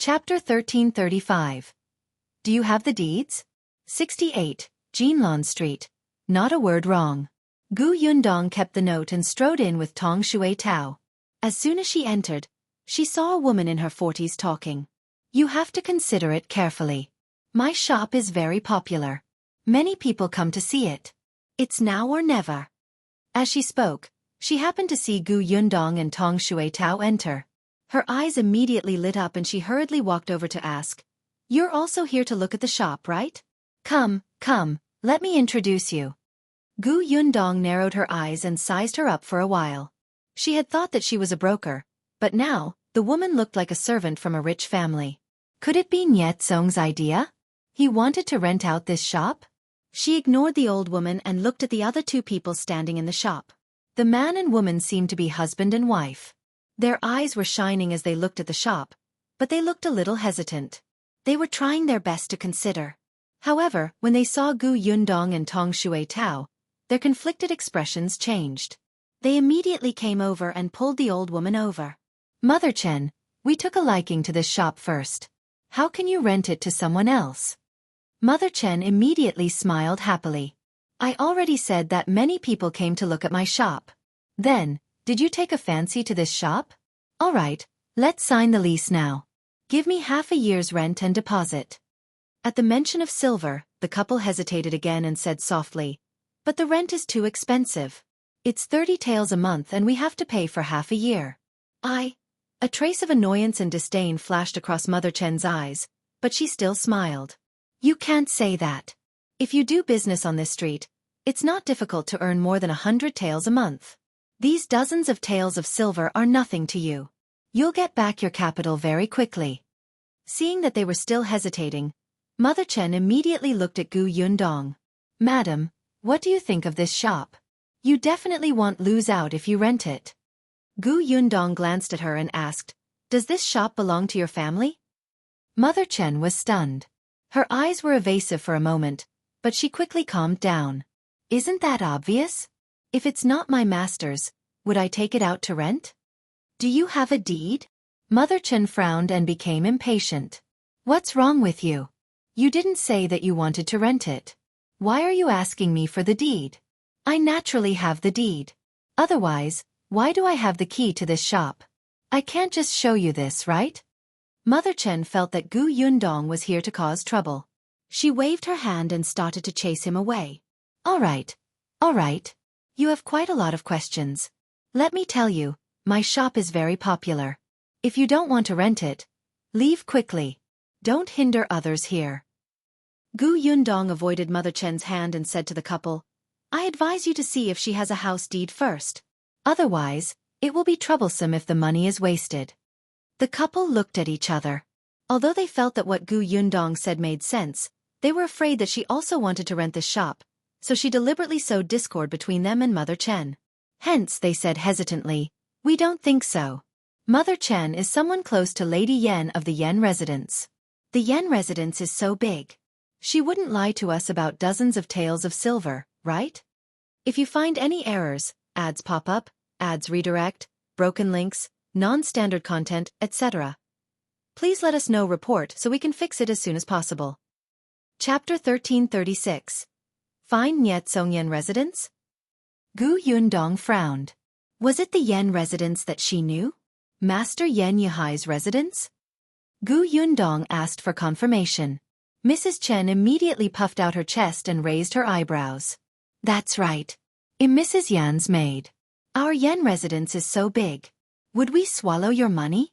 Chapter 1335. Do you have the deeds? 68, Jinlan Street. Not a word wrong. Gu Yundong kept the note and strode in with Tong Shui Tao. As soon as she entered, she saw a woman in her 40s talking. You have to consider it carefully. My shop is very popular. Many people come to see it. It's now or never. As she spoke, she happened to see Gu Yundong and Tong Shui Tao enter. Her eyes immediately lit up and she hurriedly walked over to ask, "You're also here to look at the shop, right? Come, let me introduce you." Gu Yundong narrowed her eyes and sized her up for a while. She had thought that she was a broker, but now, the woman looked like a servant from a rich family. Could it be Nyetsong's idea? He wanted to rent out this shop? She ignored the old woman and looked at the other two people standing in the shop. The man and woman seemed to be husband and wife. Their eyes were shining as they looked at the shop, but they looked a little hesitant. They were trying their best to consider. However, when they saw Gu Yundong and Tong Shui Tao, their conflicted expressions changed. They immediately came over and pulled the old woman over. "Mother Chen, we took a liking to this shop first. How can you rent it to someone else?" Mother Chen immediately smiled happily. "I already said that many people came to look at my shop. Then, did you take a fancy to this shop? All right, let's sign the lease now. Give me half a year's rent and deposit." At the mention of silver, the couple hesitated again and said softly, "But the rent is too expensive. It's 30 taels a month and we have to pay for half a year." A trace of annoyance and disdain flashed across Mother Chen's eyes, but she still smiled. "You can't say that. If you do business on this street, it's not difficult to earn more than 100 taels a month. These dozens of taels of silver are nothing to you. You'll get back your capital very quickly." Seeing that they were still hesitating, Mother Chen immediately looked at Gu Yundong. "Madam, what do you think of this shop? You definitely won't lose out if you rent it." Gu Yundong glanced at her and asked, "Does this shop belong to your family?" Mother Chen was stunned. Her eyes were evasive for a moment, but she quickly calmed down. "Isn't that obvious? If it's not my master's, would I take it out to rent? Do you have a deed?" Mother Chen frowned and became impatient. "What's wrong with you? You didn't say that you wanted to rent it. Why are you asking me for the deed? I naturally have the deed. Otherwise, why do I have the key to this shop? I can't just show you this, right?" Mother Chen felt that Gu Yundong was here to cause trouble. She waved her hand and started to chase him away. All right. You have quite a lot of questions. Let me tell you, my shop is very popular. If you don't want to rent it, leave quickly. Don't hinder others here." Gu Yundong avoided Mother Chen's hand and said to the couple, "I advise you to see if she has a house deed first. Otherwise, it will be troublesome if the money is wasted." The couple looked at each other. Although they felt that what Gu Yundong said made sense, they were afraid that she also wanted to rent this shop, so she deliberately sowed discord between them and Mother Chen. Hence, they said hesitantly, "We don't think so. Mother Chen is someone close to Lady Yen of the Yen residence. The Yen residence is so big. She wouldn't lie to us about dozens of taels of silver, right? If you find any errors, ads pop up, ads redirect, broken links, non-standard content, etc., please let us know report so we can fix it as soon as possible." Chapter 1336. Find Nyetsong Yen residence? Gu Yundong frowned. Was it the Yen residence that she knew? Master Yen Yihai's residence? Gu Yundong asked for confirmation. Mrs. Chen immediately puffed out her chest and raised her eyebrows. "That's right. I'm Mrs. Yan's maid. Our Yen residence is so big. Would we swallow your money?"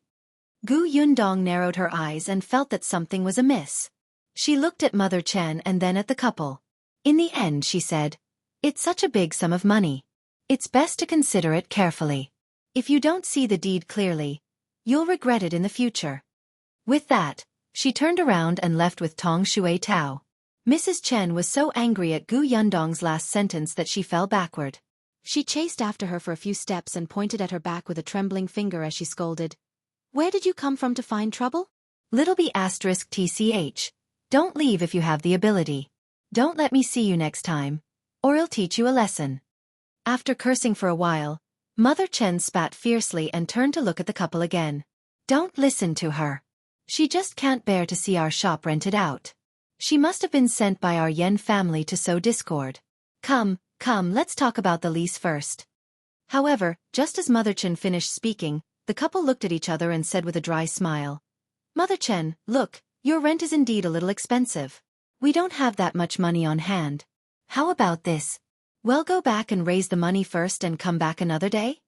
Gu Yundong narrowed her eyes and felt that something was amiss. She looked at Mother Chen and then at the couple. In the end, she said, "It's such a big sum of money. It's best to consider it carefully. If you don't see the deed clearly, you'll regret it in the future." With that, she turned around and left with Tong Shui Tao. Mrs. Chen was so angry at Gu Yundong's last sentence that she fell backward. She chased after her for a few steps and pointed at her back with a trembling finger as she scolded. "Where did you come from to find trouble? Little b asterisk tch. Don't leave if you have the ability. Don't let me see you next time, or I'll teach you a lesson." After cursing for a while, Mother Chen spat fiercely and turned to look at the couple again. "Don't listen to her. She just can't bear to see our shop rented out. She must have been sent by our Yen family to sow discord. Come, let's talk about the lease first. However, just as Mother Chen finished speaking, the couple looked at each other and said with a dry smile, Mother Chen, look, your rent is indeed a little expensive. We don't have that much money on hand. How about this? Well, go back and raise the money first and come back another day?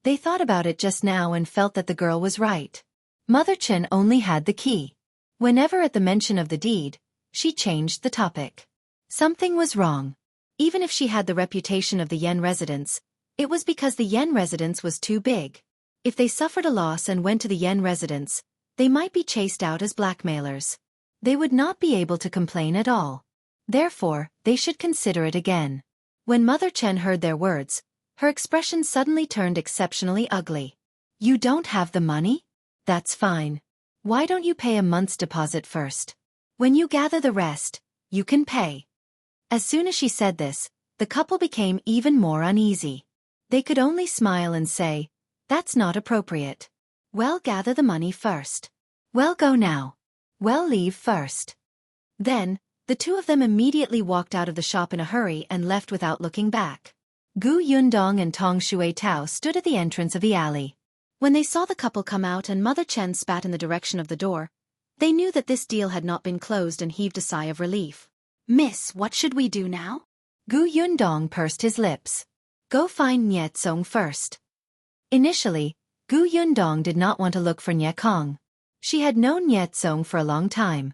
They thought about it just now and felt that the girl was right. Mother Chen only had the key. Whenever at the mention of the deed, she changed the topic. Something was wrong. Even if she had the reputation of the Yen residence, it was because the Yen residence was too big. If they suffered a loss and went to the Yen residence, they might be chased out as blackmailers. They would not be able to complain at all. Therefore, they should consider it again. When Mother Chen heard their words, her expression suddenly turned exceptionally ugly. You don't have the money? That's fine. Why don't you pay a month's deposit first? When you gather the rest, you can pay. As soon as she said this, the couple became even more uneasy. They could only smile and say, that's not appropriate. Well, gather the money first. Well, go now. Well, leave first. Then, the two of them immediately walked out of the shop in a hurry and left without looking back. Gu Yundong and Tong Shui Tao stood at the entrance of the alley. When they saw the couple come out and Mother Chen spat in the direction of the door, they knew that this deal had not been closed and heaved a sigh of relief. Miss, what should we do now? Gu Yundong pursed his lips. Go find Nye Tsong first. Initially, Gu Yundong did not want to look for Nye Cong. She had known Nye Tsong for a long time.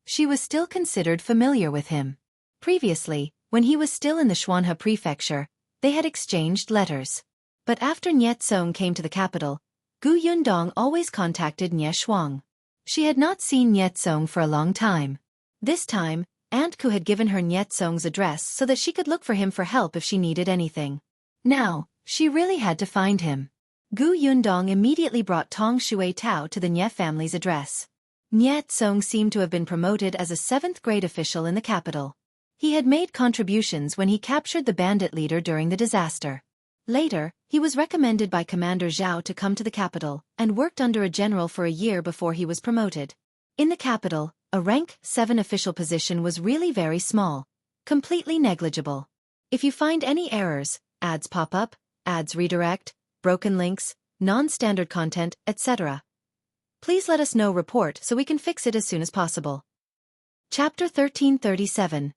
She was still considered familiar with him. Previously, when he was still in the Xuanhe prefecture, they had exchanged letters. But after Nye Tsong came to the capital, Gu Yundong always contacted Nye Shuang. She had not seen Nye Tsong for a long time. This time, Aunt Ku had given her Nye Tsong's address so that she could look for him for help if she needed anything. Now, she really had to find him. Gu Yundong immediately brought Tong Shui Tao to the Nye family's address. Nye Tsong seemed to have been promoted as a 7th-grade official in the capital. He had made contributions when he captured the bandit leader during the disaster. Later, he was recommended by Commander Zhao to come to the capital and worked under a general for a year before he was promoted. In the capital, a rank 7 official position was really very small, completely negligible. If you find any errors, ads pop up, ads redirect, broken links, non-standard content, etc., please let us know report so we can fix it as soon as possible. Chapter 1337.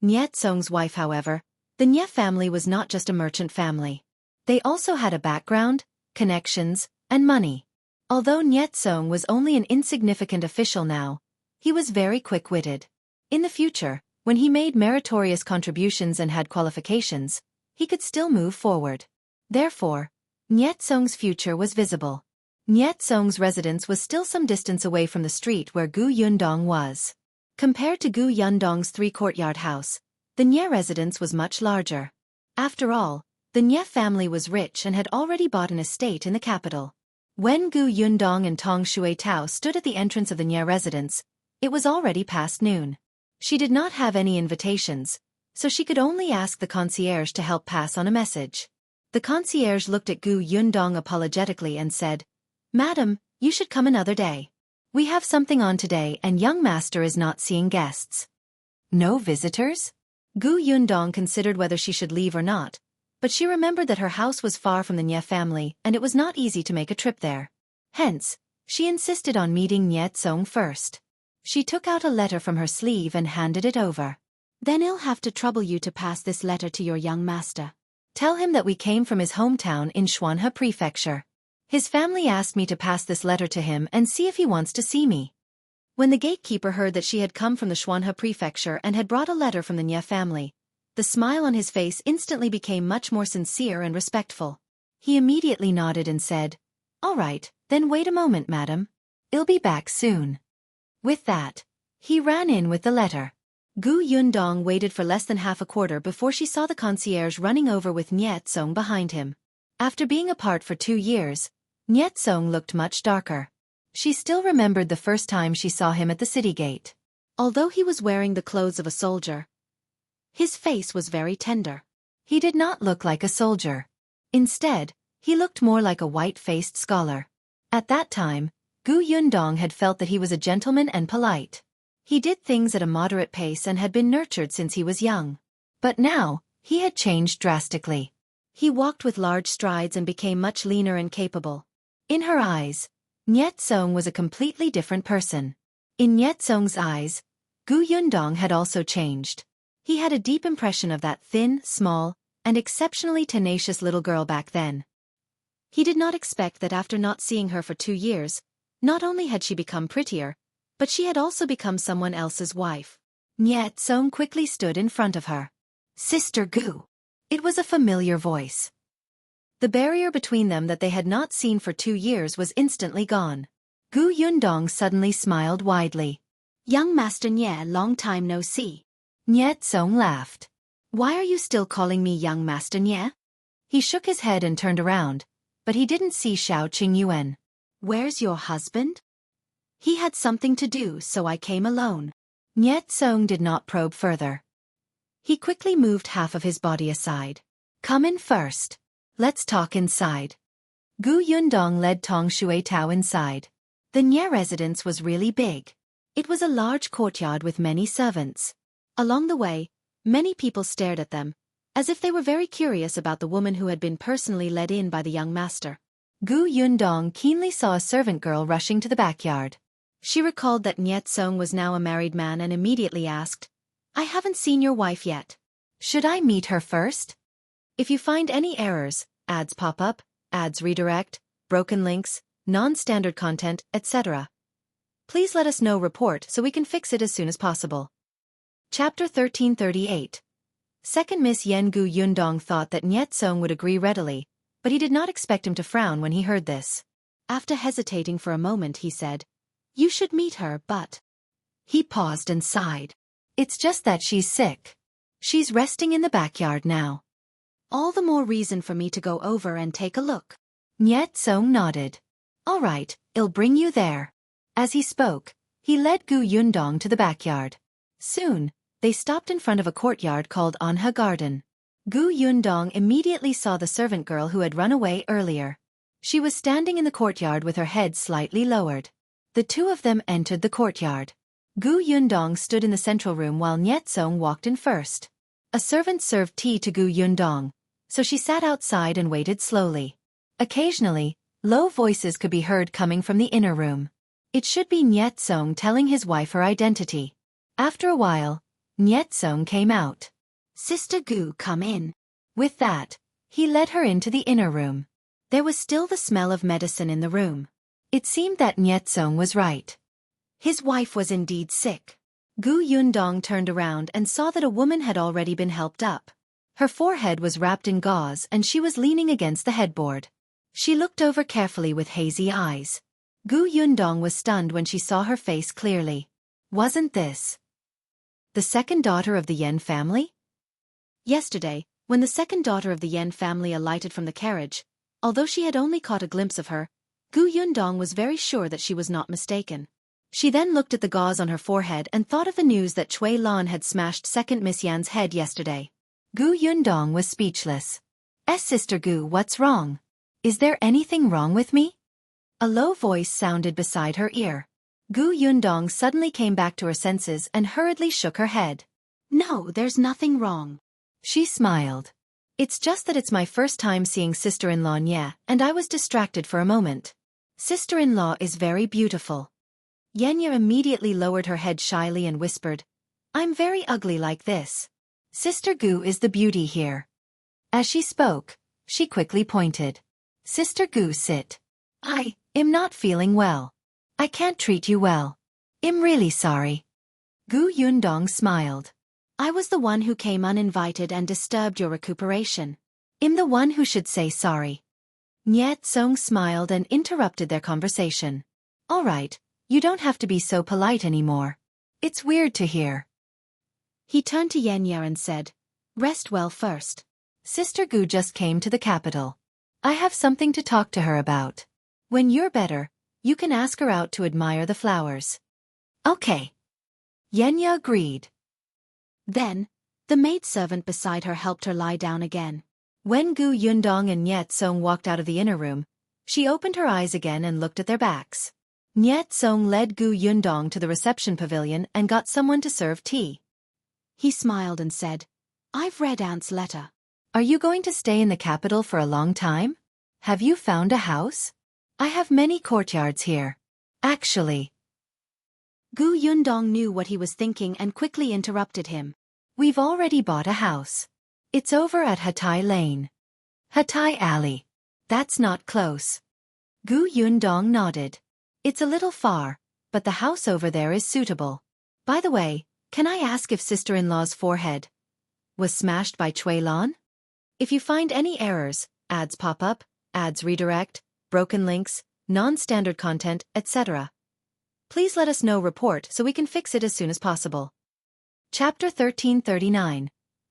Nye Tsong's wife. However, the Nye family was not just a merchant family. They also had a background, connections, and money. Although Nye Tsong was only an insignificant official now, he was very quick-witted. In the future, when he made meritorious contributions and had qualifications, he could still move forward. Therefore, Nye Tsong's future was visible. Nye Tsong's residence was still some distance away from the street where Gu Yundong was. Compared to Gu Yundong's 3-courtyard house, the Nye residence was much larger. After all, the Nye family was rich and had already bought an estate in the capital. When Gu Yundong and Tong Shui Tao stood at the entrance of the Nye residence, it was already past noon. She did not have any invitations, so she could only ask the concierge to help pass on a message. The concierge looked at Gu Yundong apologetically and said, Madam, you should come another day. We have something on today and young master is not seeing guests. No visitors? Gu Yundong considered whether she should leave or not, but she remembered that her house was far from the Nye family and it was not easy to make a trip there. Hence, she insisted on meeting Nye Tsong first. She took out a letter from her sleeve and handed it over. Then I'll have to trouble you to pass this letter to your young master. Tell him that we came from his hometown in Xuanhe prefecture. His family asked me to pass this letter to him and see if he wants to see me. When the gatekeeper heard that she had come from the Xuanhe prefecture and had brought a letter from the Nye family, the smile on his face instantly became much more sincere and respectful. He immediately nodded and said, All right, then wait a moment, madam. I'll be back soon. With that, he ran in with the letter. Gu Yundong waited for less than half a quarter before she saw the concierge running over with Nye Tsong behind him. After being apart for 2 years, Nye Tsong looked much darker. She still remembered the first time she saw him at the city gate. Although he was wearing the clothes of a soldier, his face was very tender. He did not look like a soldier. Instead, he looked more like a white-faced scholar. At that time, Gu Yundong had felt that he was a gentleman and polite. He did things at a moderate pace and had been nurtured since he was young. But now, he had changed drastically. He walked with large strides and became much leaner and capable. In her eyes, Niet Song was a completely different person. In Niet Song's eyes, Gu Yundong had also changed. He had a deep impression of that thin, small, and exceptionally tenacious little girl back then. He did not expect that after not seeing her for 2 years, not only had she become prettier, but she had also become someone else's wife. Niet Song quickly stood in front of her. "Sister Gu." It was a familiar voice. The barrier between them that they had not seen for 2 years was instantly gone. Gu Yundong suddenly smiled widely. "Young Master Nie, long time no see." Niet Song laughed. "Why are you still calling me Young Master Nie?" He shook his head and turned around, but he didn't see Shao Qingyuan. "Where's your husband?" "He had something to do, so I came alone." Niet Song did not probe further. He quickly moved half of his body aside. "Come in first. Let's talk inside." Gu Yundong led Tong Shui Tao inside. The Nie residence was really big. It was a large courtyard with many servants. Along the way, many people stared at them, as if they were very curious about the woman who had been personally led in by the young master. Gu Yundong keenly saw a servant girl rushing to the backyard. She recalled that Niet Song was now a married man and immediately asked, "I haven't seen your wife yet. Should I meet her first?" If you find any errors, ads pop up, ads redirect, broken links, non-standard content, etc., please let us know report so we can fix it as soon as possible. Chapter 1338. Second Miss Yen. Gu Yundong thought that Niet Song would agree readily, but he did not expect him to frown when he heard this. After hesitating for a moment he said, "You should meet her, but..." He paused and sighed. "It's just that she's sick. She's resting in the backyard now." "All the more reason for me to go over and take a look." Niet Song nodded. "All right, I'll bring you there." As he spoke, he led Gu Yundong to the backyard. Soon, they stopped in front of a courtyard called Anha Garden. Gu Yundong immediately saw the servant girl who had run away earlier. She was standing in the courtyard with her head slightly lowered. The two of them entered the courtyard. Gu Yundong stood in the central room while Niet Song walked in first. A servant served tea to Gu Yundong, so she sat outside and waited slowly. Occasionally, low voices could be heard coming from the inner room. It should be Niet Song telling his wife her identity. After a while, Niet Song came out. "Sister Gu, come in." With that, he led her into the inner room. There was still the smell of medicine in the room. It seemed that Niet Song was right. His wife was indeed sick. Gu Yundong turned around and saw that a woman had already been helped up. Her forehead was wrapped in gauze and she was leaning against the headboard. She looked over carefully with hazy eyes. Gu Yundong was stunned when she saw her face clearly. Wasn't this the second daughter of the Yen family? Yesterday, when the second daughter of the Yen family alighted from the carriage, although she had only caught a glimpse of her, Gu Yundong was very sure that she was not mistaken. She then looked at the gauze on her forehead and thought of the news that Chui Lan had smashed second Miss Yan's head yesterday. Gu Yundong was speechless. Sister Gu, what's wrong? Is there anything wrong with me?" A low voice sounded beside her ear. Gu Yundong suddenly came back to her senses and hurriedly shook her head. "No, there's nothing wrong." She smiled. "It's just that it's my first time seeing sister-in-law Nye, and I was distracted for a moment. Sister-in-law is very beautiful." Yenya immediately lowered her head shyly and whispered, "I'm very ugly like this. Sister Gu is the beauty here." As she spoke, she quickly pointed. "Sister Gu, sit. I'm not feeling well. I can't treat you well. I'm really sorry." Gu Yundong smiled. "I was the one who came uninvited and disturbed your recuperation. I'm the one who should say sorry." Niet Song smiled and interrupted their conversation. "All right, you don't have to be so polite anymore. It's weird to hear." He turned to Yenya and said, "Rest well first. Sister Gu just came to the capital. I have something to talk to her about. When you're better, you can ask her out to admire the flowers." "Okay." Yenya agreed. Then, the maidservant beside her helped her lie down again. When Gu Yundong and Niet Song walked out of the inner room, she opened her eyes again and looked at their backs. Niet Song led Gu Yundong to the reception pavilion and got someone to serve tea. He smiled and said, "I've read Aunt's letter." Are you going to stay in the capital for a long time? Have you found a house? I have many courtyards here. Actually. Gu Yundong knew what he was thinking and quickly interrupted him. We've already bought a house. It's over at Hetai Lane. Hetai Alley. That's not close. Gu Yundong nodded. It's a little far, but the house over there is suitable. By the way, can I ask if sister-in-law's forehead was smashed by Chui Lan? If you find any errors, ads pop up, ads redirect, broken links, non-standard content, etc., please let us know report so we can fix it as soon as possible. Chapter 1339.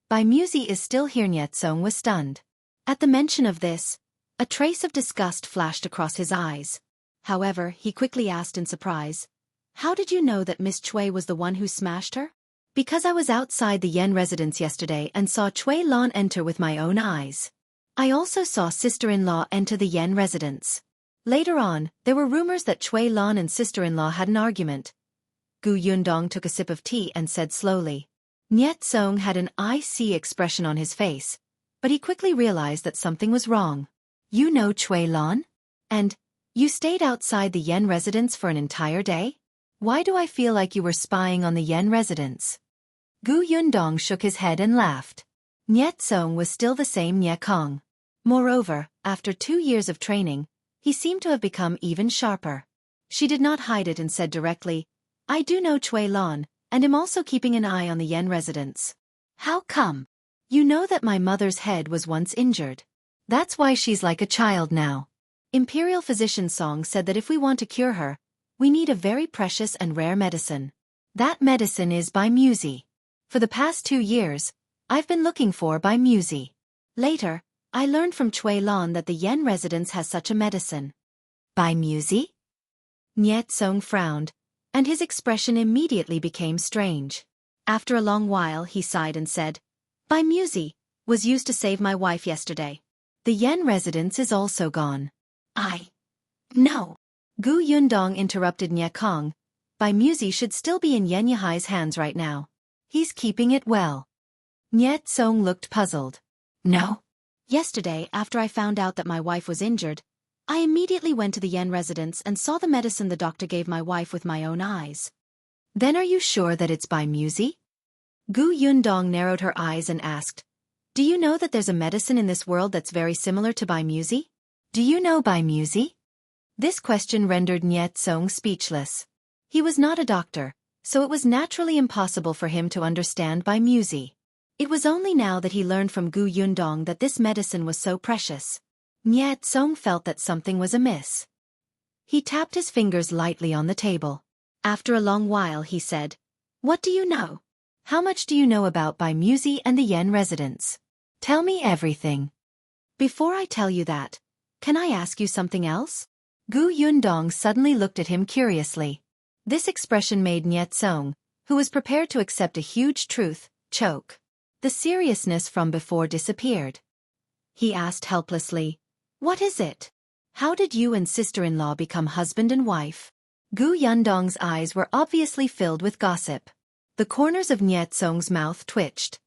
By Muzi is still here. Niet Song was stunned. At the mention of this, a trace of disgust flashed across his eyes. However, he quickly asked in surprise, "How did you know that Miss Chui was the one who smashed her?" Because I was outside the Yen residence yesterday and saw Chui Lan enter with my own eyes. I also saw sister-in-law enter the Yen residence. Later on, there were rumors that Chui Lan and sister-in-law had an argument. Gu Yundong took a sip of tea and said slowly. Niet Song had an I see expression on his face, but he quickly realized that something was wrong. You know Chui Lan? And you stayed outside the Yen residence for an entire day? Why do I feel like you were spying on the Yen residence? Gu Yundong shook his head and laughed. Niet Song was still the same Nye Kong. Moreover, after 2 years of training, he seemed to have become even sharper. She did not hide it and said directly, I do know Chui Lan, and am also keeping an eye on the Yen residence. How come? You know that my mother's head was once injured. That's why she's like a child now. Imperial physician Song said that if we want to cure her, we need a very precious and rare medicine. That medicine is by Muzi. For the past 2 years, I've been looking for by Muzi. Later, I learned from Chui Lan that the Yen residence has such a medicine. By Muzi? Niet Song frowned, and his expression immediately became strange. After a long while he sighed and said, By Muzi, was used to save my wife yesterday. The Yen residence is also gone. No. Gu Yundong interrupted Nye Kong. By Muzi should still be in Yihai's hands right now. He's keeping it well. Niet Song looked puzzled. No. Yesterday, after I found out that my wife was injured, I immediately went to the Yen residence and saw the medicine the doctor gave my wife with my own eyes. Then are you sure that it's by Muzi? Gu Yundong narrowed her eyes and asked, Do you know that there's a medicine in this world that's very similar to by Muzi? Do you know by Muzi? This question rendered Niet Song speechless. He was not a doctor, so it was naturally impossible for him to understand by Muzi. It was only now that he learned from Gu Yundong that this medicine was so precious. Niet Song felt that something was amiss. He tapped his fingers lightly on the table. After a long while he said, What do you know? How much do you know about by Muzi and the Yen residence? Tell me everything. Before I tell you that, can I ask you something else? Gu Yundong suddenly looked at him curiously. This expression made Niet Song, who was prepared to accept a huge truth, choke. The seriousness from before disappeared. He asked helplessly, What is it? How did you and sister-in-law become husband and wife? Gu Yundong's eyes were obviously filled with gossip. The corners of Niet Song's mouth twitched.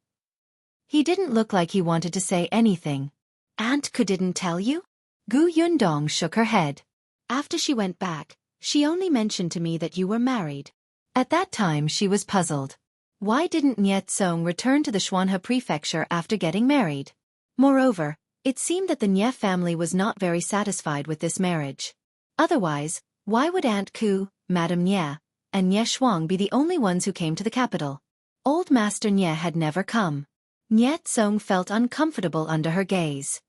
He didn't look like he wanted to say anything. Aunt didn't tell you? Gu Yundong shook her head. After she went back, she only mentioned to me that you were married. At that time she was puzzled. Why didn't Niet Song return to the Xuanhe prefecture after getting married? Moreover, it seemed that the Nye family was not very satisfied with this marriage. Otherwise, why would Aunt Ku, Madame Nye, and Nye Shuang be the only ones who came to the capital? Old Master Nye had never come. Niet Song felt uncomfortable under her gaze.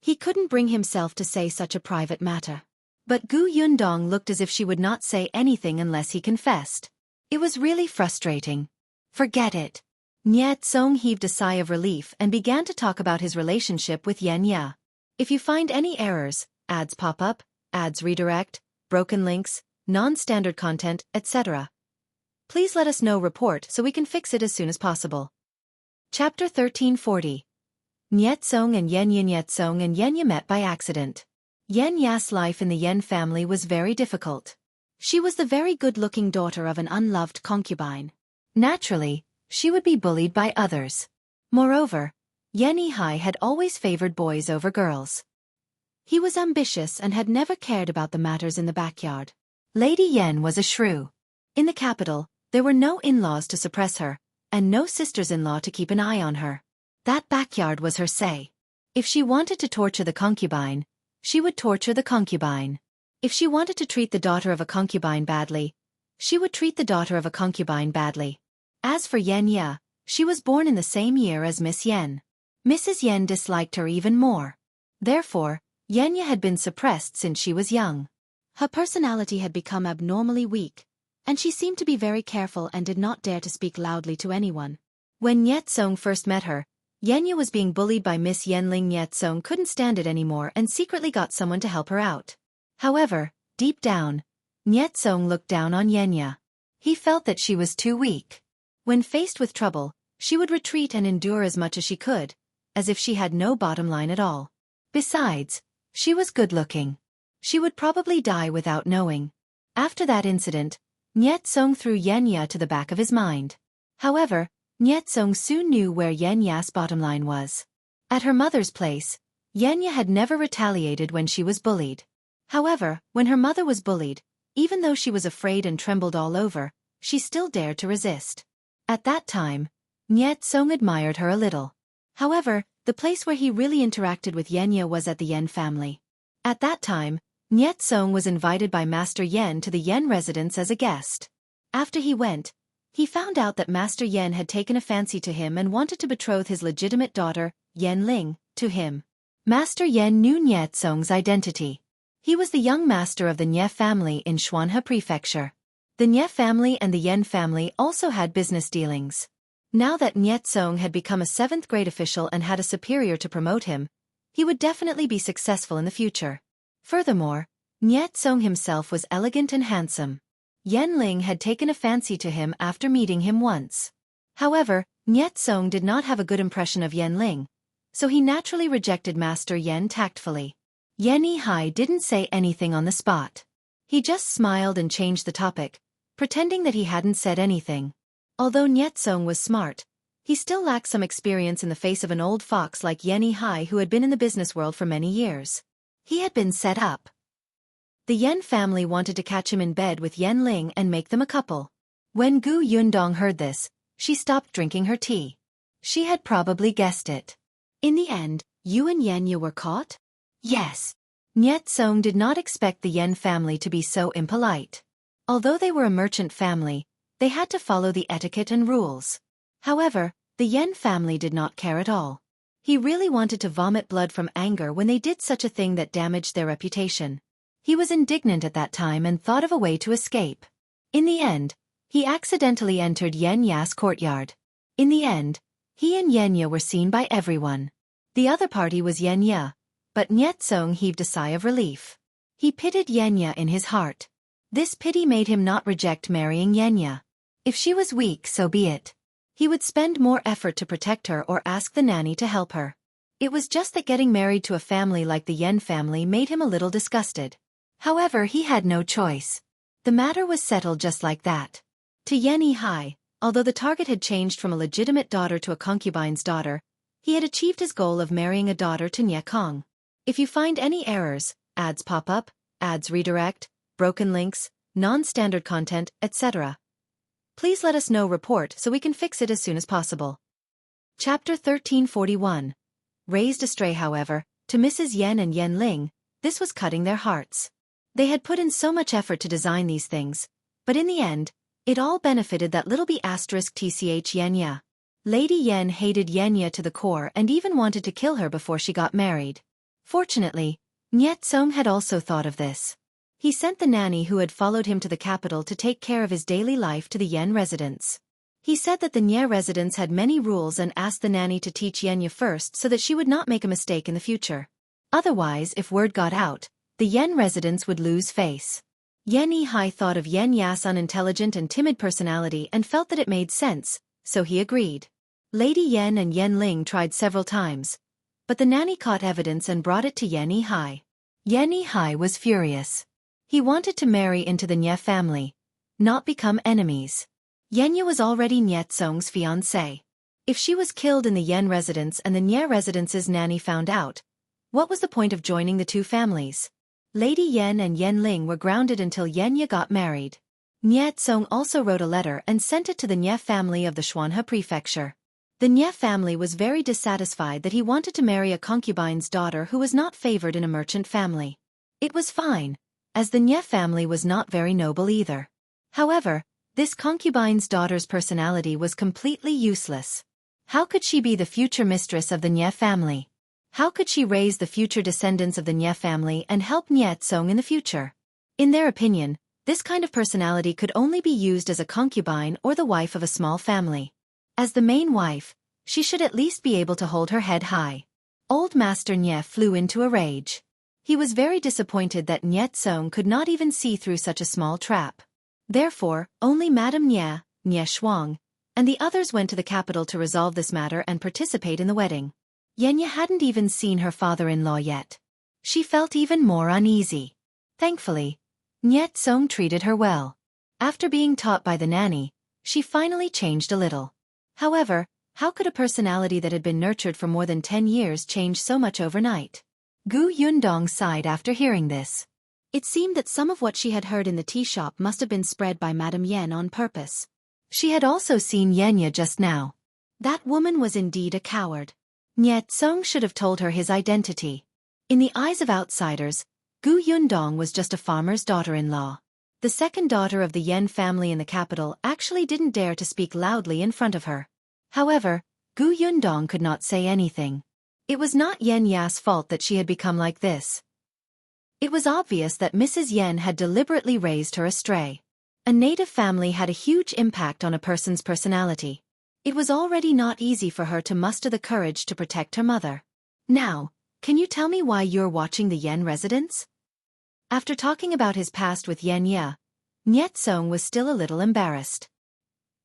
He couldn't bring himself to say such a private matter. But Gu Yundong looked as if she would not say anything unless he confessed. It was really frustrating. Forget it. Niet Song heaved a sigh of relief and began to talk about his relationship with Yen Ya. If you find any errors, ads pop up, ads redirect, broken links, non-standard content, etc., please let us know report so we can fix it as soon as possible. Chapter 1340. Niet Song and Yen Ya. Niet Song and Yen Ya met by accident. Yen Ya's life in the Yen family was very difficult. She was the very good-looking daughter of an unloved concubine. Naturally, she would be bullied by others. Moreover, Yihai had always favored boys over girls. He was ambitious and had never cared about the matters in the backyard. Lady Yen was a shrew. In the capital, there were no in-laws to suppress her, and no sisters-in-law to keep an eye on her. That backyard was her say. If she wanted to torture the concubine, she would torture the concubine. If she wanted to treat the daughter of a concubine badly, she would treat the daughter of a concubine badly. As for Ye, she was born in the same year as Miss Yen. Mrs. Yen disliked her even more. Therefore, Ye had been suppressed since she was young. Her personality had become abnormally weak, and she seemed to be very careful and did not dare to speak loudly to anyone. When Yetsong first met her, Ye was being bullied by Miss Yenling. Yetsong couldn't stand it anymore and secretly got someone to help her out. However, deep down, Yetsong looked down on Ye. He felt that she was too weak. When faced with trouble, she would retreat and endure as much as she could, as if she had no bottom line at all. Besides, she was good-looking. She would probably die without knowing. After that incident, Yetsong threw Ye to the back of his mind. However, Yetsong soon knew where Ye's bottom line was. At her mother's place, Ye had never retaliated when she was bullied. However, when her mother was bullied, even though she was afraid and trembled all over, she still dared to resist. At that time, Yetsong admired her a little. However, the place where he really interacted with Ye was at the Yen family. At that time, Yetsong was invited by Master Yen to the Yen residence as a guest. After he went, he found out that Master Yen had taken a fancy to him and wanted to betroth his legitimate daughter, Yenling, to him. Master Yen knew Yetsong's identity. He was the young master of the Nye family in Xuanhe Prefecture. The Nye family and the Yen family also had business dealings. Now that Yetsong had become a 7th-grade official and had a superior to promote him, he would definitely be successful in the future. Furthermore, Yetsong himself was elegant and handsome. Yenling had taken a fancy to him after meeting him once. However, Yetsong did not have a good impression of Yenling, so he naturally rejected Master Yen tactfully. Yihai didn't say anything on the spot. He just smiled and changed the topic, pretending that he hadn't said anything. Although Yetsong was smart, he still lacked some experience in the face of an old fox like Yihai who had been in the business world for many years. He had been set up. The Yen family wanted to catch him in bed with Yenling and make them a couple. When Gu Yundong heard this, she stopped drinking her tea. She had probably guessed it. In the end, you and Ye were caught? Yes. Yetsong did not expect the Yen family to be so impolite. Although they were a merchant family, they had to follow the etiquette and rules. However, the Yen family did not care at all. He really wanted to vomit blood from anger when they did such a thing that damaged their reputation. He was indignant at that time and thought of a way to escape. In the end, he accidentally entered Yenya's courtyard. In the end, he and Yenya were seen by everyone. The other party was Yenya, but Yetsong heaved a sigh of relief. He pitied Yenya in his heart. This pity made him not reject marrying Yenya. If she was weak, so be it. He would spend more effort to protect her or ask the nanny to help her. It was just that getting married to a family like the Yen family made him a little disgusted. However, he had no choice. The matter was settled just like that. To Yihai, although the target had changed from a legitimate daughter to a concubine's daughter, he had achieved his goal of marrying a daughter to Nye Cong. If you find any errors, ads pop up, ads redirect, broken links, non-standard content, etc., please let us know report so we can fix it as soon as possible. Chapter 1341. Raised Astray. However, to Mrs. Yen and Yenling, this was cutting their hearts. They had put in so much effort to design these things, but in the end, it all benefited that little b*tch Yenya. Lady Yen hated Yenya to the core and even wanted to kill her before she got married. Fortunately, Yetsong had also thought of this. He sent the nanny who had followed him to the capital to take care of his daily life to the Yen residence. He said that the Nye residence had many rules and asked the nanny to teach Yenya first so that she would not make a mistake in the future. Otherwise, if word got out, the Yen residence would lose face. Yihai thought of Yenya's unintelligent and timid personality and felt that it made sense, so he agreed. Lady Yen and Yenling tried several times, but the nanny caught evidence and brought it to Yihai. Yihai was furious. He wanted to marry into the Nye family, not become enemies. Yenya was already Nye Tsong's fiancée. If she was killed in the Yen residence and the Nye residence's nanny found out, what was the point of joining the two families? Lady Yen and Yen Ling were grounded until Yenya got married. Nye Tsong also wrote a letter and sent it to the Nye family of the Xuanhe prefecture. The Nye family was very dissatisfied that he wanted to marry a concubine's daughter who was not favored in a merchant family. It was fine, as the Nye family was not very noble either. However, this concubine's daughter's personality was completely useless. How could she be the future mistress of the Nye family? How could she raise the future descendants of the Nye family and help Nye Tsong in the future? In their opinion, this kind of personality could only be used as a concubine or the wife of a small family. As the main wife, she should at least be able to hold her head high. Old Master Nye flew into a rage. He was very disappointed that Nye Tsong could not even see through such a small trap. Therefore, only Madame Nye, Nye Shuang, and the others went to the capital to resolve this matter and participate in the wedding. Yenya hadn't even seen her father-in-law yet. She felt even more uneasy. Thankfully, Nye Tsong treated her well. After being taught by the nanny, she finally changed a little. However, how could a personality that had been nurtured for more than 10 years change so much overnight? Gu Yundong sighed after hearing this. It seemed that some of what she had heard in the tea shop must have been spread by Madame Yen on purpose. She had also seen Yenya just now. That woman was indeed a coward. Nye Tsong should have told her his identity. In the eyes of outsiders, Gu Yundong was just a farmer's daughter-in-law. The second daughter of the Yen family in the capital actually didn't dare to speak loudly in front of her. However, Gu Yundong could not say anything. It was not Yen Ya's fault that she had become like this. It was obvious that Mrs. Yen had deliberately raised her astray. A native family had a huge impact on a person's personality. It was already not easy for her to muster the courage to protect her mother. Now, can you tell me why you're watching the Yen residence? After talking about his past with Yenya, Nye Tsong was still a little embarrassed.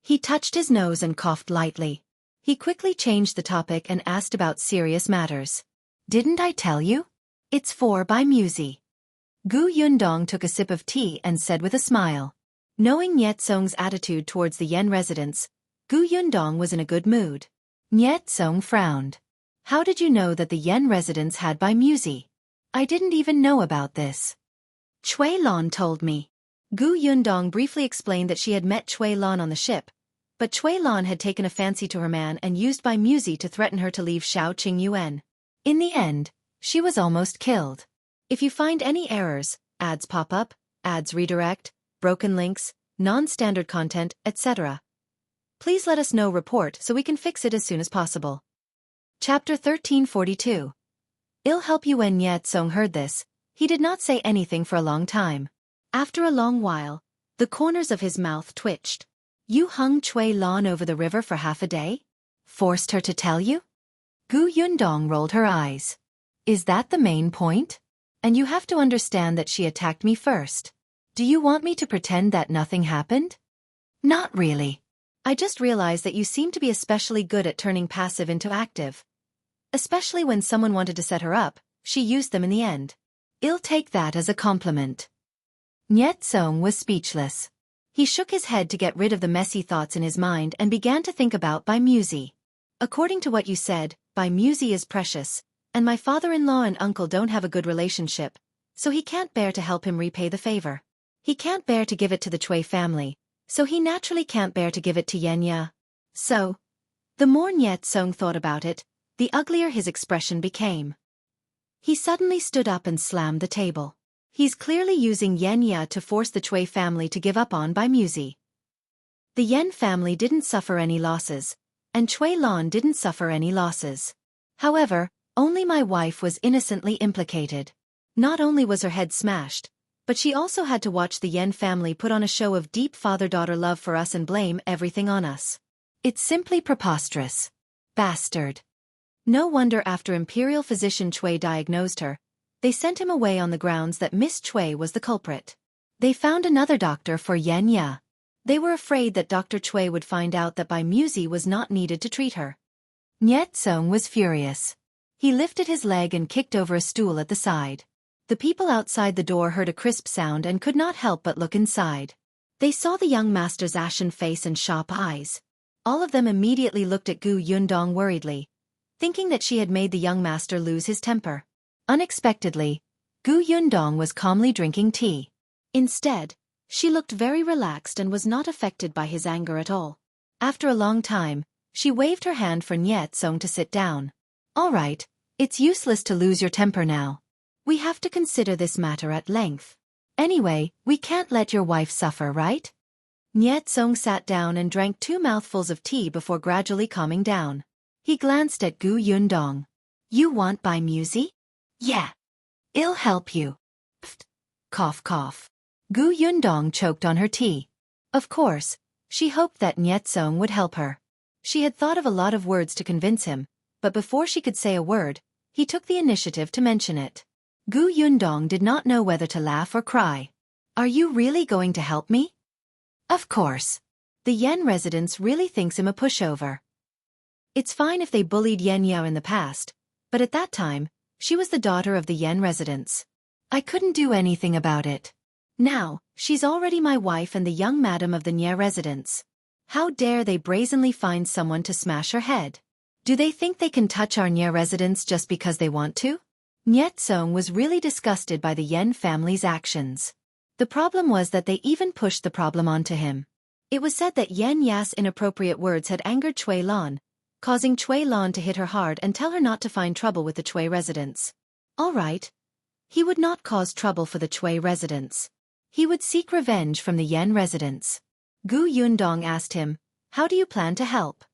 He touched his nose and coughed lightly. He quickly changed the topic and asked about serious matters. Didn't I tell you? It's 4 by Muzi. Gu Yundong took a sip of tea and said with a smile. Knowing Nye Tsong's attitude towards the Yen residence, Gu Yundong was in a good mood. Nye Tsong frowned. How did you know that the Yen residence had by Muzi? I didn't even know about this. Chui Lan told me. Gu Yundong briefly explained that she had met Chui Lan on the ship, but Chui Lan had taken a fancy to her man and used by Muzi to threaten her to leave Shao Qingyuan. In the end, she was almost killed. If you find any errors, ads pop up, ads redirect, broken links, non-standard content, etc., please let us know report so we can fix it as soon as possible. Chapter 1342. I'll help you. When Nye Tsong heard this, he did not say anything for a long time. After a long while, the corners of his mouth twitched. You hung Chui Lan over the river for half a day? Forced her to tell you? Gu Yundong rolled her eyes. Is that the main point? And you have to understand that she attacked me first. Do you want me to pretend that nothing happened? Not really. I just realized that you seem to be especially good at turning passive into active. Especially when someone wanted to set her up, she used them in the end. I'll take that as a compliment. Nye Tsong was speechless. He shook his head to get rid of the messy thoughts in his mind and began to think about Bai Muzi. According to what you said, Bai Muzi is precious, and my father-in-law and uncle don't have a good relationship, so he can't bear to help him repay the favor. He can't bear to give it to the Chui family, so he naturally can't bear to give it to Yenya. So, the more Nye Tsong thought about it, the uglier his expression became. He suddenly stood up and slammed the table. He's clearly using Yenya to force the Chui family to give up on Bai Muzi. The Yen family didn't suffer any losses, and Chui Lan didn't suffer any losses. However, only my wife was innocently implicated. Not only was her head smashed, but she also had to watch the Yen family put on a show of deep father-daughter love for us and blame everything on us. It's simply preposterous. Bastard. No wonder after Imperial physician Chui diagnosed her, they sent him away on the grounds that Miss Chui was the culprit. They found another doctor for Yenya. They were afraid that Dr. Chui would find out that Bai Muzi was not needed to treat her. Nye Tsong was furious. He lifted his leg and kicked over a stool at the side. The people outside the door heard a crisp sound and could not help but look inside. They saw the young master's ashen face and sharp eyes. All of them immediately looked at Gu Yundong worriedly, thinking that she had made the young master lose his temper. Unexpectedly, Gu Yundong was calmly drinking tea. Instead, she looked very relaxed and was not affected by his anger at all. After a long time, she waved her hand for Nyetsong to sit down. All right, it's useless to lose your temper now. We have to consider this matter at length. Anyway, we can't let your wife suffer, right? Nyetsong sat down and drank 2 mouthfuls of tea before gradually calming down. He glanced at Gu Yundong. You want buy Muzi? Yeah. It'll help you. Pfft. Cough cough. Gu Yundong choked on her tea. Of course, she hoped that Nyetsong would help her. She had thought of a lot of words to convince him, but before she could say a word, he took the initiative to mention it. Gu Yundong did not know whether to laugh or cry. Are you really going to help me? Of course. The Yen residence really thinks him a pushover. It's fine if they bullied Yen Yao in the past, but at that time, she was the daughter of the Yen residence. I couldn't do anything about it. Now, she's already my wife and the young madam of the Nye residence. How dare they brazenly find someone to smash her head? Do they think they can touch our Nye residence just because they want to? Nyetsong was really disgusted by the Yen family's actions. The problem was that they even pushed the problem onto him. It was said that Yen Ya's inappropriate words had angered Cui Lan, causing Cui Lan to hit her hard and tell her not to find trouble with the Cui residents. All right. He would not cause trouble for the Cui residents. He would seek revenge from the Yen residents. Gu Yundong asked him, how do you plan to help?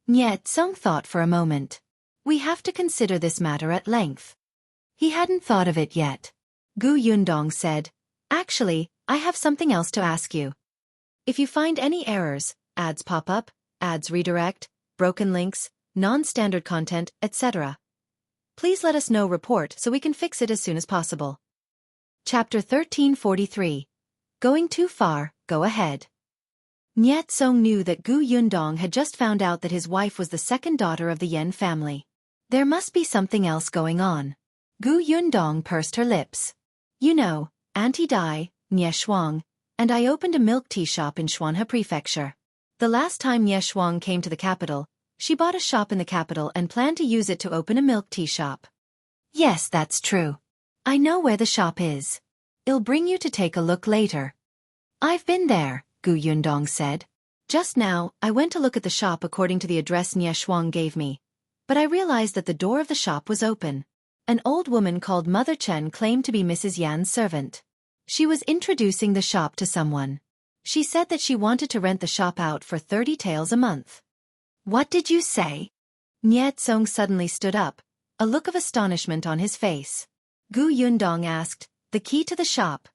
Nyetsong thought for a moment. We have to consider this matter at length. He hadn't thought of it yet. Gu Yundong said, actually, I have something else to ask you. If you find any errors, ads pop up, ads redirect, broken links, non-standard content, etc., please let us know report so we can fix it as soon as possible. Chapter 1343. Going too far, go ahead. Nyetsong knew that Gu Yundong had just found out that his wife was the second daughter of the Yen family. There must be something else going on. Gu Yundong pursed her lips. You know, Auntie Dai, Nye Shuang, and I opened a milk tea shop in Xuanhe Prefecture. The last time Nye Shuang came to the capital, she bought a shop in the capital and planned to use it to open a milk tea shop. Yes, that's true. I know where the shop is. I'll bring you to take a look later. I've been there, Gu Yundong said. Just now, I went to look at the shop according to the address Nye Shuang gave me, but I realized that the door of the shop was open. An old woman called Mother Chen claimed to be Mrs. Yan's servant. She was introducing the shop to someone. She said that she wanted to rent the shop out for 30 taels a month. What did you say? Nyetsong suddenly stood up, a look of astonishment on his face. Gu Yundong asked, the key to the shop.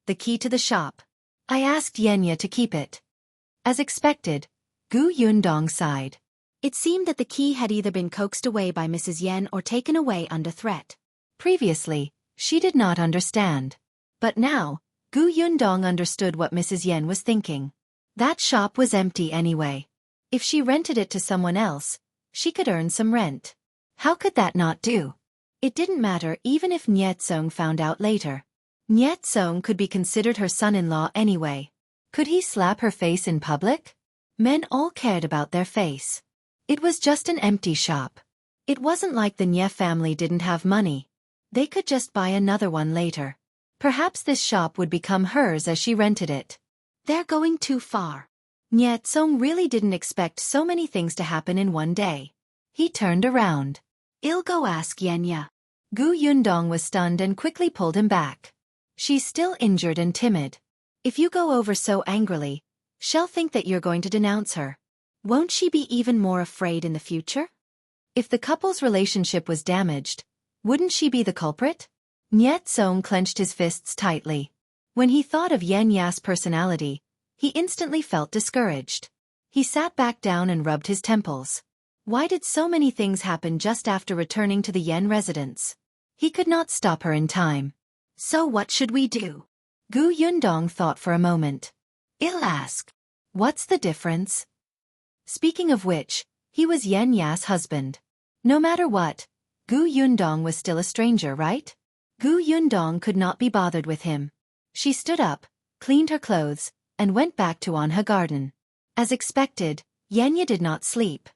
The key to the shop. I asked Yenya to keep it. As expected, Gu Yundong sighed. It seemed that the key had either been coaxed away by Mrs. Yen or taken away under threat. Previously, she did not understand. But now, Gu Yundong understood what Mrs. Yen was thinking. That shop was empty anyway. If she rented it to someone else, she could earn some rent. How could that not do? It didn't matter even if Nyetsong found out later. Nyetsong could be considered her son-in-law anyway. Could he slap her face in public? Men all cared about their face. It was just an empty shop. It wasn't like the Nye family didn't have money. They could just buy another one later. Perhaps this shop would become hers as she rented it. They're going too far. Nyetsong really didn't expect so many things to happen in one day. He turned around. I'll go ask Yenya. Gu Yundong was stunned and quickly pulled him back. She's still injured and timid. If you go over so angrily, she'll think that you're going to denounce her. Won't she be even more afraid in the future? If the couple's relationship was damaged, wouldn't she be the culprit? Nyetsong clenched his fists tightly. When he thought of Yen Ya's personality, he instantly felt discouraged. He sat back down and rubbed his temples. Why did so many things happen just after returning to the Yen residence? He could not stop her in time. So what should we do? Gu Yundong thought for a moment. I'll ask. What's the difference? Speaking of which, he was Yen Ya's husband. No matter what, Gu Yundong was still a stranger, right? Gu Yundong could not be bothered with him. She stood up, cleaned her clothes, and went back to on her garden. As expected, Yenya did not sleep.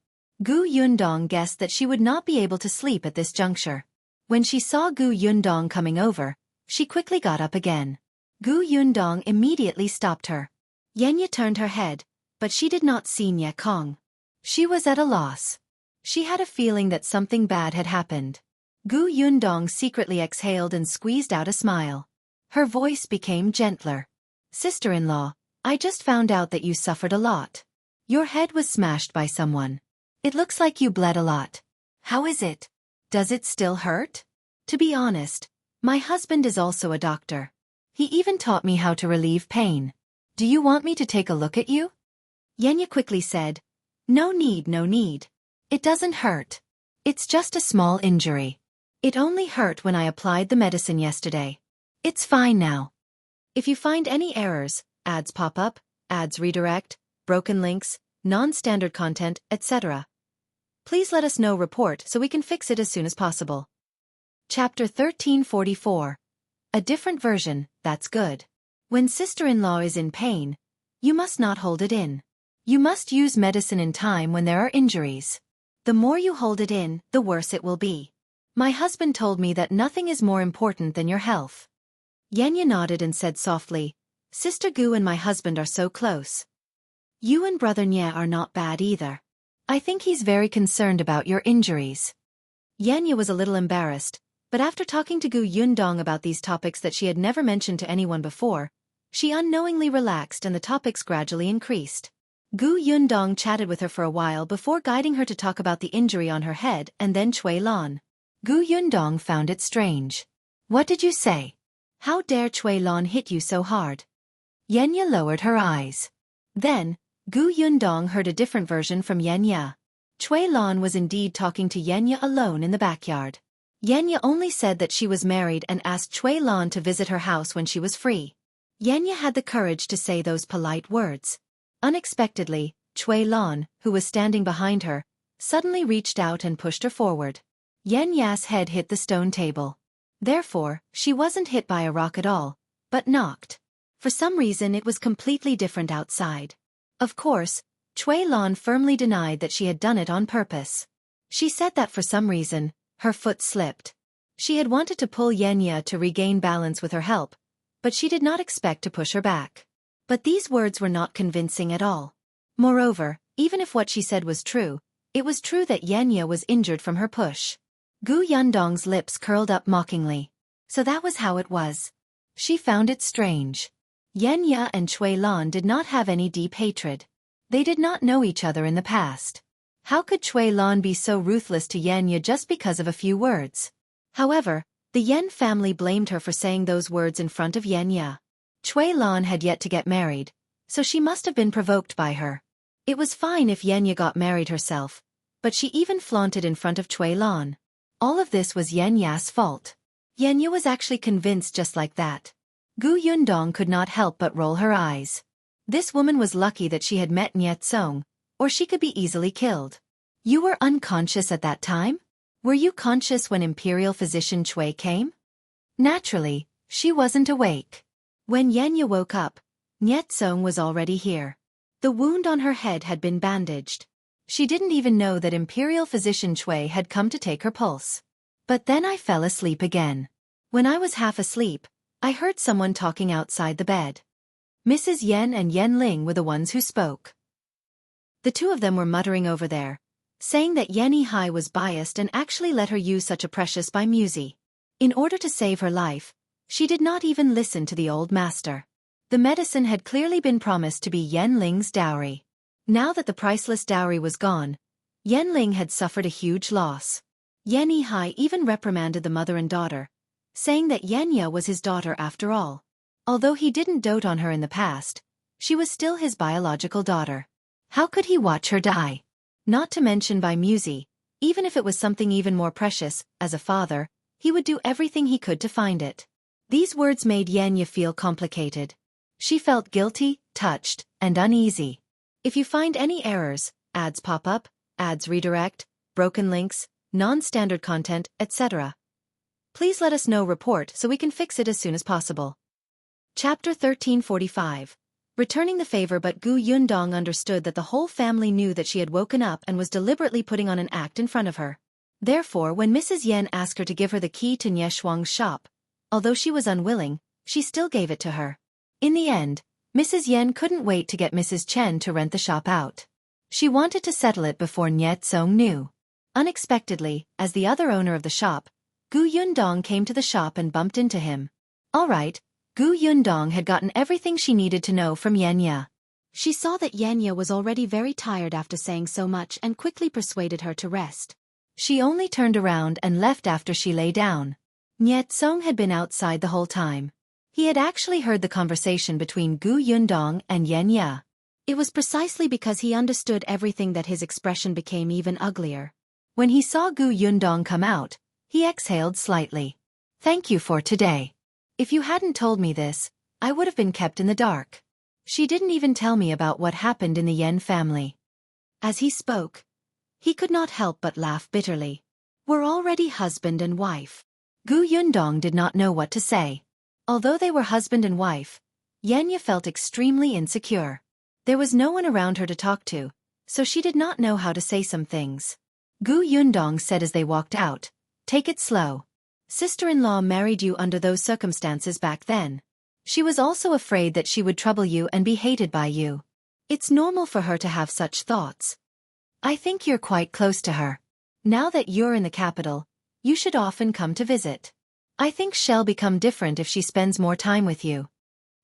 Gu Yundong guessed that she would not be able to sleep at this juncture. When she saw Gu Yundong coming over, she quickly got up again. Gu Yundong immediately stopped her. Yenya turned her head, but she did not see Nye Cong. She was at a loss. She had a feeling that something bad had happened. Gu Yundong secretly exhaled and squeezed out a smile. Her voice became gentler. Sister-in-law, I just found out that you suffered a lot. Your head was smashed by someone. It looks like you bled a lot. How is it? Does it still hurt? To be honest, my husband is also a doctor. He even taught me how to relieve pain. Do you want me to take a look at you? Yenya quickly said, No need, no need. It doesn't hurt. It's just a small injury. It only hurt when I applied the medicine yesterday. It's fine now. If you find any errors, ads pop up, ads redirect, broken links, non-standard content, etc., please let us know report so we can fix it as soon as possible. Chapter 1344. A different version, that's good. When sister-in-law is in pain, you must not hold it in. You must use medicine in time when there are injuries. The more you hold it in, the worse it will be. My husband told me that nothing is more important than your health. Yenya nodded and said softly, Sister Gu and my husband are so close. You and Brother Nye are not bad either. I think he's very concerned about your injuries. Yenya was a little embarrassed, but after talking to Gu Yundong about these topics that she had never mentioned to anyone before, she unknowingly relaxed and the topics gradually increased. Gu Yundong chatted with her for a while before guiding her to talk about the injury on her head and then Chui Lan. Gu Yundong found it strange. What did you say? How dare Chui Lan hit you so hard? Yenya lowered her eyes. Then, Gu Yundong heard a different version from Yenya. Chui Lan was indeed talking to Yenya alone in the backyard. Yenya only said that she was married and asked Chui Lan to visit her house when she was free. Yenya had the courage to say those polite words. Unexpectedly, Chui Lan, who was standing behind her, suddenly reached out and pushed her forward. Yenya's head hit the stone table. Therefore, she wasn't hit by a rock at all, but knocked. For some reason it was completely different outside. Of course, Chui Lan firmly denied that she had done it on purpose. She said that for some reason, her foot slipped. She had wanted to pull Yenya to regain balance with her help, but she did not expect to push her back. But these words were not convincing at all. Moreover, even if what she said was true, it was true that Yenya was injured from her push. Gu Yundong's lips curled up mockingly. So that was how it was. She found it strange. Yenya and Chui Lan did not have any deep hatred. They did not know each other in the past. How could Chui Lan be so ruthless to Yenya just because of a few words? However, the Yen family blamed her for saying those words in front of Yenya. Chui Lan had yet to get married, so she must have been provoked by her. It was fine if Yenya got married herself, but she even flaunted in front of Chui Lan. All of this was Yenya's fault. Yenya was actually convinced just like that. Gu Yundong could not help but roll her eyes. This woman was lucky that she had met Nye Tsong, or she could be easily killed. You were unconscious at that time? Were you conscious when Imperial Physician Chui came? Naturally, she wasn't awake. When Yenya woke up, Nye Tsong was already here. The wound on her head had been bandaged. She didn't even know that Imperial Physician Chui had come to take her pulse. But then I fell asleep again. When I was half asleep, I heard someone talking outside the bed. Mrs. Yen and Yen Ling were the ones who spoke. The two of them were muttering over there, saying that Yihai was biased and actually let her use such a precious by Muzi. In order to save her life, she did not even listen to the old master. The medicine had clearly been promised to be Yen Ling's dowry. Now that the priceless dowry was gone, Yen Ling had suffered a huge loss. Yihai even reprimanded the mother and daughter, saying that Yenya was his daughter after all. Although he didn't dote on her in the past, she was still his biological daughter. How could he watch her die? Not to mention by Muzi, even if it was something even more precious, as a father, he would do everything he could to find it. These words made Yenya feel complicated. She felt guilty, touched, and uneasy. If you find any errors, ads pop up, ads redirect, broken links, non-standard content, etc., Please let us know report so we can fix it as soon as possible. Chapter 1345. Returning the favor, but Gu Yundong understood that the whole family knew that she had woken up and was deliberately putting on an act in front of her. Therefore, when Mrs. Yen asked her to give her the key to Nie Shuang's shop, although she was unwilling, she still gave it to her. In the end, Mrs. Yen couldn't wait to get Mrs. Chen to rent the shop out. She wanted to settle it before Nie Tsong knew. Unexpectedly, as the other owner of the shop, Gu Yundong came to the shop and bumped into him. All right, Gu Yundong had gotten everything she needed to know from Yenya. She saw that Yenya was already very tired after saying so much and quickly persuaded her to rest. She only turned around and left after she lay down. Nie Tsong had been outside the whole time. He had actually heard the conversation between Gu Yundong and Yenya. It was precisely because he understood everything that his expression became even uglier. When he saw Gu Yundong come out, he exhaled slightly. Thank you for today. If you hadn't told me this, I would have been kept in the dark. She didn't even tell me about what happened in the Yen family. As he spoke, he could not help but laugh bitterly. We're already husband and wife. Gu Yundong did not know what to say. Although they were husband and wife, Yenya felt extremely insecure. There was no one around her to talk to, so she did not know how to say some things. Gu Yundong said as they walked out, "Take it slow. Sister-in-law married you under those circumstances back then. She was also afraid that she would trouble you and be hated by you. It's normal for her to have such thoughts. I think you're quite close to her. Now that you're in the capital, you should often come to visit. I think she'll become different if she spends more time with you."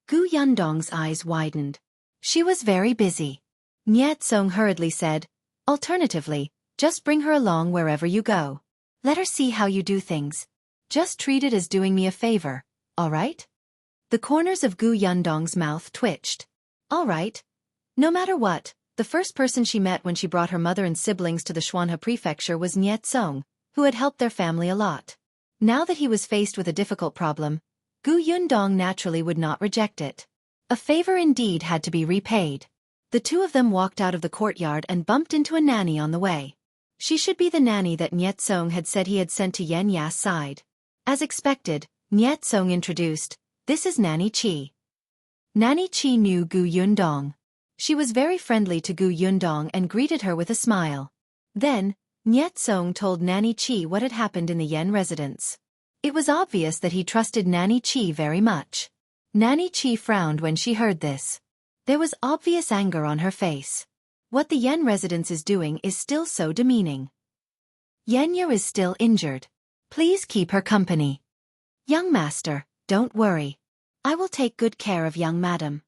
Gu Yundong's eyes widened. She was very busy. Nie Tsong hurriedly said, "Alternatively, just bring her along wherever you go. Let her see how you do things. Just treat it as doing me a favor, all right?" The corners of Gu Yundong's mouth twitched. All right. No matter what, the first person she met when she brought her mother and siblings to the Xuanhe prefecture was Nie Tsong, who had helped their family a lot. Now that he was faced with a difficult problem, Gu Yundong naturally would not reject it. A favor indeed had to be repaid. The two of them walked out of the courtyard and bumped into a nanny on the way. She should be the nanny that Nie Tsong had said he had sent to Yenya's side. As expected, Nie Tsong introduced, "This is Nanny Chi." Nanny Chi knew Gu Yundong. She was very friendly to Gu Yundong and greeted her with a smile. Then, Nie Tsong told Nanny Chi what had happened in the Yen residence. It was obvious that he trusted Nanny Chi very much. Nanny Chi frowned when she heard this. There was obvious anger on her face. What the Yen residence is doing is still so demeaning. Yenya is still injured. Please keep her company. Young master, don't worry. I will take good care of young madam.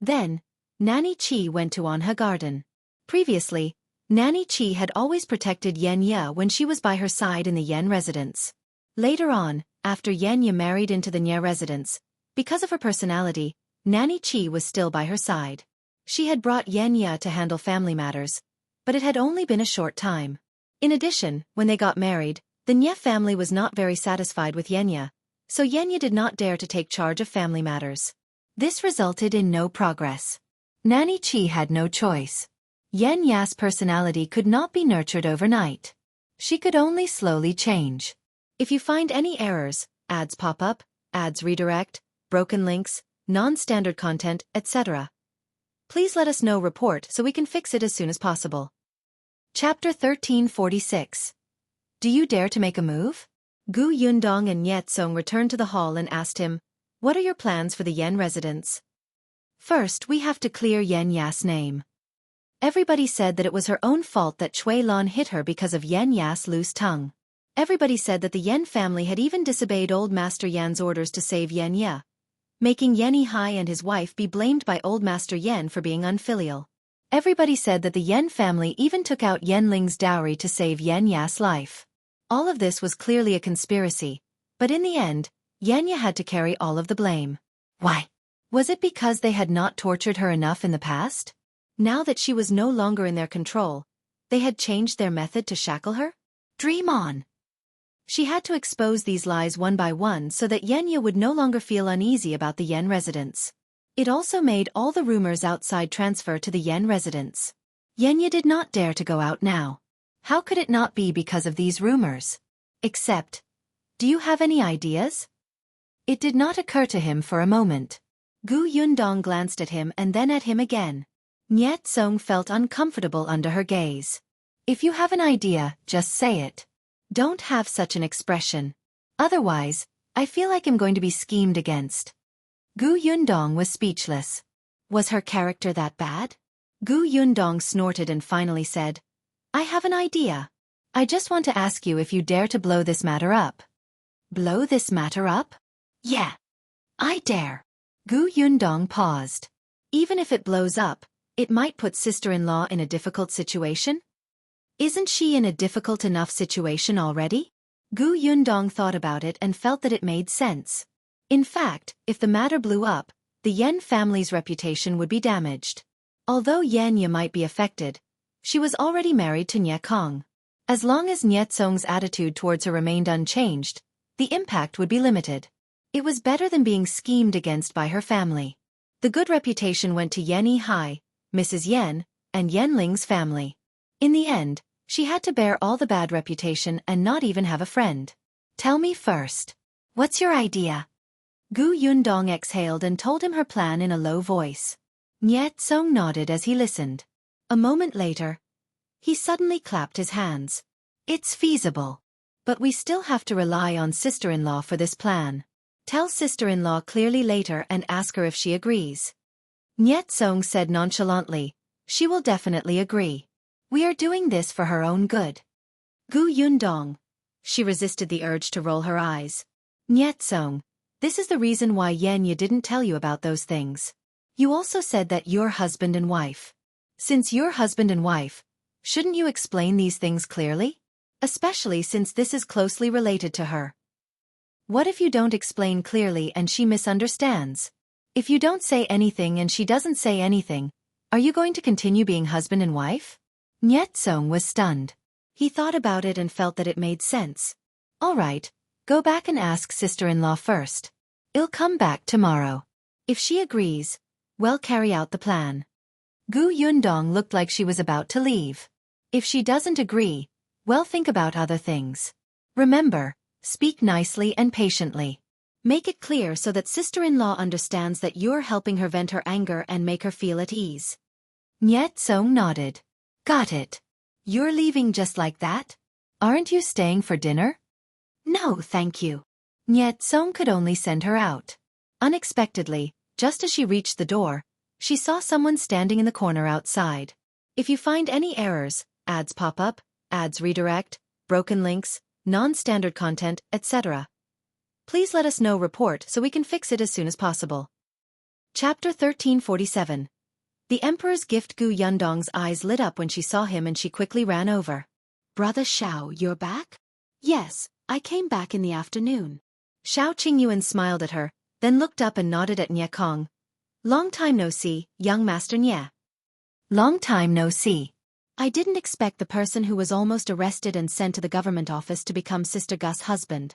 Then, Nanny Chi went to on her garden. Previously, Nanny Chi had always protected Yenya when she was by her side in the Yen residence. Later on, after Yenya married into the Nye residence, because of her personality, Nanny Chi was still by her side. She had brought Yenya to handle family matters, but it had only been a short time. In addition, when they got married, the Nye family was not very satisfied with Yenya, so Yenya did not dare to take charge of family matters. This resulted in no progress. Nanny Chi had no choice. Yenya's personality could not be nurtured overnight. She could only slowly change. If you find any errors, ads pop up, ads redirect, broken links, non-standard content, etc., please let us know report so we can fix it as soon as possible. Chapter 1346. Do you dare to make a move? Gu Yundong and Nie Tsong returned to the hall and asked him, "What are your plans for the Yen residence?" "First, we have to clear Yenya's name. Everybody said that it was her own fault that Chui Lan hit her because of Yenya's loose tongue. Everybody said that the Yen family had even disobeyed old Master Yan's orders to save Yenya, making Yihai and his wife be blamed by old Master Yen for being unfilial. Everybody said that the Yen family even took out Yenling's dowry to save Yenya's life. All of this was clearly a conspiracy, but in the end, Yenya had to carry all of the blame. Why? Was it because they had not tortured her enough in the past? Now that she was no longer in their control, they had changed their method to shackle her? Dream on! She had to expose these lies one by one so that Yenya would no longer feel uneasy about the Yen residence. It also made all the rumors outside transfer to the Yen residence. Yenya did not dare to go out now. How could it not be because of these rumors? Except, Do you have any ideas? It did not occur to him for a moment. Gu Yundong glanced at him and then at him again. Niet Song felt uncomfortable under her gaze. If you have an idea, just say it. Don't have such an expression. Otherwise, I feel like I'm going to be schemed against. Gu Yundong was speechless. Was her character that bad? Gu Yundong snorted and finally said, I have an idea. I just want to ask you if you dare to blow this matter up. Blow this matter up? Yeah. I dare. Gu Yundong paused. Even if it blows up, it might put sister-in-law in a difficult situation? Isn't she in a difficult enough situation already? Gu Yundong thought about it and felt that it made sense. In fact, if the matter blew up, the Yen family's reputation would be damaged. Although Yenya might be affected, she was already married to Nye Cong. As long as Niet Song's attitude towards her remained unchanged, the impact would be limited. It was better than being schemed against by her family. The good reputation went to Yen Yihai, Mrs. Yen, and Yen Ling's family. In the end, she had to bear all the bad reputation and not even have a friend. Tell me first. What's your idea? Gu Yundong exhaled and told him her plan in a low voice. Niet Song nodded as he listened. A moment later, he suddenly clapped his hands. It's feasible. But we still have to rely on sister-in-law for this plan. Tell sister-in-law clearly later and ask her if she agrees. Niet Song said nonchalantly, she will definitely agree. We are doing this for her own good. Gu Yundong. She resisted the urge to roll her eyes. Niet Song, this is the reason why Yenya didn't tell you about those things. You also said that you're husband and wife. Since you're husband and wife, shouldn't you explain these things clearly? Especially since this is closely related to her. What if you don't explain clearly and she misunderstands? If you don't say anything and she doesn't say anything, are you going to continue being husband and wife? Niet Song was stunned. He thought about it and felt that it made sense. All right, go back and ask sister-in-law first. I'll come back tomorrow. If she agrees, well, carry out the plan. Gu Yundong looked like she was about to leave. If she doesn't agree, well, think about other things. Remember, speak nicely and patiently. Make it clear so that sister-in-law understands that you're helping her vent her anger and make her feel at ease. Niet Song nodded. Got it. You're leaving just like that? Aren't you staying for dinner? No, thank you. Niet Song could only send her out. Unexpectedly, just as she reached the door, she saw someone standing in the corner outside. If you find any errors, ads pop up, ads redirect, broken links, non-standard content, etc., please let us know report so we can fix it as soon as possible. Chapter 1347. The Emperor's Gift. Gu Yundong's eyes lit up when she saw him and she quickly ran over. Brother Shao, you're back? Yes, I came back in the afternoon. Shao Qingyuan smiled at her, then looked up and nodded at Nye Cong. Long time no see, young Master Nye. Long time no see. I didn't expect the person who was almost arrested and sent to the government office to become Sister Gus' husband.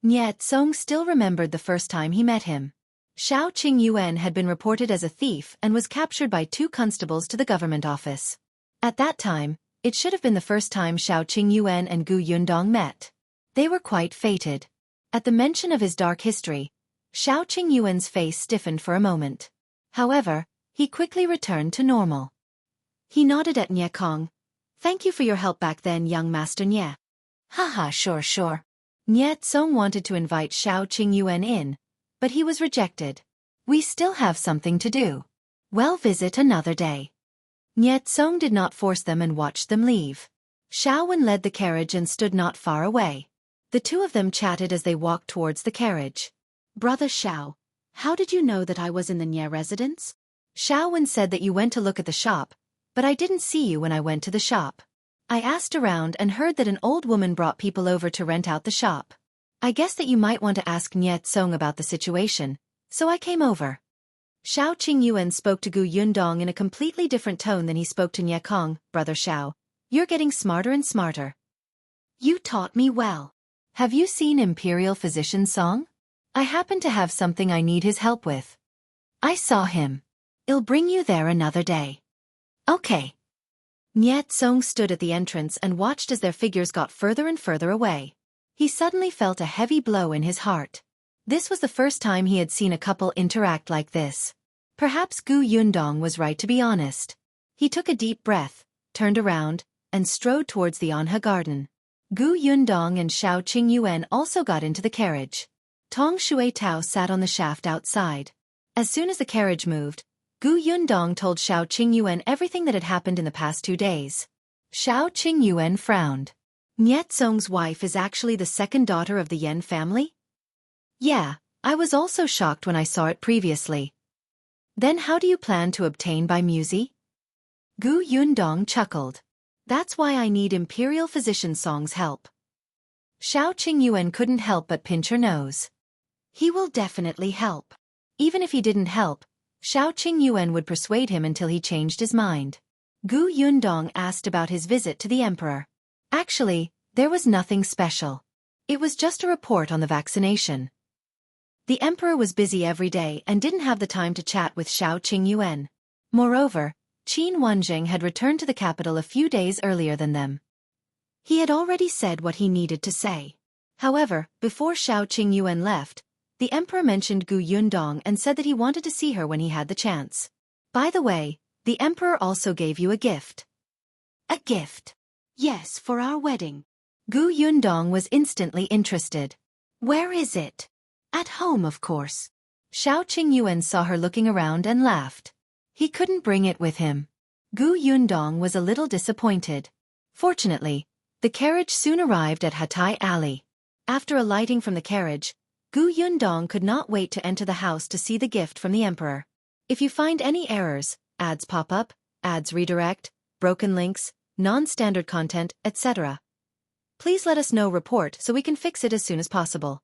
Niet Song still remembered the first time he met him. Shao Qingyuan had been reported as a thief and was captured by 2 constables to the government office. At that time, it should have been the first time Shao Qingyuan and Gu Yundong met. They were quite fated. At the mention of his dark history, Shao Qingyuan's face stiffened for a moment. However, he quickly returned to normal. He nodded at Nye Cong. Thank you for your help back then, young Master Nye. Haha, sure. Niet Song wanted to invite Shao Qingyuan in, but he was rejected. We still have something to do. Well, visit another day. Niet Song did not force them and watched them leave. Shao Wen led the carriage and stood not far away. The two of them chatted as they walked towards the carriage. Brother Shao, how did you know that I was in the Nye residence? Shao Wen said that you went to look at the shop, but I didn't see you when I went to the shop. I asked around and heard that an old woman brought people over to rent out the shop. I guess that you might want to ask Niet Song about the situation, so I came over. Shao Qingyuan spoke to Gu Yundong in a completely different tone than he spoke to Nye Cong. Brother Shao, you're getting smarter and smarter. You taught me well. Have you seen Imperial Physician Song? I happen to have something I need his help with. I saw him. I'll bring you there another day. Okay. Niet Song stood at the entrance and watched as their figures got further and further away. He suddenly felt a heavy blow in his heart. This was the first time he had seen a couple interact like this. Perhaps Gu Yundong was right, to be honest. He took a deep breath, turned around, and strode towards the Anha garden. Gu Yundong and Shao Qingyuan also got into the carriage. Tong Shui Tao sat on the shaft outside. As soon as the carriage moved, Gu Yundong told Shao Qingyuan everything that had happened in the past 2 days. Shao Qingyuan frowned. Niezong's wife is actually the second daughter of the Yan family? Yeah, I was also shocked when I saw it previously. Then how do you plan to obtain by Muzi? Gu Yundong chuckled. That's why I need Imperial Physician Song's help. Shao Qingyuan couldn't help but pinch her nose. He will definitely help. Even if he didn't help, Shao Qingyuan would persuade him until he changed his mind. Gu Yundong asked about his visit to the emperor. Actually, there was nothing special. It was just a report on the vaccination. The emperor was busy every day and didn't have the time to chat with Shao Qingyuan. Moreover, Wenzheng had returned to the capital a few days earlier than them. He had already said what he needed to say. However, before Shao Qingyuan left, the emperor mentioned Gu Yundong and said that he wanted to see her when he had the chance. By the way, the emperor also gave you a gift. A gift? Yes, for our wedding. Gu Yundong was instantly interested. Where is it? At home, of course. Shao Qingyuan saw her looking around and laughed. He couldn't bring it with him. Gu Yundong was a little disappointed. Fortunately, the carriage soon arrived at Hatai Alley. After alighting from the carriage, Gu Yundong could not wait to enter the house to see the gift from the emperor. If you find any errors, ads pop up, ads redirect, broken links, non-standard content, etc., please let us know. Report so we can fix it as soon as possible.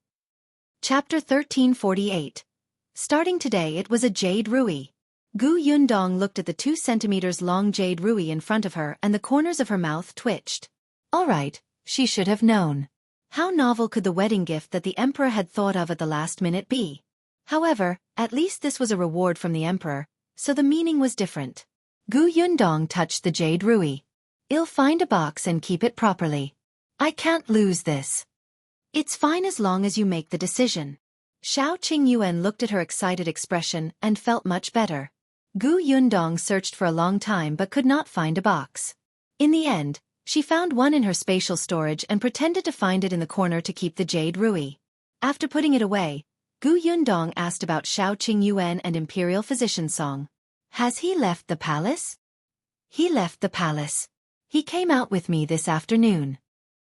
Chapter 1348. Starting today it was a jade ruby. Gu Yundong looked at the 2 centimeters long jade ruby in front of her and the corners of her mouth twitched. Alright, she should have known. How novel could the wedding gift that the emperor had thought of at the last minute be? However, at least this was a reward from the emperor, so the meaning was different. Gu Yundong touched the jade ruby. I'll find a box and keep it properly. I can't lose this. It's fine as long as you make the decision. Shao Qingyuan looked at her excited expression and felt much better. Gu Yundong searched for a long time but could not find a box. In the end, she found one in her spatial storage and pretended to find it in the corner to keep the jade ruby. After putting it away, Gu Yundong asked about Shao Qingyuan and Imperial Physician Song. Has he left the palace? He left the palace. He came out with me this afternoon.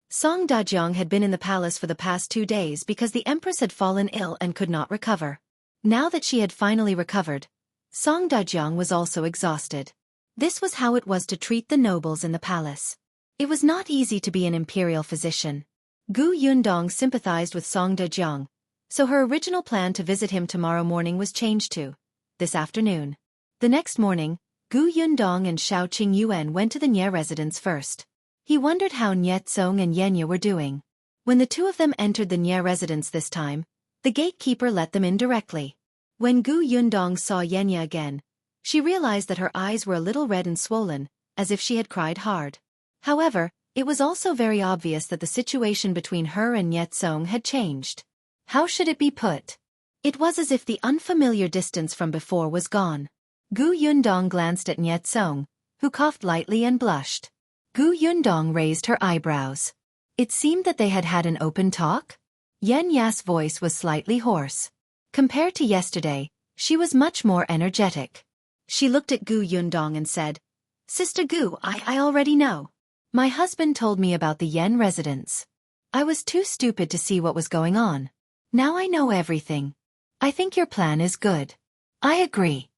Song Dejiang had been in the palace for the past 2 days because the empress had fallen ill and could not recover. Now that she had finally recovered, Song Dejiang was also exhausted. This was how it was to treat the nobles in the palace. It was not easy to be an imperial physician. Gu Yundong sympathized with Song Dejiang, so her original plan to visit him tomorrow morning was changed to this afternoon. The next morning, Gu Yundong and Shao Qingyuan went to the Nye residence first. He wondered how Niezong and Yenya were doing. When the 2 of them entered the Nye residence this time, the gatekeeper let them in directly. When Gu Yundong saw Yenya again, she realized that her eyes were a little red and swollen, as if she had cried hard. However, it was also very obvious that the situation between her and Niezong had changed. How should it be put? It was as if the unfamiliar distance from before was gone. Gu Yundong glanced at Niezong, who coughed lightly and blushed. Gu Yundong raised her eyebrows. It seemed that they had had an open talk. Yenya's voice was slightly hoarse. Compared to yesterday, she was much more energetic. She looked at Gu Yundong and said, Sister Gu, I already know. My husband told me about the Yen residence. I was too stupid to see what was going on. Now I know everything. I think your plan is good. I agree.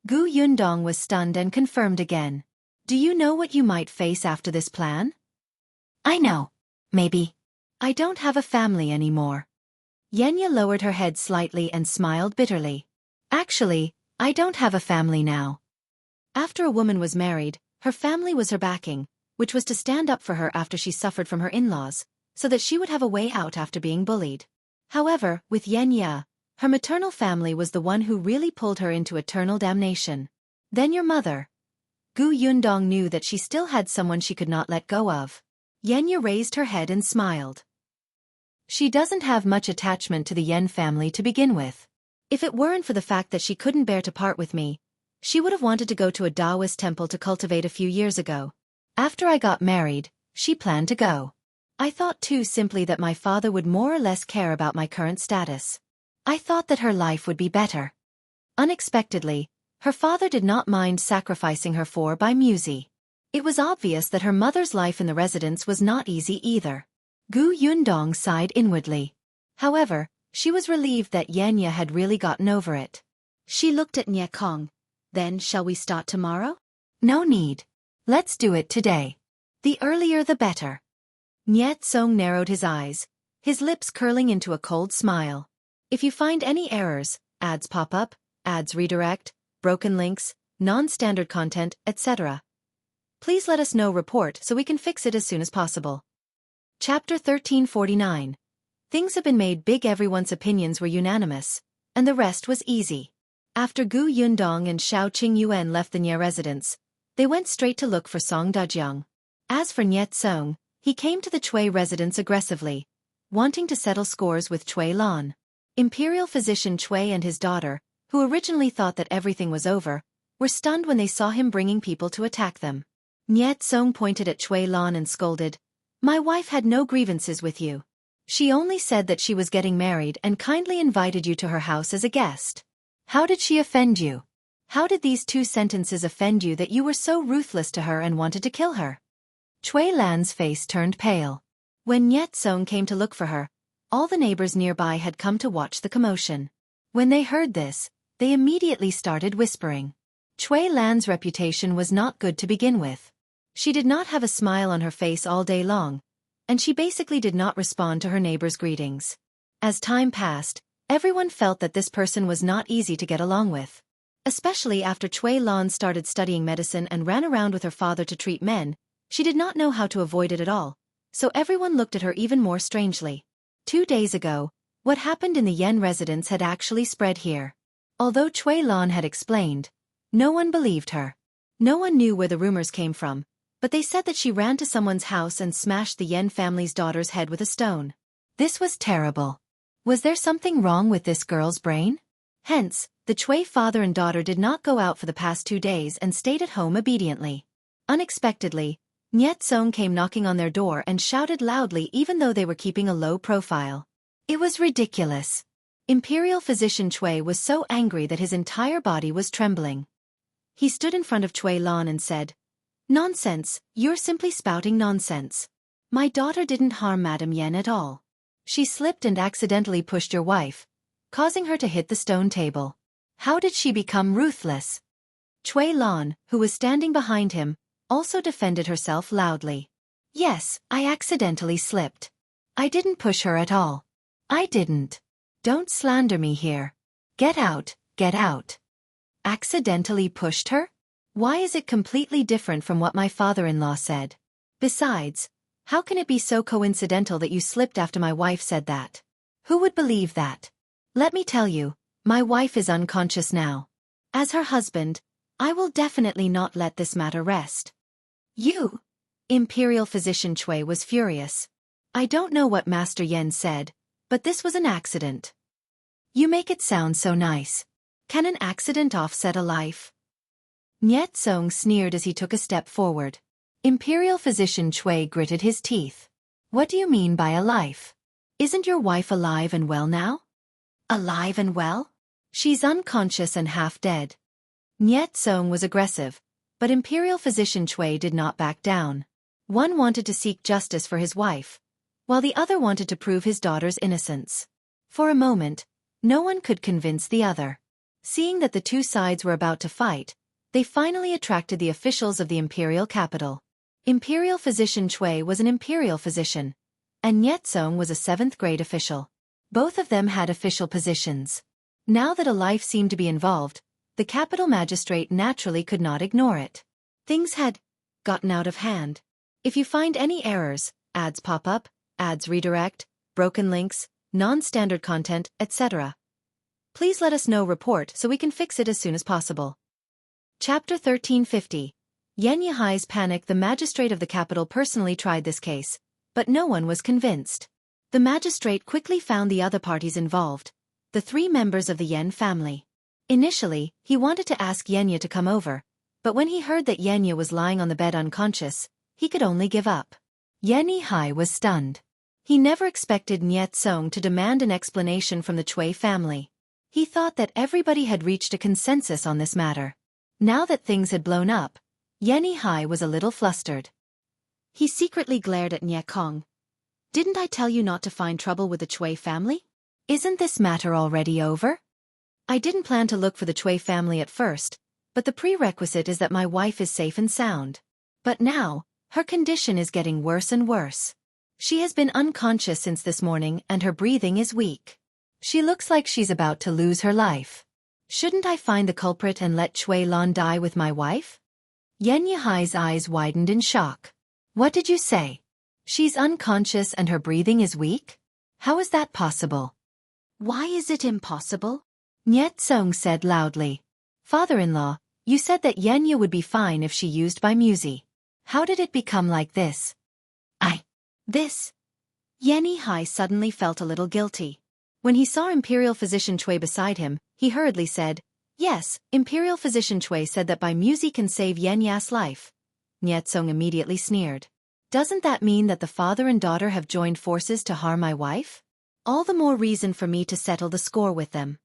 Gu Yundong was stunned and confirmed again. Do you know what you might face after this plan? I know. Maybe. I don't have a family anymore. Yenya lowered her head slightly and smiled bitterly. Actually, I don't have a family now. After a woman was married, her family was her backing, which was to stand up for her after she suffered from her in-laws, so that she would have a way out after being bullied. However, with Yenya, her maternal family was the one who really pulled her into eternal damnation. Then your mother. Gu Yundong knew that she still had someone she could not let go of. Yenya raised her head and smiled. She doesn't have much attachment to the Yen family to begin with. If it weren't for the fact that she couldn't bear to part with me, she would have wanted to go to a Taoist temple to cultivate a few years ago. After I got married, she planned to go. I thought too simply that my father would more or less care about my current status. I thought that her life would be better. Unexpectedly, her father did not mind sacrificing her for by Muzi. It was obvious that her mother's life in the residence was not easy either. Gu Yundong sighed inwardly. However, she was relieved that Yenya had really gotten over it. She looked at Nye Cong. Then shall we start tomorrow? No need. Let's do it today. The earlier the better. Nye Tsong narrowed his eyes, his lips curling into a cold smile. If you find any errors, ads pop up, ads redirect, broken links, non-standard content, etc., please let us know report so we can fix it as soon as possible. Chapter 1349. Things have been made big. Everyone's opinions were unanimous, and the rest was easy. After Gu Yundong and Shao Qingyuan left the Nye residence, they went straight to look for Song Dejiang. As for Nye Tsong, he came to the Chui residence aggressively, wanting to settle scores with Chui Lan. Imperial physician Chui and his daughter, who originally thought that everything was over, were stunned when they saw him bringing people to attack them. Nye Tsong pointed at Chui Lan and scolded, "My wife had no grievances with you. She only said that she was getting married and kindly invited you to her house as a guest. How did she offend you? How did these 2 sentences offend you that you were so ruthless to her and wanted to kill her?" Chui Lan's face turned pale. When Nye Tsong came to look for her, all the neighbors nearby had come to watch the commotion. When they heard this, they immediately started whispering. Chui Lan's reputation was not good to begin with. She did not have a smile on her face all day long, and she basically did not respond to her neighbors' greetings. As time passed, everyone felt that this person was not easy to get along with. Especially after Chui Lan started studying medicine and ran around with her father to treat men, she did not know how to avoid it at all, so everyone looked at her even more strangely. 2 days ago, what happened in the Yen residence had actually spread here. Although Chui Lan had explained, no one believed her. No one knew where the rumors came from, but they said that she ran to someone's house and smashed the Yen family's daughter's head with a stone. This was terrible. Was there something wrong with this girl's brain? Hence, the Chui father and daughter did not go out for the past 2 days and stayed at home obediently. Unexpectedly, Nye Tsong came knocking on their door and shouted loudly even though they were keeping a low profile. It was ridiculous. Imperial physician Chui was so angry that his entire body was trembling. He stood in front of Chui Lan and said, "Nonsense, you're simply spouting nonsense. My daughter didn't harm Madame Yen at all. She slipped and accidentally pushed your wife, causing her to hit the stone table. How did she become ruthless?" Chui Lan, who was standing behind him, also defended herself loudly. "Yes, I accidentally slipped. I didn't push her at all. I didn't. Don't slander me here. Get out, get out." Accidentally pushed her? Why is it completely different from what my father-in-law said? Besides, how can it be so coincidental that you slipped after my wife said that? Who would believe that? Let me tell you, my wife is unconscious now. As her husband, I will definitely not let this matter rest. You? Imperial physician Chui was furious. I don't know what Master Yen said, but this was an accident. You make it sound so nice. Can an accident offset a life? Nye Tsong sneered as he took a step forward. Imperial physician Chui gritted his teeth. What do you mean by a life? Isn't your wife alive and well now? Alive and well? She's unconscious and half dead. Nye Tsong was aggressive, but Imperial physician Chui did not back down. One wanted to seek justice for his wife, while the other wanted to prove his daughter's innocence. For a moment, no one could convince the other. Seeing that the 2 sides were about to fight, they finally attracted the officials of the imperial capital. Imperial physician Chui was an imperial physician, and Nye Tsong was a 7th-grade official. Both of them had official positions. Now that a life seemed to be involved, the capital magistrate naturally could not ignore it. Things had gotten out of hand. If you find any errors, ads pop up, ads redirect, broken links, non-standard content, etc., please let us know report so we can fix it as soon as possible. Chapter 1350. Yihai's panic. The magistrate of the capital personally tried this case, but no one was convinced. The magistrate quickly found the other parties involved, the 3 members of the Yen family. Initially, he wanted to ask Yenya to come over, but when he heard that Yenya was lying on the bed unconscious, he could only give up. Yihai was stunned. He never expected Nyetsong to demand an explanation from the Chui family. He thought that everybody had reached a consensus on this matter. Now that things had blown up, Yihai was a little flustered. He secretly glared at Nye Kong. "Didn't I tell you not to find trouble with the Chui family? Isn't this matter already over? I didn't plan to look for the Chui family at first, but the prerequisite is that my wife is safe and sound. But now, her condition is getting worse and worse. She has been unconscious since this morning and her breathing is weak. She looks like she's about to lose her life. Shouldn't I find the culprit and let Chui Lan die with my wife?" Yen Yihai's eyes widened in shock. "What did you say? She's unconscious and her breathing is weak? How is that possible?" "Why is it impossible?" Nyetsong said loudly. "Father-in-law, you said that Yenya would be fine if she used by Muzi. How did it become like this?" This. Yen Yihai suddenly felt a little guilty. When he saw Imperial Physician Chui beside him, he hurriedly said, "Yes, Imperial Physician Chui said that by Muzi can save Yenya's life." Nyetsong immediately sneered. "Doesn't that mean that the father and daughter have joined forces to harm my wife? All the more reason for me to settle the score with them."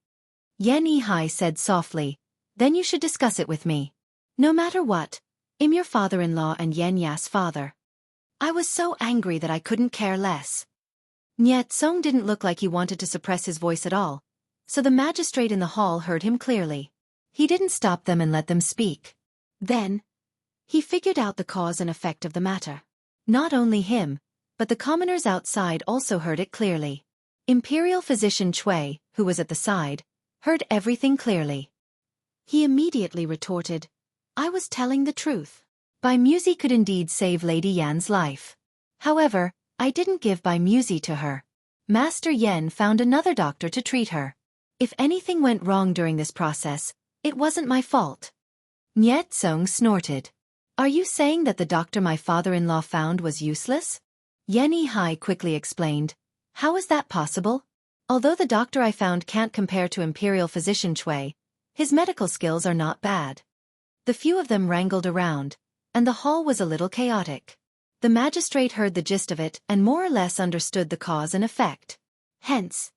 Yen Yihai said softly, "Then you should discuss it with me." "No matter what, I'm your father-in-law and Yenya's father." I was so angry that I couldn't care less. Nyetsong didn't look like he wanted to suppress his voice at all, so the magistrate in the hall heard him clearly. He didn't stop them and let them speak. Then, he figured out the cause and effect of the matter. Not only him, but the commoners outside also heard it clearly. Imperial Physician Chui, who was at the side, heard everything clearly. He immediately retorted, "I was telling the truth. By Muzi could indeed save Lady Yan's life. However, I didn't give by Muzi to her. Master Yen found another doctor to treat her. If anything went wrong during this process, it wasn't my fault." Nyetsong snorted. "Are you saying that the doctor my father-in-law found was useless?" Yen Yihai quickly explained. "How is that possible? Although the doctor I found can't compare to Imperial Physician Chui, his medical skills are not bad." The few of them wrangled around, and the hall was a little chaotic. The magistrate heard the gist of it and more or less understood the cause and effect. Hence,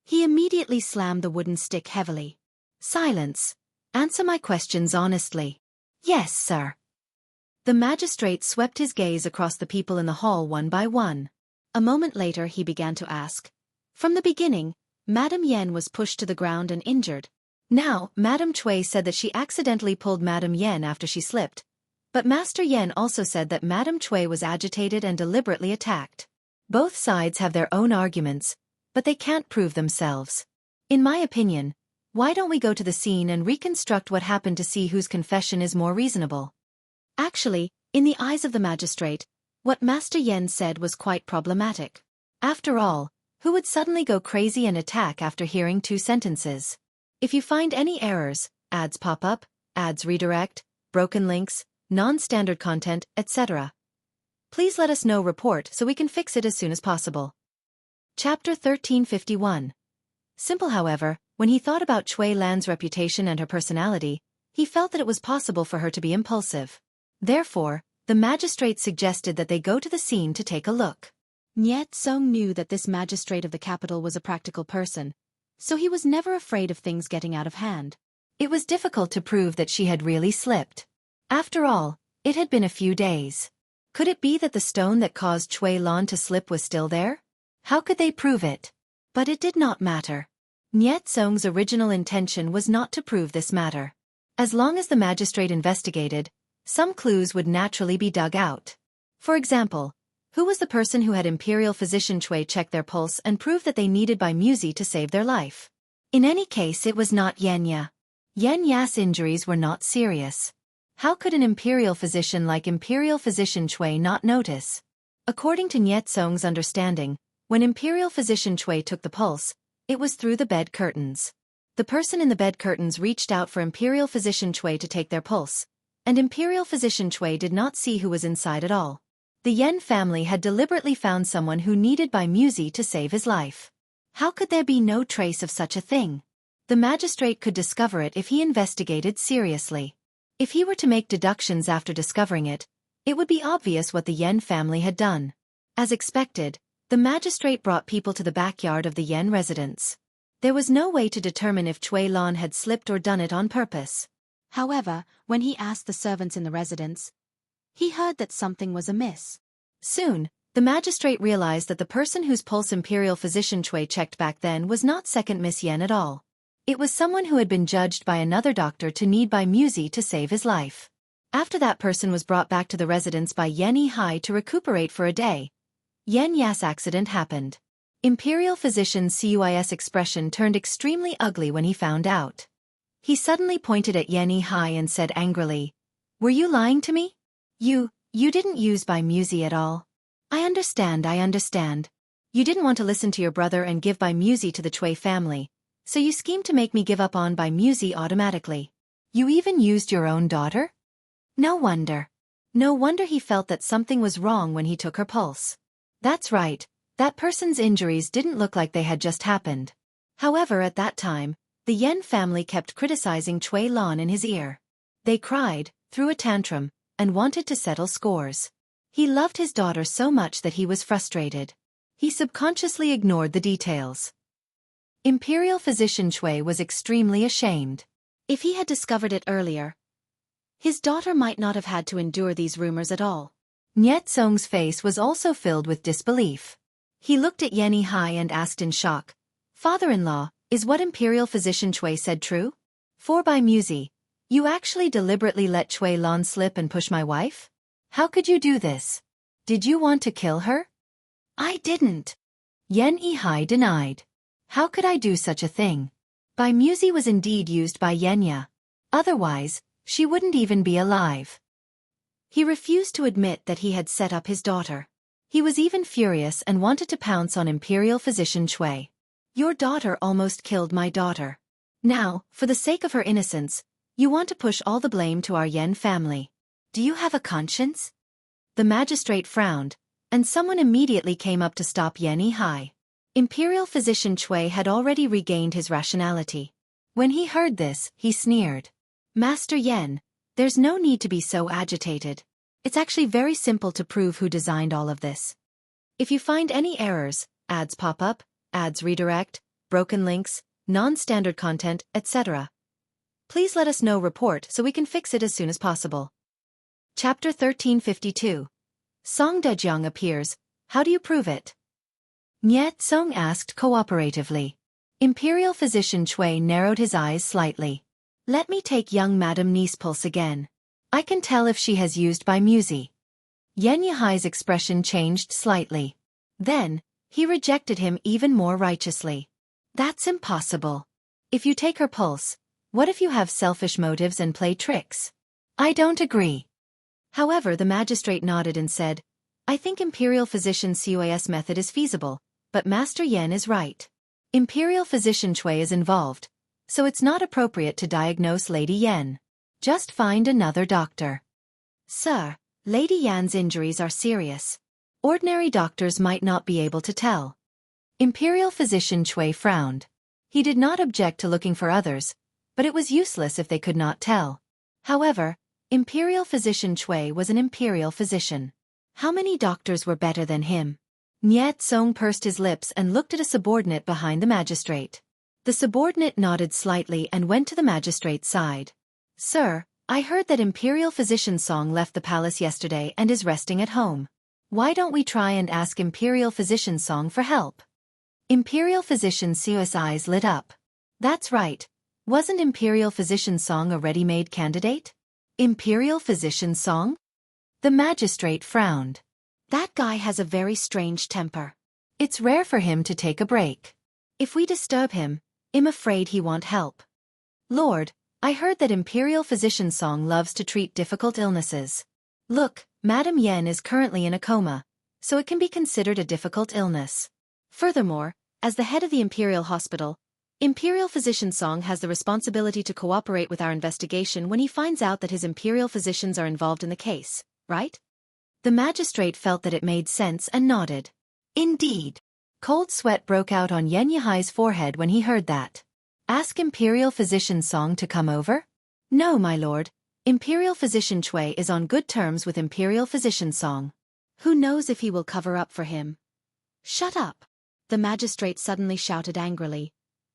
he immediately slammed the wooden stick heavily. "Silence. Answer my questions honestly." "Yes, sir." The magistrate swept his gaze across the people in the hall one by one. A moment later he began to ask. "From the beginning, Madame Yen was pushed to the ground and injured. Now, Madame Chui said that she accidentally pulled Madame Yen after she slipped. But Master Yen also said that Madame Chui was agitated and deliberately attacked. Both sides have their own arguments, but they can't prove themselves. In my opinion, why don't we go to the scene and reconstruct what happened to see whose confession is more reasonable?" Actually, in the eyes of the magistrate, what Master Yen said was quite problematic. After all, who would suddenly go crazy and attack after hearing 2 sentences? If you find any errors, ads pop up, ads redirect, broken links, non-standard content, etc., please let us know report so we can fix it as soon as possible. Chapter 1351. Simple. However, when he thought about Chui Lan's reputation and her personality, he felt that it was possible for her to be impulsive. Therefore, the magistrate suggested that they go to the scene to take a look. Nyetsong knew that this magistrate of the capital was a practical person, so he was never afraid of things getting out of hand. It was difficult to prove that she had really slipped. After all, it had been a few days. Could it be that the stone that caused Chui Lan to slip was still there? How could they prove it? But it did not matter. Nyetsong's original intention was not to prove this matter. As long as the magistrate investigated, some clues would naturally be dug out. For example, who was the person who had Imperial Physician Chui check their pulse and prove that they needed by Muzi to save their life? In any case, it was not Yenya. Yenya's injuries were not serious. How could an imperial physician like Imperial Physician Chui not notice? According to Nyetsong's understanding, when Imperial Physician Chui took the pulse, it was through the bed curtains. The person in the bed curtains reached out for Imperial Physician Chui to take their pulse, and Imperial Physician Chui did not see who was inside at all. The Yen family had deliberately found someone who needed by Muzi to save his life. How could there be no trace of such a thing? The magistrate could discover it if he investigated seriously. If he were to make deductions after discovering it, it would be obvious what the Yen family had done. As expected, the magistrate brought people to the backyard of the Yen residence. There was no way to determine if Cui Lan had slipped or done it on purpose. However, when he asked the servants in the residence, he heard that something was amiss. Soon, the magistrate realized that the person whose pulse Imperial Physician Cui checked back then was not second Miss Yen at all. It was someone who had been judged by another doctor to need by Muzi to save his life. After that person was brought back to the residence by Yen Yihai to recuperate for a day, Yen Yas accident happened. Imperial Physician Cui's expression turned extremely ugly when he found out. He suddenly pointed at Yen Yihai and said angrily, "Were you lying to me? You didn't use by Muzi at all. I understand. You didn't want to listen to your brother and give by Muzi to the Cui family, so you schemed to make me give up on by Muzi automatically. You even used your own daughter? No wonder. No wonder he felt that something was wrong when he took her pulse. That's right, that person's injuries didn't look like they had just happened." However, at that time, the Yen family kept criticizing Cui Lan in his ear. They cried, threw a tantrum, and wanted to settle scores. He loved his daughter so much that he was frustrated. He subconsciously ignored the details. Imperial Physician Cui was extremely ashamed. If he had discovered it earlier, his daughter might not have had to endure these rumors at all. Niet Song's face was also filled with disbelief. He looked at Yen Yihai and asked in shock, "Father-in-law, is what Imperial Physician Cui said true? For by Muzi, you actually deliberately let Cui Lan slip and push my wife? How could you do this? Did you want to kill her?" "I didn't," Yen Yihai denied. "How could I do such a thing? By Muzi was indeed used by Yenya. Otherwise, she wouldn't even be alive." He refused to admit that he had set up his daughter. He was even furious and wanted to pounce on Imperial Physician Cui. "Your daughter almost killed my daughter. Now, for the sake of her innocence, you want to push all the blame to our Yen family. Do you have a conscience?" The magistrate frowned, and someone immediately came up to stop Yen Yihai. Imperial Physician Cui had already regained his rationality. When he heard this, he sneered. "Master Yen, there's no need to be so agitated. It's actually very simple to prove who designed all of this. If you find any errors, ads pop up, ads redirect, broken links, non-standard content, etc., please let us know report so we can fix it as soon as possible." Chapter 1352. Song Dejiang appears. How do you prove it? Niet Song asked cooperatively. Imperial Physician Cui narrowed his eyes slightly. "Let me take young Madam Ni's pulse again. I can tell if she has used by Muzi." Yen Yihai's expression changed slightly. Then, he rejected him even more righteously. "That's impossible. If you take her pulse, what if you have selfish motives and play tricks? I don't agree." However, the magistrate nodded and said, "I think Imperial Physician Cui's method is feasible, but Master Yen is right. Imperial Physician Cui is involved, so it's not appropriate to diagnose Lady Yen. Just find another doctor." "Sir, Lady Yan's injuries are serious. Ordinary doctors might not be able to tell." Imperial Physician Cui frowned. He did not object to looking for others, but it was useless if they could not tell. However, Imperial Physician Cui was an imperial physician. How many doctors were better than him? Niet Song pursed his lips and looked at a subordinate behind the magistrate. The subordinate nodded slightly and went to the magistrate's side. "Sir, I heard that Imperial Physician Song left the palace yesterday and is resting at home. Why don't we try and ask Imperial Physician Song for help?" Imperial Physician Sui's eyes lit up. "That's right. Wasn't Imperial Physician Song a ready-made candidate?" "Imperial Physician Song?" The magistrate frowned. "That guy has a very strange temper. It's rare for him to take a break. If we disturb him, I'm afraid he won't help. Lord, I heard that Imperial Physician Song loves to treat difficult illnesses. Look, Madam Yen is currently in a coma, so it can be considered a difficult illness. Furthermore, as the head of the Imperial Hospital, Imperial Physician Song has the responsibility to cooperate with our investigation when he finds out that his Imperial physicians are involved in the case, right?" The magistrate felt that it made sense and nodded. Indeed. Cold sweat broke out on Yihai's forehead when he heard that. Ask Imperial Physician Song to come over? No, my lord. Imperial Physician Chui is on good terms with Imperial Physician Song. Who knows if he will cover up for him? Shut up! The magistrate suddenly shouted angrily.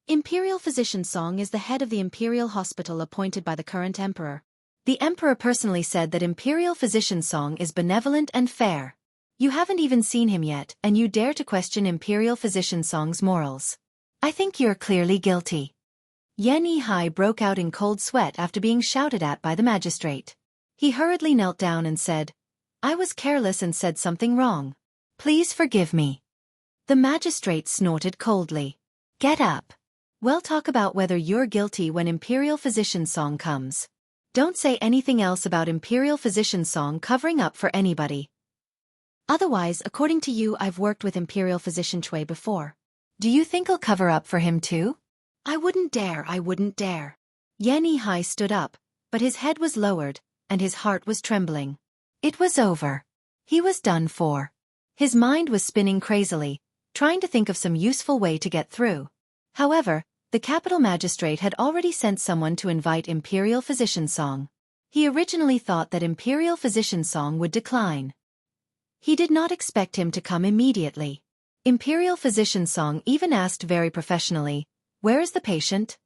Imperial Physician Song is the head of the Imperial Hospital appointed by the current emperor. The emperor personally said that Imperial Physician Song is benevolent and fair. You haven't even seen him yet, and you dare to question Imperial Physician Song's morals. I think you're clearly guilty. Yihai broke out in cold sweat after being shouted at by the magistrate. He hurriedly knelt down and said, I was careless and said something wrong. Please forgive me. The magistrate snorted coldly. Get up. We'll talk about whether you're guilty when Imperial Physician Song comes. Don't say anything else about Imperial Physician Song covering up for anybody. Otherwise, according to you, I've worked with Imperial Physician Chui before. Do you think I'll cover up for him too? I wouldn't dare. Yihai stood up, but his head was lowered, and his heart was trembling. It was over. He was done for. His mind was spinning crazily, trying to think of some useful way to get through. However, the capital magistrate had already sent someone to invite Imperial Physician Song. He originally thought that Imperial Physician Song would decline. He did not expect him to come immediately. Imperial Physician Song even asked very professionally, Where is the patient?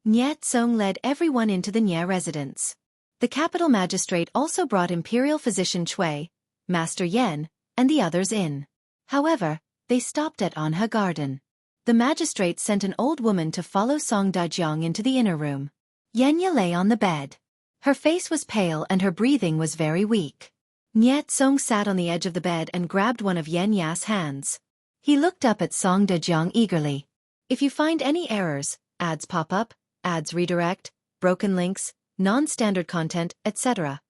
Nye Tsong led everyone into the Nye residence. The capital magistrate also brought Imperial Physician Chui, Master Yen, and the others in. However, they stopped at Anha Garden. The magistrate sent an old woman to follow Song Dejiang into the inner room. Yenya lay on the bed. Her face was pale and her breathing was very weak. Nye Tsong sat on the edge of the bed and grabbed one of Yenya's hands. He looked up at Song Dejiang eagerly. If you find any errors, ads pop up, ads redirect, broken links, non-standard content, etc.,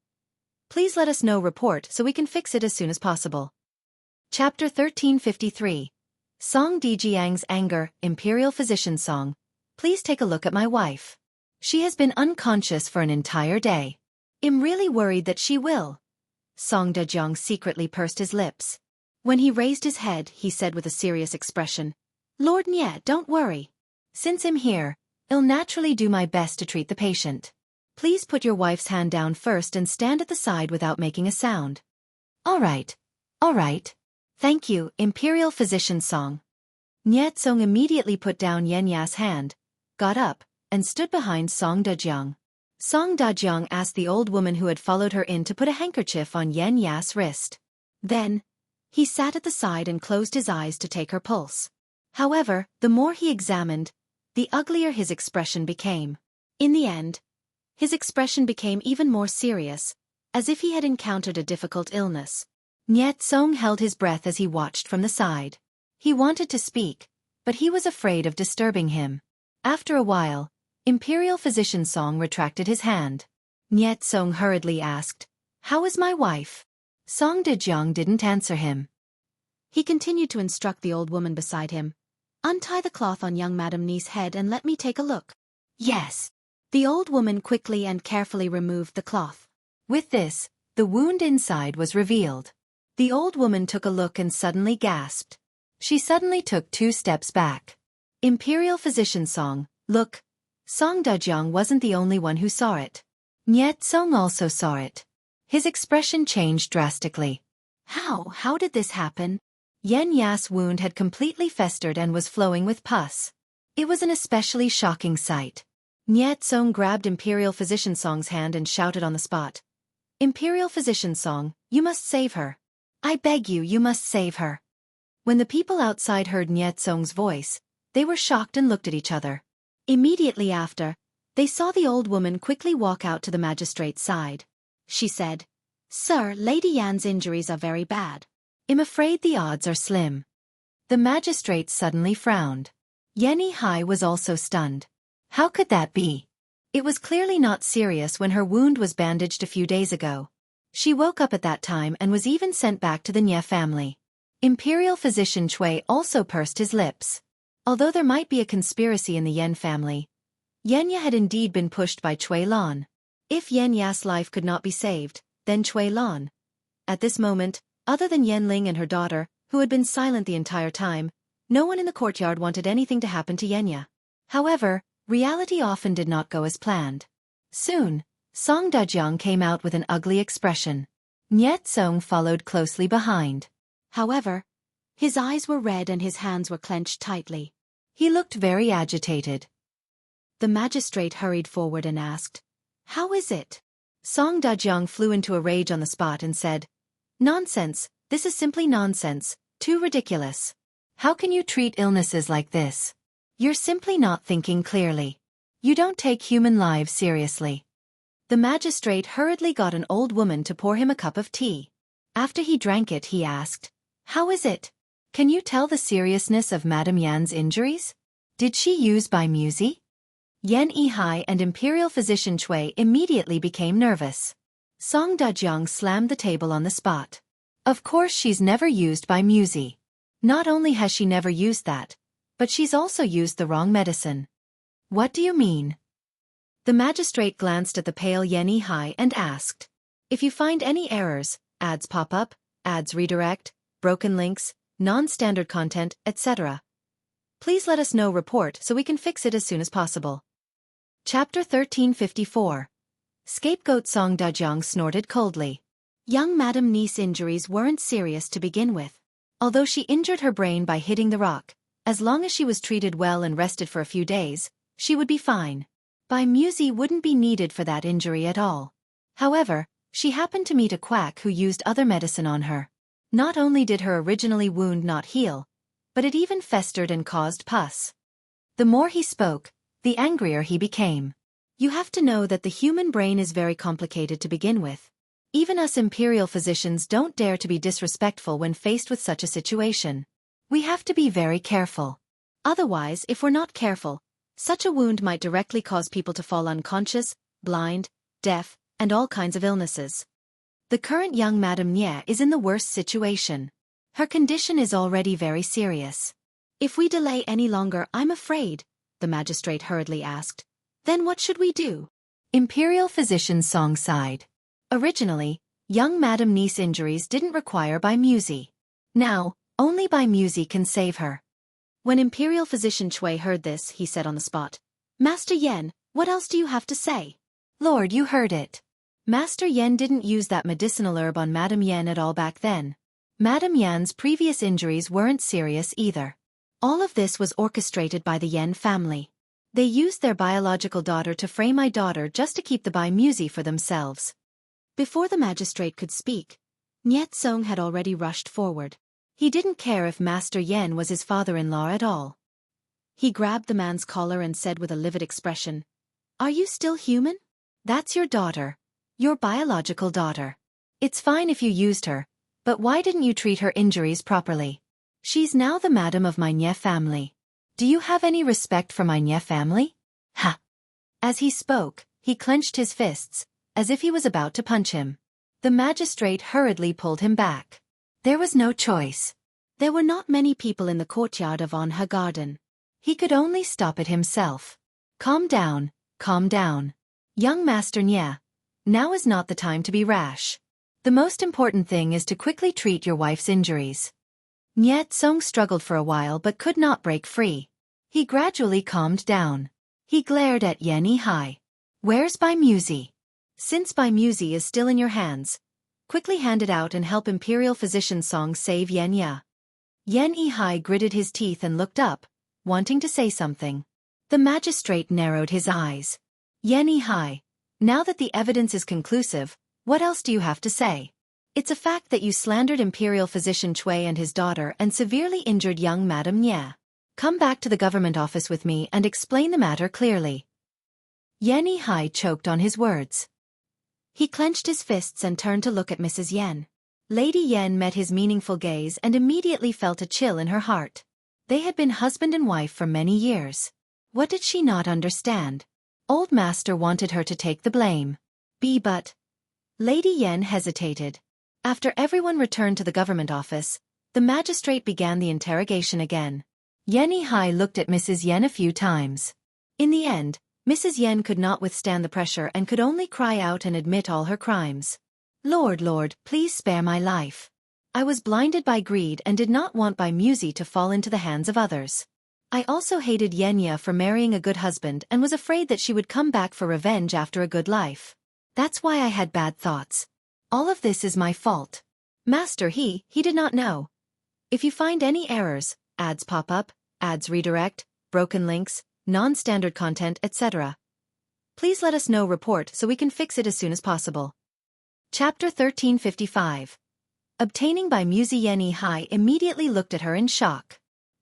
please let us know report so we can fix it as soon as possible. Chapter 1353. Song Dejiang's Anger, Imperial Physician Song. Please take a look at my wife. She has been unconscious for an entire day. I'm really worried that she will. Song Dejiang secretly pursed his lips. When he raised his head, he said with a serious expression, Lord Nye, don't worry. Since I'm here, I'll naturally do my best to treat the patient. Please put your wife's hand down first and stand at the side without making a sound. All right. Thank you, Imperial Physician Song. Nye Tsong immediately put down Yenya's hand, got up, and stood behind Song Dejiang. Song Dejiang asked the old woman who had followed her in to put a handkerchief on Yenya's wrist. Then, he sat at the side and closed his eyes to take her pulse. However, the more he examined, the uglier his expression became. In the end, his expression became even more serious, as if he had encountered a difficult illness. Nye Tsong held his breath as he watched from the side. He wanted to speak, but he was afraid of disturbing him. After a while, Imperial Physician Song retracted his hand. Nye Tsong hurriedly asked, How is my wife? Song Dejiang didn't answer him. He continued to instruct the old woman beside him. Untie the cloth on young Madame Nie's head and let me take a look. Yes. The old woman quickly and carefully removed the cloth. With this, the wound inside was revealed. The old woman took a look and suddenly gasped. She suddenly took 2 steps back. Imperial Physician Song, look. Song Dejiang wasn't the only one who saw it. Nye Tsong also saw it. His expression changed drastically. How did this happen? Yenya's wound had completely festered and was flowing with pus. It was an especially shocking sight. Nye Tsong grabbed Imperial Physician Song's hand and shouted on the spot. Imperial Physician Song, you must save her. I beg you, you must save her. When the people outside heard Nye Tsong's voice, they were shocked and looked at each other. Immediately after, they saw the old woman quickly walk out to the magistrate's side. She said, Sir, Lady Yan's injuries are very bad. I'm afraid the odds are slim. The magistrate suddenly frowned. Yihai was also stunned. How could that be? It was clearly not serious when her wound was bandaged a few days ago. She woke up at that time and was even sent back to the Nye family. Imperial Physician Chui also pursed his lips. Although there might be a conspiracy in the Yen family, Yenya had indeed been pushed by Chui Lan. If Yenya's life could not be saved, then Chui Lan, At this moment, other than Yanling and her daughter, who had been silent the entire time, no one in the courtyard wanted anything to happen to Yenya. However, reality often did not go as planned. Soon, Song Dejiang came out with an ugly expression. Niet Song followed closely behind. However, his eyes were red and his hands were clenched tightly. He looked very agitated. The magistrate hurried forward and asked, "How is it?" Song Dejiang flew into a rage on the spot and said, "Nonsense, this is simply nonsense, too ridiculous. How can you treat illnesses like this? You're simply not thinking clearly. You don't take human lives seriously." The magistrate hurriedly got an old woman to pour him a cup of tea. After he drank it, he asked, "How is it? Can you tell the seriousness of Madame Yan's injuries? Did she use by Muzi?" Yan Yihai and Imperial Physician Chui immediately became nervous. Song Dejiang slammed the table on the spot. "Of course she's never used by Muzi. Not only has she never used that, but she's also used the wrong medicine." "What do you mean?" The magistrate glanced at the pale Yan Yihai and asked, "If you find any errors, ads pop up, ads redirect, broken links, non-standard content, etc., please let us know report so we can fix it as soon as possible." Chapter 1354. Scapegoat. Song Dejiang snorted coldly. Young Madame Ni's injuries weren't serious to begin with. Although she injured her brain by hitting the rock, as long as she was treated well and rested for a few days, she would be fine. By Muzi wouldn't be needed for that injury at all. However, she happened to meet a quack who used other medicine on her. Not only did her originally wound not heal, but it even festered and caused pus. The more he spoke, the angrier he became. You have to know that the human brain is very complicated to begin with. Even us imperial physicians don't dare to be disrespectful when faced with such a situation. We have to be very careful. Otherwise, if we're not careful, such a wound might directly cause people to fall unconscious, blind, deaf, and all kinds of illnesses. The current young Madame Nye is in the worst situation. Her condition is already very serious. "If we delay any longer, I'm afraid," the magistrate hurriedly asked. "Then what should we do?" Imperial Physician Song sighed. Originally, young Madame Ni's injuries didn't require by Muzi. Now, only by Muzi can save her. When Imperial Physician Chui heard this, he said on the spot, "Master Yen, what else do you have to say?" "Lord, you heard it. Master Yen didn't use that medicinal herb on Madame Yen at all back then. Madame Yan's previous injuries weren't serious either. All of this was orchestrated by the Yen family. They used their biological daughter to fray my daughter just to keep the Bai Muzi for themselves." Before the magistrate could speak, Niet Song had already rushed forward. He didn't care if Master Yen was his father-in-law at all. He grabbed the man's collar and said with a livid expression, "Are you still human? That's your daughter. Your biological daughter. It's fine if you used her, but why didn't you treat her injuries properly? She's now the madam of my Nye family. Do you have any respect for my Nye family? Ha!" As he spoke, he clenched his fists, as if he was about to punch him. The magistrate hurriedly pulled him back. There was no choice. There were not many people in the courtyard of On her garden. He could only stop it himself. Calm down, young Master Nye. Now is not the time to be rash. The most important thing is to quickly treat your wife's injuries." Niet Song struggled for a while but could not break free. He gradually calmed down. He glared at Yan Yihai. "Where's Bai Muzi? Since Bai Muzi is still in your hands, quickly hand it out and help Imperial Physician Song save Yenya." Yan Yihai gritted his teeth and looked up, wanting to say something. The magistrate narrowed his eyes. "Yan Yihai, now that the evidence is conclusive, what else do you have to say? It's a fact that you slandered Imperial Physician Chui and his daughter and severely injured young Madame Nye. Come back to the government office with me and explain the matter clearly." Yan Yihai choked on his words. He clenched his fists and turned to look at Mrs. Yen. Lady Yen met his meaningful gaze and immediately felt a chill in her heart. They had been husband and wife for many years. What did she not understand? Old Master wanted her to take the blame. But Lady Yen hesitated. After everyone returned to the government office, the magistrate began the interrogation again. Yan Yihai looked at Mrs. Yen a few times. In the end, Mrs. Yen could not withstand the pressure and could only cry out and admit all her crimes. Lord, please spare my life. I was blinded by greed and did not want by Muzi to fall into the hands of others. I also hated Yenya for marrying a good husband and was afraid that she would come back for revenge after a good life. That's why I had bad thoughts. All of this is my fault. Master, he did not know. If you find any errors, ads pop up, ads redirect, broken links, non-standard content, etc., please let us know report so we can fix it as soon as possible. Chapter 1355. Obtaining by Muzi. Yihai immediately looked at her in shock.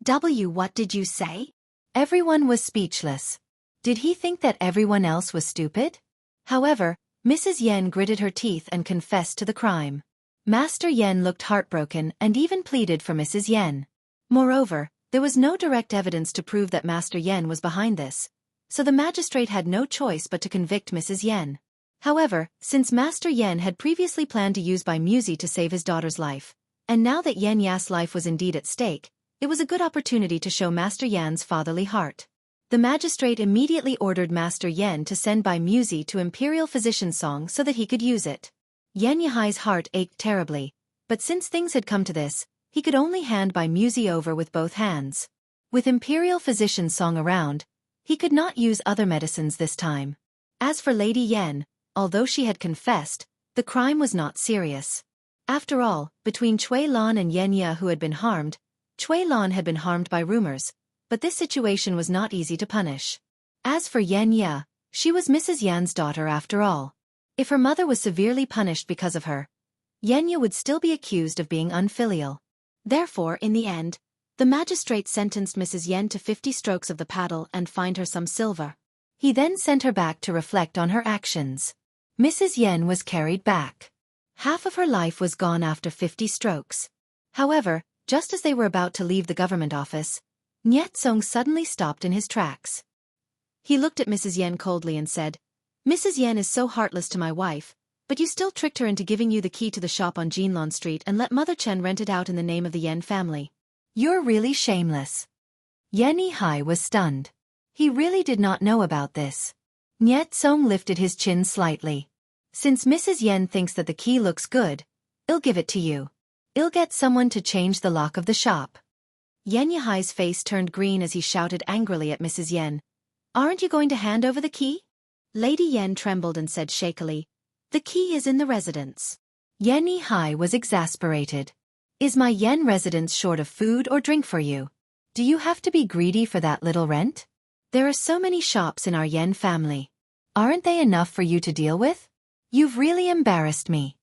What did you say? Everyone was speechless. Did he think that everyone else was stupid? However, Mrs. Yen gritted her teeth and confessed to the crime. Master Yen looked heartbroken and even pleaded for Mrs. Yen. Moreover, there was no direct evidence to prove that Master Yen was behind this, so the magistrate had no choice but to convict Mrs. Yen. However, since Master Yen had previously planned to use by Muzi to save his daughter's life, and now that Yen Ya's life was indeed at stake, it was a good opportunity to show Master Yan's fatherly heart. The magistrate immediately ordered Master Yen to send by Muzi to Imperial Physician Song so that he could use it. Yen Yihai's heart ached terribly, but since things had come to this, he could only hand by Muzi over with both hands. With Imperial Physician Song around, he could not use other medicines this time. As for Lady Yen, although she had confessed, the crime was not serious. After all, between Cui Lan and Yen Ya who had been harmed, Cui Lan had been harmed by rumors, but this situation was not easy to punish. As for Yen Ya, she was Mrs. Yan's daughter after all. If her mother was severely punished because of her, Yen Ya would still be accused of being unfilial. Therefore, in the end, the magistrate sentenced Mrs. Yen to 50 strokes of the paddle and fined her some silver. He then sent her back to reflect on her actions. Mrs. Yen was carried back. Half of her life was gone after 50 strokes. However, just as they were about to leave the government office, Nyetsong suddenly stopped in his tracks. He looked at Mrs. Yen coldly and said, "Mrs. Yen is so heartless to my wife, but you still tricked her into giving you the key to the shop on Jinlong Street and let Mother Chen rent it out in the name of the Yen family. You're really shameless." Yen Yihai was stunned. He really did not know about this. Nyetsong lifted his chin slightly. "Since Mrs. Yen thinks that the key looks good, I'll give it to you. I'll get someone to change the lock of the shop." Yen Yihai's face turned green as he shouted angrily at Mrs. Yen, "Aren't you going to hand over the key?" Lady Yen trembled and said shakily, "The key is in the residence." Yen Yihai was exasperated. "Is my Yen residence short of food or drink for you? Do you have to be greedy for that little rent? There are so many shops in our Yen family. Aren't they enough for you to deal with? You've really embarrassed me."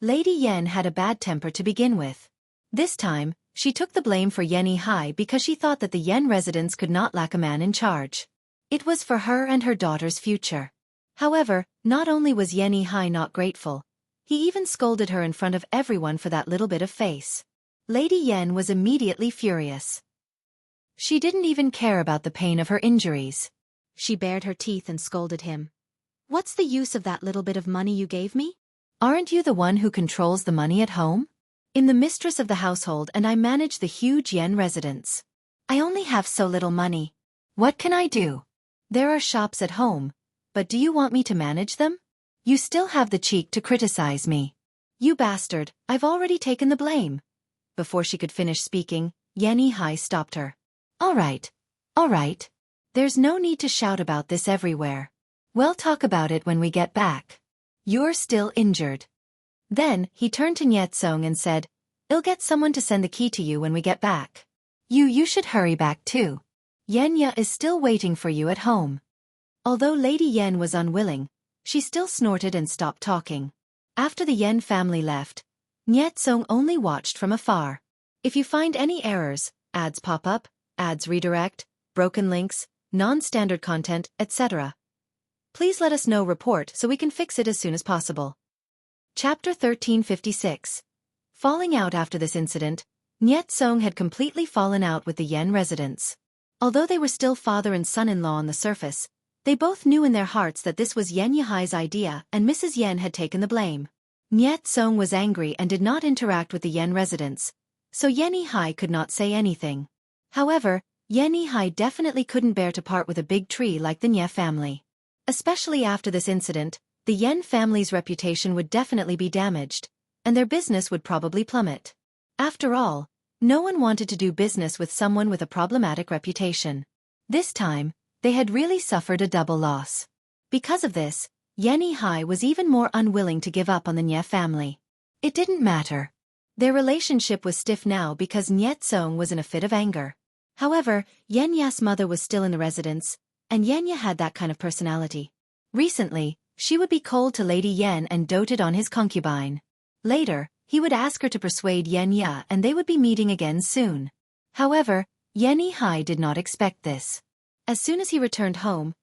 Lady Yen had a bad temper to begin with. This time, she took the blame for Yen Yihai because she thought that the Yen residence could not lack a man in charge. It was for her and her daughter's future. However, not only was Yen Yihai not grateful, he even scolded her in front of everyone for that little bit of face. Lady Yen was immediately furious. She didn't even care about the pain of her injuries. She bared her teeth and scolded him. "What's the use of that little bit of money you gave me? Aren't you the one who controls the money at home? I'm the mistress of the household and I manage the huge Yen residence. I only have so little money. What can I do? There are shops at home, but do you want me to manage them? You still have the cheek to criticize me. You bastard, I've already taken the blame." Before she could finish speaking, Yen Yihai stopped her. All right. There's no need to shout about this everywhere. We'll talk about it when we get back. You're still injured." Then, he turned to Nyetsong and said, "I'll get someone to send the key to you when we get back. You should hurry back too. Yen Ya is still waiting for you at home." Although Lady Yen was unwilling, she still snorted and stopped talking. After the Yen family left, Nyetsong only watched from afar. If you find any errors, ads pop up, ads redirect, broken links, non-standard content, etc., please let us know report so we can fix it as soon as possible. Chapter 1356. Falling out. After this incident, Nyetsong had completely fallen out with the Yen residents. Although they were still father and son-in-law on the surface, they both knew in their hearts that this was Yen Yihai's idea and Mrs. Yen had taken the blame. Nyetsong was angry and did not interact with the Yen residents, so Yen Yihai could not say anything. However, Yen Yihai definitely couldn't bear to part with a big tree like the Nye family. Especially after this incident, the Yen family's reputation would definitely be damaged, and their business would probably plummet. After all, no one wanted to do business with someone with a problematic reputation. This time, they had really suffered a double loss. Because of this, Yihai was even more unwilling to give up on the Nye family. It didn't matter. Their relationship was stiff now because Yenzheng was in a fit of anger. However, Yenya's mother was still in the residence, and Yenya had that kind of personality. Recently, she would be cold to Lady Yen and doted on his concubine. Later, he would ask her to persuade Yenya and they would be meeting again soon. However, Yihai did not expect this. As soon as he returned home,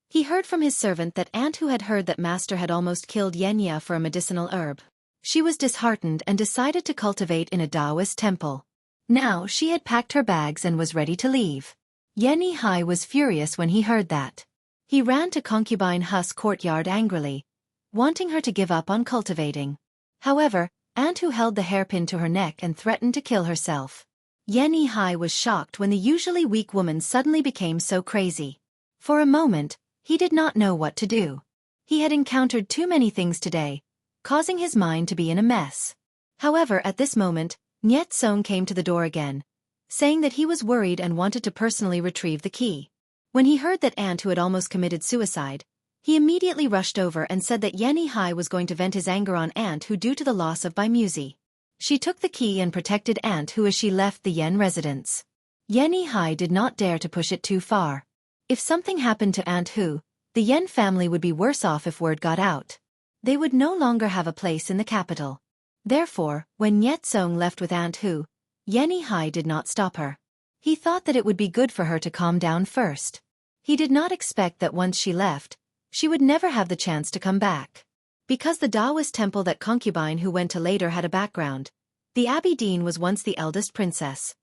he heard from his servant that aunt who had heard that master had almost killed Yenya for a medicinal herb. She was disheartened and decided to cultivate in a Taoist temple. Now she had packed her bags and was ready to leave. Yihai was furious when he heard that. He ran to concubine Hu's courtyard angrily, wanting her to give up on cultivating. However, aunt who held the hairpin to her neck and threatened to kill herself. Yihai was shocked when the usually weak woman suddenly became so crazy. For a moment, he did not know what to do. He had encountered too many things today, causing his mind to be in a mess. However, at this moment, Yenzheng came to the door again, saying that he was worried and wanted to personally retrieve the key. When he heard that aunt who had almost committed suicide, he immediately rushed over and said that Yihai was going to vent his anger on aunt who due to the loss of Muzi. She took the key and protected aunt who as she left the Yen residence. Yihai did not dare to push it too far. If something happened to aunt who, the Yen family would be worse off if word got out. They would no longer have a place in the capital. Therefore, when Yenzheng left with aunt who, Yihai did not stop her. He thought that it would be good for her to calm down first. He did not expect that once she left, she would never have the chance to come back. Because the Taoist temple that concubine who went to later had a background, the Abbey Dean was once the eldest princess.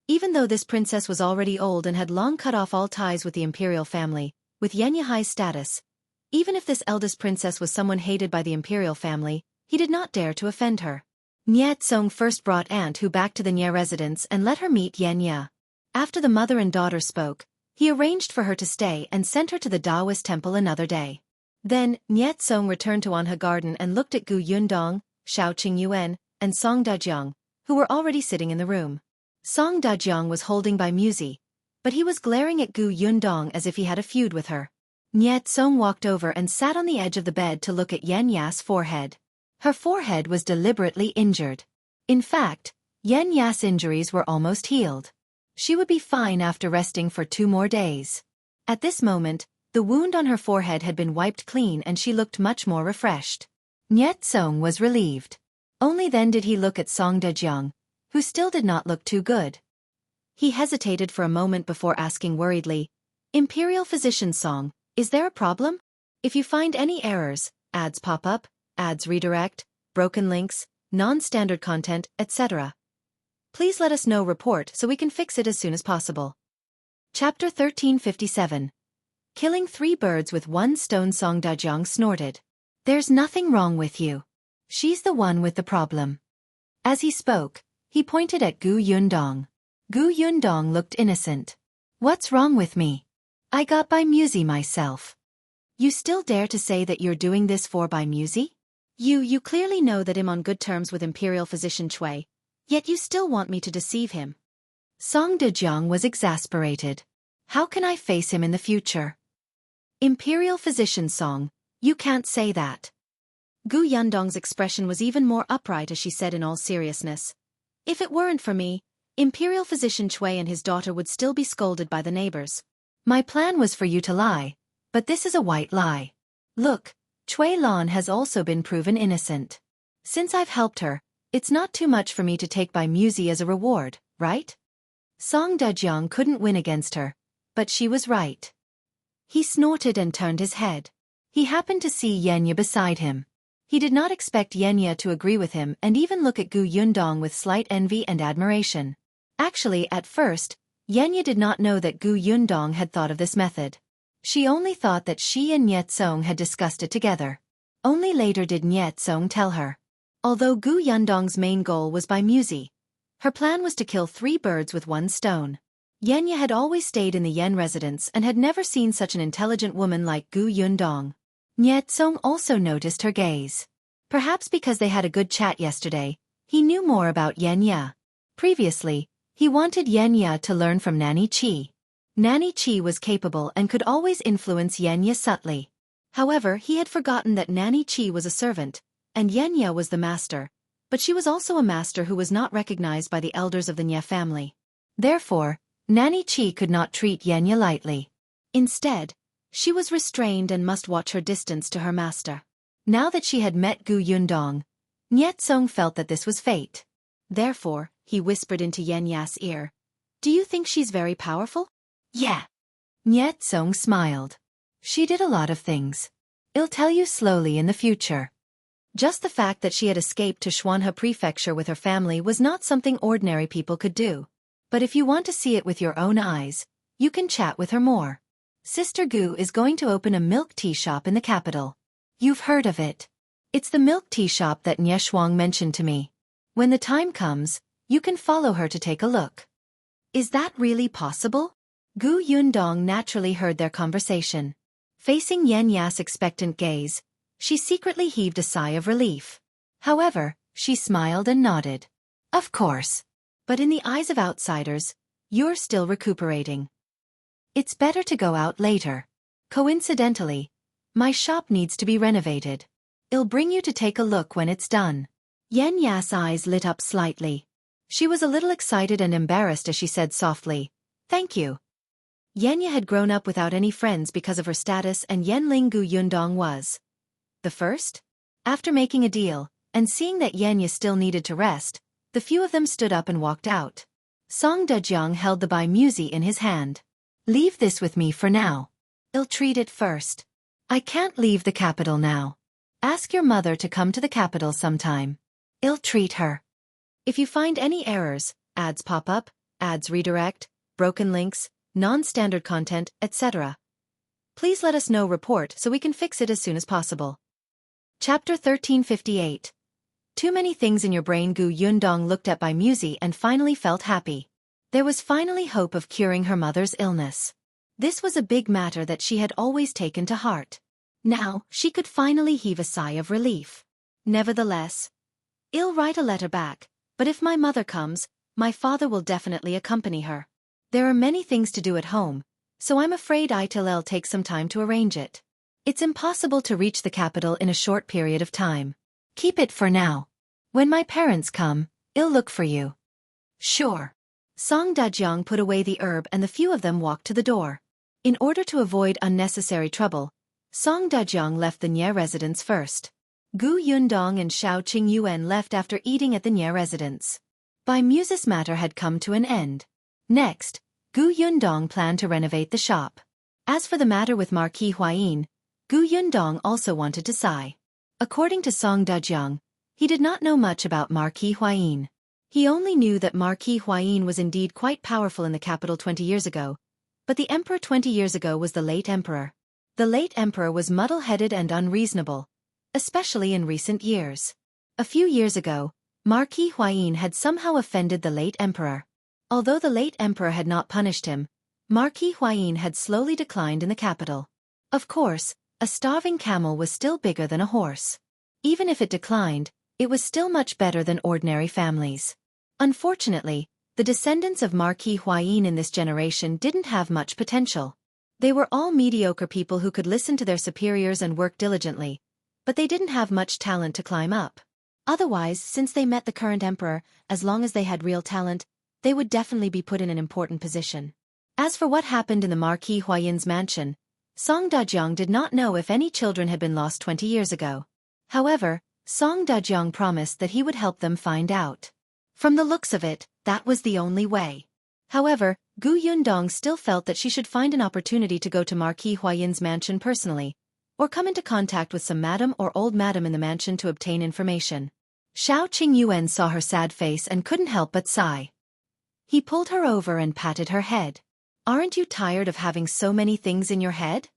Even though this princess was already old and had long cut off all ties with the imperial family, with Yihai's status, even if this eldest princess was someone hated by the imperial family, he did not dare to offend her. Yenzheng first brought aunt who back to the Nye residence and let her meet Yenya. After the mother and daughter spoke, he arranged for her to stay and sent her to the Taoist temple another day. Then, Yenzheng returned to Anhe Garden and looked at Gu Yundong, Shao Qingyuan, and Song Dejiang, who were already sitting in the room. Song Dejiang was holding by Muzi, but he was glaring at Gu Yundong as if he had a feud with her. Yenzheng walked over and sat on the edge of the bed to look at Yenya's forehead. Her forehead was deliberately injured. In fact, Yenya's injuries were almost healed. She would be fine after resting for 2 more days. At this moment, the wound on her forehead had been wiped clean and she looked much more refreshed. Yenzheng was relieved. Only then did he look at Song Dejiang, who still did not look too good. He hesitated for a moment before asking worriedly, "Imperial Physician Song, is there a problem? If you find any errors, ads pop up, ads redirect, broken links, non-standard content, etc. Please let us know report so we can fix it as soon as possible." Chapter 1357. Killing 3 birds with 1 stone. Song Dejiang snorted. "There's nothing wrong with you. She's the one with the problem." As he spoke, he pointed at Gu Yundong. Gu Yundong looked innocent. "What's wrong with me? I got by Muzi myself." "You still dare to say that you're doing this for by Muzi? You clearly know that I'm on good terms with Imperial Physician Chui, yet you still want me to deceive him." Song Dejiang was exasperated. "How can I face him in the future?" "Imperial Physician Song, you can't say that." Gu Yundong's expression was even more upright as she said in all seriousness, "If it weren't for me, Imperial Physician Chui and his daughter would still be scolded by the neighbors. My plan was for you to lie, but this is a white lie. Look, Chui Lan has also been proven innocent. Since I've helped her, it's not too much for me to take by Muzi as a reward, right?" Song Dejiang couldn't win against her, but she was right. He snorted and turned his head. He happened to see Yenya beside him. He did not expect Yenya to agree with him and even look at Gu Yundong with slight envy and admiration. Actually, at first, Yenya did not know that Gu Yundong had thought of this method. She only thought that she and Yenzheng had discussed it together. Only later did Yenzheng tell her. Although Gu Yundong's main goal was by Muzi, her plan was to kill 3 birds with 1 stone. Yenya had always stayed in the Yen residence and had never seen such an intelligent woman like Gu Yundong. Yenzheng also noticed her gaze. Perhaps because they had a good chat yesterday, he knew more about Yenya. Previously, he wanted Yenya to learn from Nanny Chi. Nanny Chi was capable and could always influence Yenya subtly. However, he had forgotten that Nanny Chi was a servant, and Yenya was the master, but she was also a master who was not recognized by the elders of the Nye family. Therefore, Nanny Chi could not treat Yenya lightly. Instead, she was restrained and must watch her distance to her master. Now that she had met Gu Yundong, Yenzheng felt that this was fate. Therefore, he whispered into Yenya's ear, "Do you think she's very powerful?" Yeah. Yenzheng smiled. She did a lot of things. I'll tell you slowly in the future. Just the fact that she had escaped to Xuanhe Prefecture with her family was not something ordinary people could do. But if you want to see it with your own eyes, you can chat with her more. Sister Gu is going to open a milk tea shop in the capital. You've heard of it. It's the milk tea shop that Nye Shuang mentioned to me. When the time comes, you can follow her to take a look. Is that really possible? Gu Yundong naturally heard their conversation. Facing Yenya's expectant gaze, she secretly heaved a sigh of relief. However, she smiled and nodded. Of course. But in the eyes of outsiders, you're still recuperating. It's better to go out later. Coincidentally, my shop needs to be renovated. I'll bring you to take a look when it's done. Yenya's eyes lit up slightly. She was a little excited and embarrassed as she said softly, "Thank you." Yenya had grown up without any friends because of her status, and Yenling Gu Yundong was the first. After making a deal, and seeing that Yenya still needed to rest, the few of them stood up and walked out. Song Dejiang held the Bai Muzi in his hand. "Leave this with me for now. I'll treat it first. I can't leave the capital now. Ask your mother to come to the capital sometime. I'll treat her." If you find any errors, ads pop up, ads redirect, broken links, non-standard content, etc., please let us know. Report so we can fix it as soon as possible. Chapter 1358. Too many things in your brain. Gu Yundong looked at Bai Muzi and finally felt happy. There was finally hope of curing her mother's illness. This was a big matter that she had always taken to heart. Now, she could finally heave a sigh of relief. Nevertheless, "I'll write a letter back, but if my mother comes, my father will definitely accompany her. There are many things to do at home, so I'm afraid I'll take some time to arrange it. It's impossible to reach the capital in a short period of time. Keep it for now. When my parents come, I'll look for you." "Sure." Song Dejiang put away the herb and the few of them walked to the door. In order to avoid unnecessary trouble, Song Dejiang left the Nye residence first. Gu Yundong and Shao Qingyuan left after eating at the Nye residence. Bai Muzi's matter had come to an end. Next, Gu Yundong planned to renovate the shop. As for the matter with Marquis Huayin, Gu Yundong also wanted to sigh. According to Song Dejiang, he did not know much about Marquis Huayin. He only knew that Marquis Huayin was indeed quite powerful in the capital 20 years ago, but the emperor 20 years ago was the late emperor. The late emperor was muddle-headed and unreasonable, especially in recent years. A few years ago, Marquis Huayin had somehow offended the late emperor. Although the late emperor had not punished him, Marquis Huayin had slowly declined in the capital. Of course, a starving camel was still bigger than a horse. Even if it declined, it was still much better than ordinary families. Unfortunately, the descendants of Marquis Huayin in this generation didn't have much potential. They were all mediocre people who could listen to their superiors and work diligently, but they didn't have much talent to climb up. Otherwise, since they met the current emperor, as long as they had real talent, they would definitely be put in an important position. As for what happened in the Marquis Huayin's mansion, Song Dejiang did not know if any children had been lost 20 years ago. However, Song Dejiang promised that he would help them find out. From the looks of it, that was the only way. However, Gu Yundong still felt that she should find an opportunity to go to Marquis Huayin's mansion personally, or come into contact with some madam or old madam in the mansion to obtain information. Shao Qingyuan saw her sad face and couldn't help but sigh. He pulled her over and patted her head. "Aren't you tired of having so many things in your head?"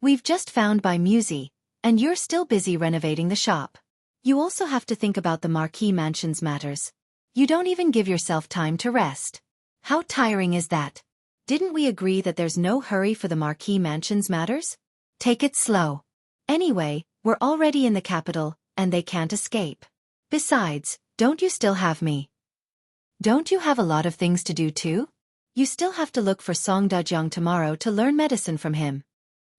We've just found Bai Muzi, and you're still busy renovating the shop. You also have to think about the Marquis Mansion's matters. You don't even give yourself time to rest. How tiring is that? Didn't we agree that there's no hurry for the Marquis Mansion's matters? Take it slow. Anyway, we're already in the capital, and they can't escape. Besides, don't you still have me? Don't you have a lot of things to do too? You still have to look for Song Dejiang tomorrow to learn medicine from him.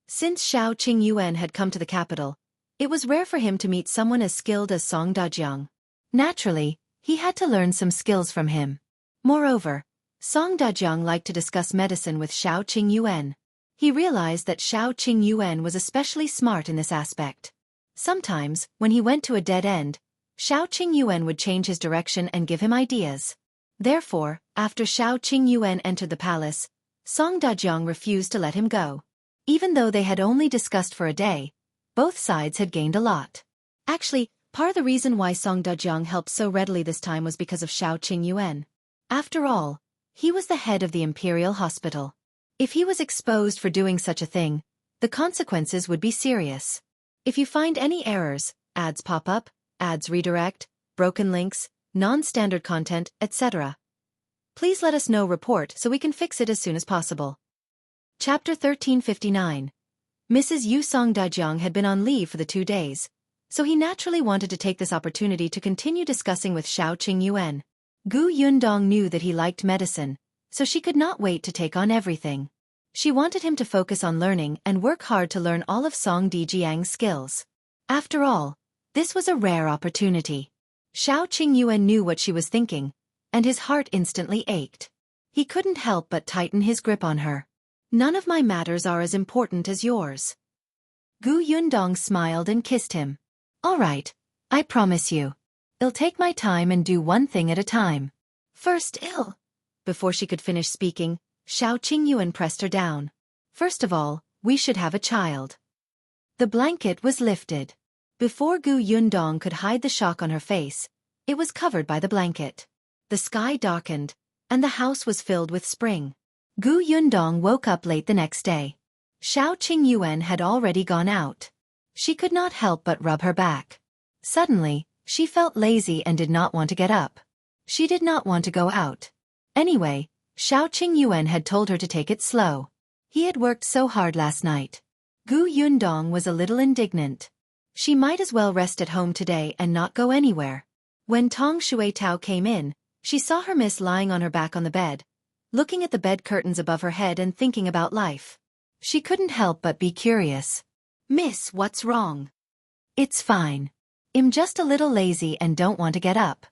Since Shao Qingyuan had come to the capital, it was rare for him to meet someone as skilled as Song Dejiang. Naturally, he had to learn some skills from him. Moreover, Song Dejiang liked to discuss medicine with Shao Qingyuan. He realized that Shao Qingyuan was especially smart in this aspect. Sometimes, when he went to a dead end, Shao Qingyuan would change his direction and give him ideas. Therefore, after Shao Qingyuan entered the palace, Song Dejiang refused to let him go. Even though they had only discussed for a day, both sides had gained a lot. Actually, part of the reason why Song Dejiang helped so readily this time was because of Shao Qingyuan. After all, he was the head of the Imperial Hospital. If he was exposed for doing such a thing, the consequences would be serious. If you find any errors, ads pop up, ads redirect, broken links, non-standard content, etc., please let us know report so we can fix it as soon as possible. Chapter 1359. Mrs. Yu Song Dejiang had been on leave for the 2 days, so he naturally wanted to take this opportunity to continue discussing with Shao Qingyuan. Gu Yundong knew that he liked medicine, so she could not wait to take on everything. She wanted him to focus on learning and work hard to learn all of Song Dejiang's skills. After all, this was a rare opportunity. Shao Qingyuan knew what she was thinking, and his heart instantly ached. He couldn't help but tighten his grip on her. None of my matters are as important as yours. Gu Yundong smiled and kissed him. All right, I promise you. I'll take my time and do one thing at a time. First, Before she could finish speaking, Shao Qingyuan pressed her down. First of all, we should have a child. The blanket was lifted. Before Gu Yundong could hide the shock on her face, it was covered by the blanket. The sky darkened, and the house was filled with spring. Gu Yundong woke up late the next day. Shao Qingyuan had already gone out. She could not help but rub her back. Suddenly, she felt lazy and did not want to get up. She did not want to go out. Anyway, Shao Qingyuan had told her to take it slow. He had worked so hard last night. Gu Yundong was a little indignant. She might as well rest at home today and not go anywhere. When Tong Shuitao came in, she saw her miss lying on her back on the bed, looking at the bed curtains above her head and thinking about life. She couldn't help but be curious. Miss, what's wrong? It's fine. I'm just a little lazy and don't want to get up.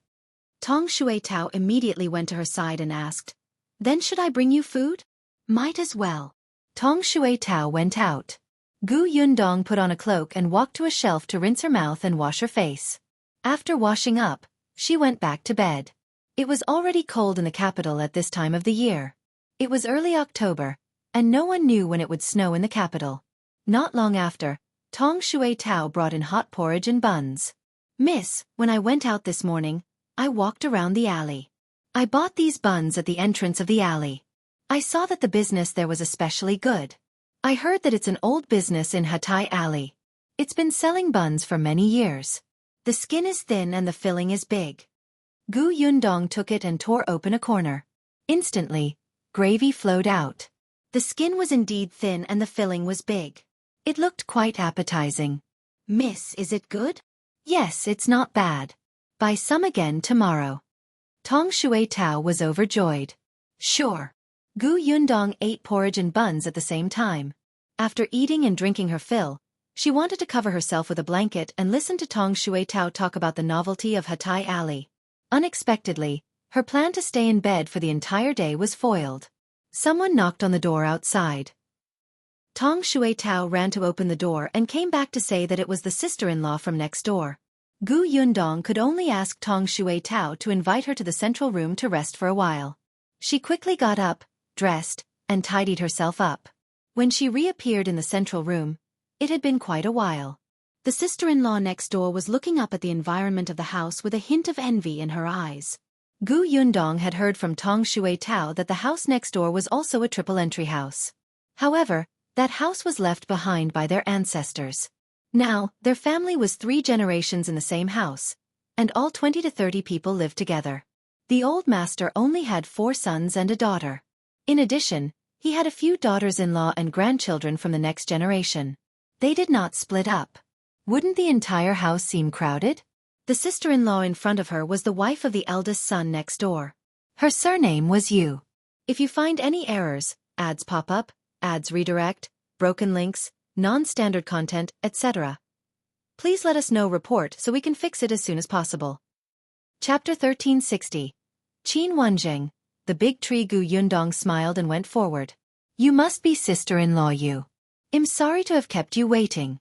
Tong Shuitao immediately went to her side and asked, Then should I bring you food? Might as well. Tong Shuitao went out. Gu Yundong put on a cloak and walked to a shelf to rinse her mouth and wash her face. After washing up, she went back to bed. It was already cold in the capital at this time of the year. It was early October, and no one knew when it would snow in the capital. Not long after, Tong Shuitao brought in hot porridge and buns. Miss, when I went out this morning, I walked around the alley. I bought these buns at the entrance of the alley. I saw that the business there was especially good. I heard that it's an old business in Heartwarming Alley. It's been selling buns for many years. The skin is thin and the filling is big. Gu Yundong took it and tore open a corner. Instantly, gravy flowed out. The skin was indeed thin and the filling was big. It looked quite appetizing. Miss, is it good? Yes, it's not bad. Buy some again tomorrow. Tong Shuitao was overjoyed. Sure. Gu Yundong ate porridge and buns at the same time. After eating and drinking her fill, she wanted to cover herself with a blanket and listen to Tong Shuitao talk about the novelty of Heartwarming Alley. Unexpectedly, her plan to stay in bed for the entire day was foiled. Someone knocked on the door outside. Tong Shuitao ran to open the door and came back to say that it was the sister-in-law from next door. Gu Yundong could only ask Tong Shuitao to invite her to the central room to rest for a while. She quickly got up, dressed, and tidied herself up. When she reappeared in the central room, it had been quite a while. The sister-in-law next door was looking up at the environment of the house with a hint of envy in her eyes. Gu Yundong had heard from Tong Shuitao that the house next door was also a triple-entry house. However, that house was left behind by their ancestors. Now, their family was 3 generations in the same house, and all 20 to 30 people lived together. The old master only had 4 sons and a daughter. In addition, he had a few daughters-in-law and grandchildren from the next generation. They did not split up. Wouldn't the entire house seem crowded? The sister-in-law in front of her was the wife of the eldest son next door. Her surname was Yu. If you find any errors, ads pop up, ads redirect, broken links, non-standard content, etc., please let us know report so we can fix it as soon as possible. Chapter 1360. Wenzheng. The big tree Gu Yundong smiled and went forward. You must be sister-in-law Yu. I'm sorry to have kept you waiting.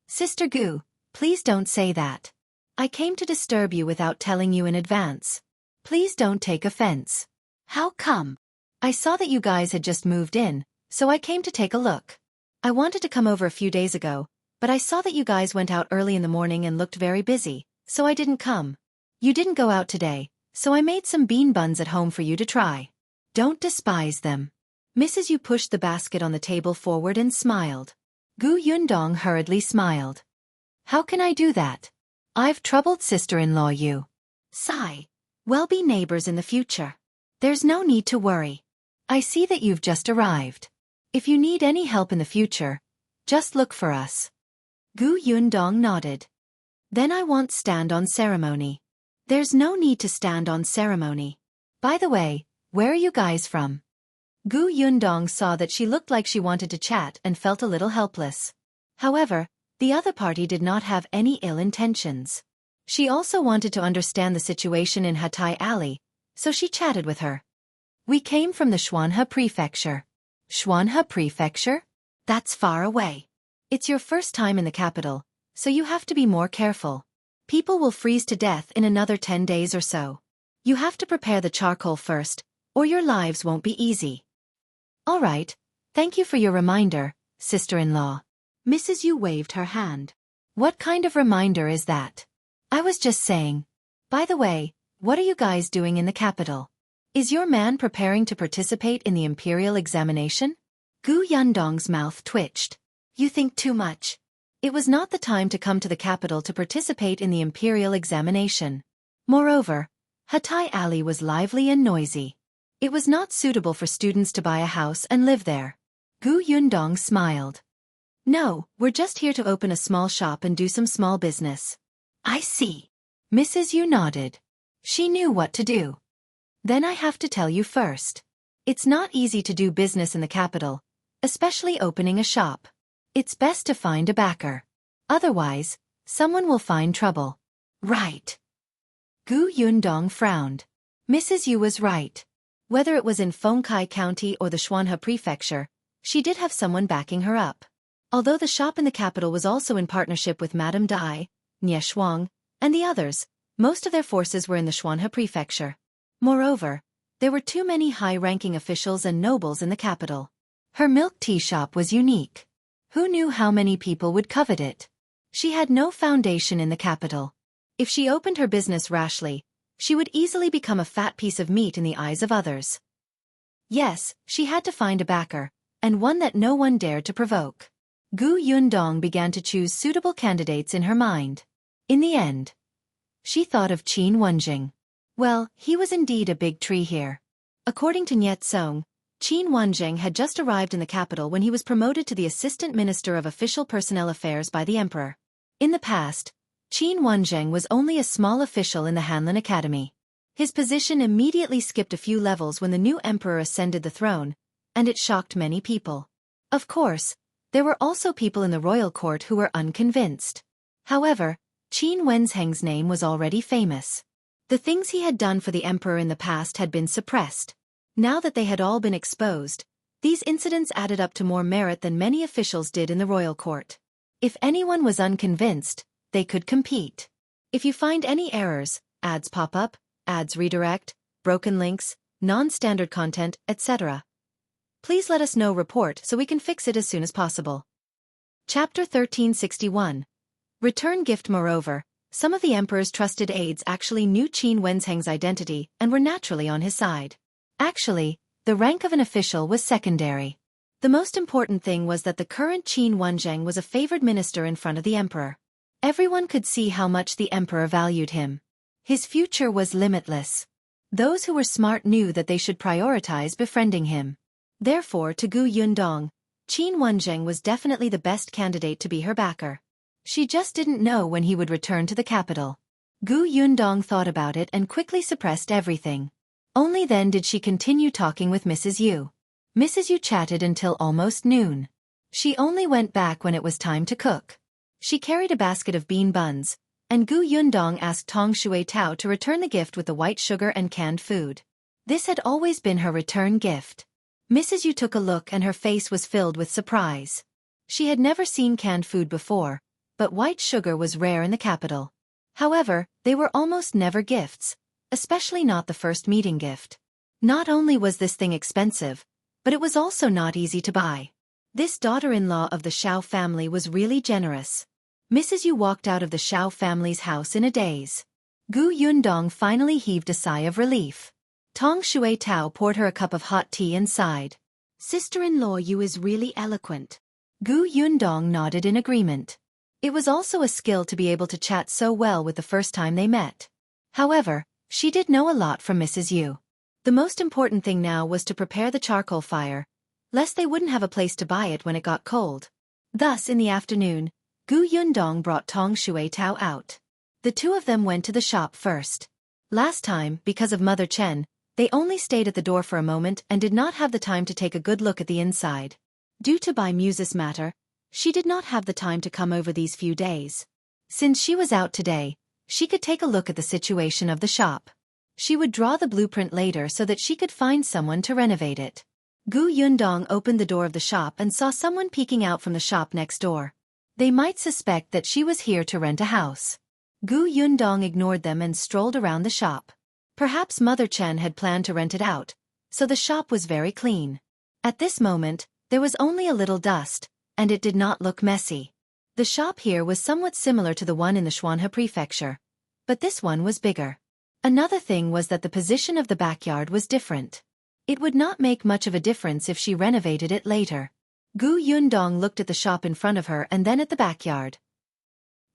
Sister Gu, please don't say that. I came to disturb you without telling you in advance. Please don't take offense. How come? I saw that you guys had just moved in, so I came to take a look. I wanted to come over a few days ago, but I saw that you guys went out early in the morning and looked very busy, so I didn't come. You didn't go out today, so I made some bean buns at home for you to try. Don't despise them. Mrs. Yu pushed the basket on the table forward and smiled. Gu Yundong hurriedly smiled. How can I do that? I've troubled sister-in-law Yu. Sigh. We'll be neighbors in the future. There's no need to worry. I see that you've just arrived. If you need any help in the future, just look for us. Gu Yundong nodded. Then I won't stand on ceremony. There's no need to stand on ceremony. By the way, where are you guys from? Gu Yundong saw that she looked like she wanted to chat and felt a little helpless. However, the other party did not have any ill intentions. She also wanted to understand the situation in Heartwarming Alley, so she chatted with her. We came from the Xuanhe Prefecture. Xuanhe Prefecture? That's far away. It's your first time in the capital, so you have to be more careful. People will freeze to death in another 10 days or so. You have to prepare the charcoal first, or your lives won't be easy. All right, thank you for your reminder, sister-in-law. Mrs. Yu waved her hand. What kind of reminder is that? I was just saying. By the way, what are you guys doing in the capital? Is your man preparing to participate in the imperial examination? Gu Yundong's mouth twitched. You think too much. It was not the time to come to the capital to participate in the imperial examination. Moreover, Heartwarming Alley was lively and noisy. It was not suitable for students to buy a house and live there. Gu Yundong smiled. No, we're just here to open a small shop and do some small business. I see. Mrs. Yu nodded. She knew what to do. Then I have to tell you first. It's not easy to do business in the capital, especially opening a shop. It's best to find a backer. Otherwise, someone will find trouble. Right. Gu Yundong frowned. Mrs. Yu was right. Whether it was in Fengkai County or the Xuanhe Prefecture, she did have someone backing her up. Although the shop in the capital was also in partnership with Madame Dai, Nie Shuang, and the others, most of their forces were in the Xuanhe Prefecture. Moreover, there were too many high-ranking officials and nobles in the capital. Her milk tea shop was unique. Who knew how many people would covet it? She had no foundation in the capital. If she opened her business rashly, she would easily become a fat piece of meat in the eyes of others. Yes, she had to find a backer, and one that no one dared to provoke. Gu Yundong began to choose suitable candidates in her mind. In the end, she thought of Wenzheng. Well, he was indeed a big tree here. According to Niet Song, Wenzheng had just arrived in the capital when he was promoted to the Assistant Minister of Official Personnel Affairs by the Emperor. In the past, Wenzheng was only a small official in the Hanlin Academy. His position immediately skipped a few levels when the new emperor ascended the throne, and it shocked many people. Of course, there were also people in the royal court who were unconvinced. However, Wenzheng's name was already famous. The things he had done for the emperor in the past had been suppressed. Now that they had all been exposed, these incidents added up to more merit than many officials did in the royal court. If anyone was unconvinced, they could compete. If you find any errors, ads pop up, ads redirect, broken links, non-standard content, etc., please let us know report so we can fix it as soon as possible. Chapter 1361. Return gift. Moreover, some of the emperor's trusted aides actually knew Wenzheng's identity and were naturally on his side. Actually, the rank of an official was secondary. The most important thing was that the current Wenzheng was a favored minister in front of the emperor. Everyone could see how much the emperor valued him. His future was limitless. Those who were smart knew that they should prioritize befriending him. Therefore, to Gu Yundong, Wenzheng was definitely the best candidate to be her backer. She just didn't know when he would return to the capital. Gu Yundong thought about it and quickly suppressed everything. Only then did she continue talking with Mrs. Yu. Mrs. Yu chatted until almost noon. She only went back when it was time to cook. She carried a basket of bean buns, and Gu Yundong asked Tong Shui Tao to return the gift with the white sugar and canned food. This had always been her return gift. Mrs. Yu took a look and her face was filled with surprise. She had never seen canned food before, but white sugar was rare in the capital. However, they were almost never gifts, especially not the first meeting gift. Not only was this thing expensive, but it was also not easy to buy. This daughter-in-law of the Shao family was really generous. Mrs. Yu walked out of the Shao family's house in a daze. Gu Yundong finally heaved a sigh of relief. Tong Shui Tao poured her a cup of hot tea and sighed. Sister-in-law Yu is really eloquent. Gu Yundong nodded in agreement. It was also a skill to be able to chat so well with the first time they met. However, she did know a lot from Mrs. Yu. The most important thing now was to prepare the charcoal fire, lest they wouldn't have a place to buy it when it got cold. Thus, in the afternoon, Gu Yundong brought Tong Shui Tao out. The two of them went to the shop first. Last time, because of Mother Chen, they only stayed at the door for a moment and did not have the time to take a good look at the inside. Due to Muzi's matter, she did not have the time to come over these few days. Since she was out today, she could take a look at the situation of the shop. She would draw the blueprint later so that she could find someone to renovate it. Gu Yundong opened the door of the shop and saw someone peeking out from the shop next door. They might suspect that she was here to rent a house. Gu Yundong ignored them and strolled around the shop. Perhaps Mother Chen had planned to rent it out, so the shop was very clean. At this moment, there was only a little dust, and it did not look messy. The shop here was somewhat similar to the one in the Xuanhe prefecture, but this one was bigger. Another thing was that the position of the backyard was different. It would not make much of a difference if she renovated it later. Gu Yundong looked at the shop in front of her and then at the backyard.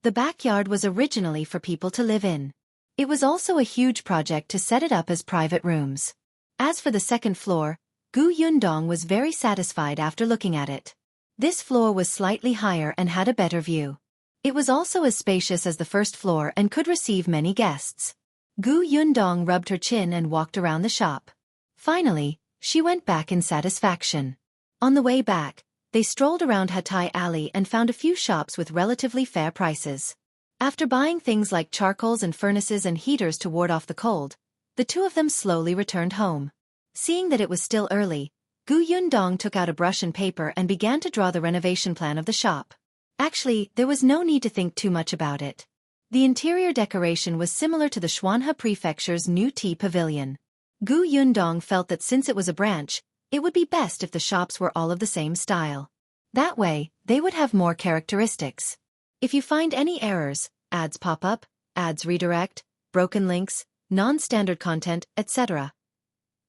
The backyard was originally for people to live in. It was also a huge project to set it up as private rooms. As for the second floor, Gu Yundong was very satisfied after looking at it. This floor was slightly higher and had a better view. It was also as spacious as the first floor and could receive many guests. Gu Yundong rubbed her chin and walked around the shop. Finally, she went back in satisfaction. On the way back, they strolled around Hatai Alley and found a few shops with relatively fair prices. After buying things like charcoals and furnaces and heaters to ward off the cold, the two of them slowly returned home. Seeing that it was still early, Gu Yundong took out a brush and paper and began to draw the renovation plan of the shop. Actually, there was no need to think too much about it. The interior decoration was similar to the Xuanhe Prefecture's new tea pavilion. Gu Yundong felt that since it was a branch, it would be best if the shops were all of the same style. That way, they would have more characteristics. If you find any errors, ads pop up, ads redirect, broken links, non-standard content, etc.,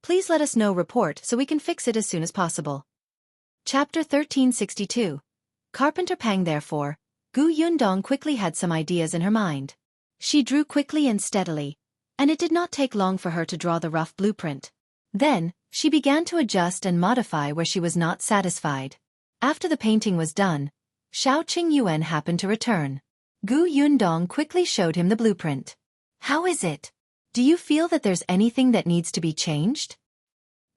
please let us know report so we can fix it as soon as possible. Chapter 1362. Carpenter Pang. Therefore, Gu Yundong quickly had some ideas in her mind. She drew quickly and steadily, and it did not take long for her to draw the rough blueprint. Then, she began to adjust and modify where she was not satisfied. After the painting was done, Shao Qingyuan happened to return. Gu Yundong quickly showed him the blueprint. How is it? Do you feel that there's anything that needs to be changed?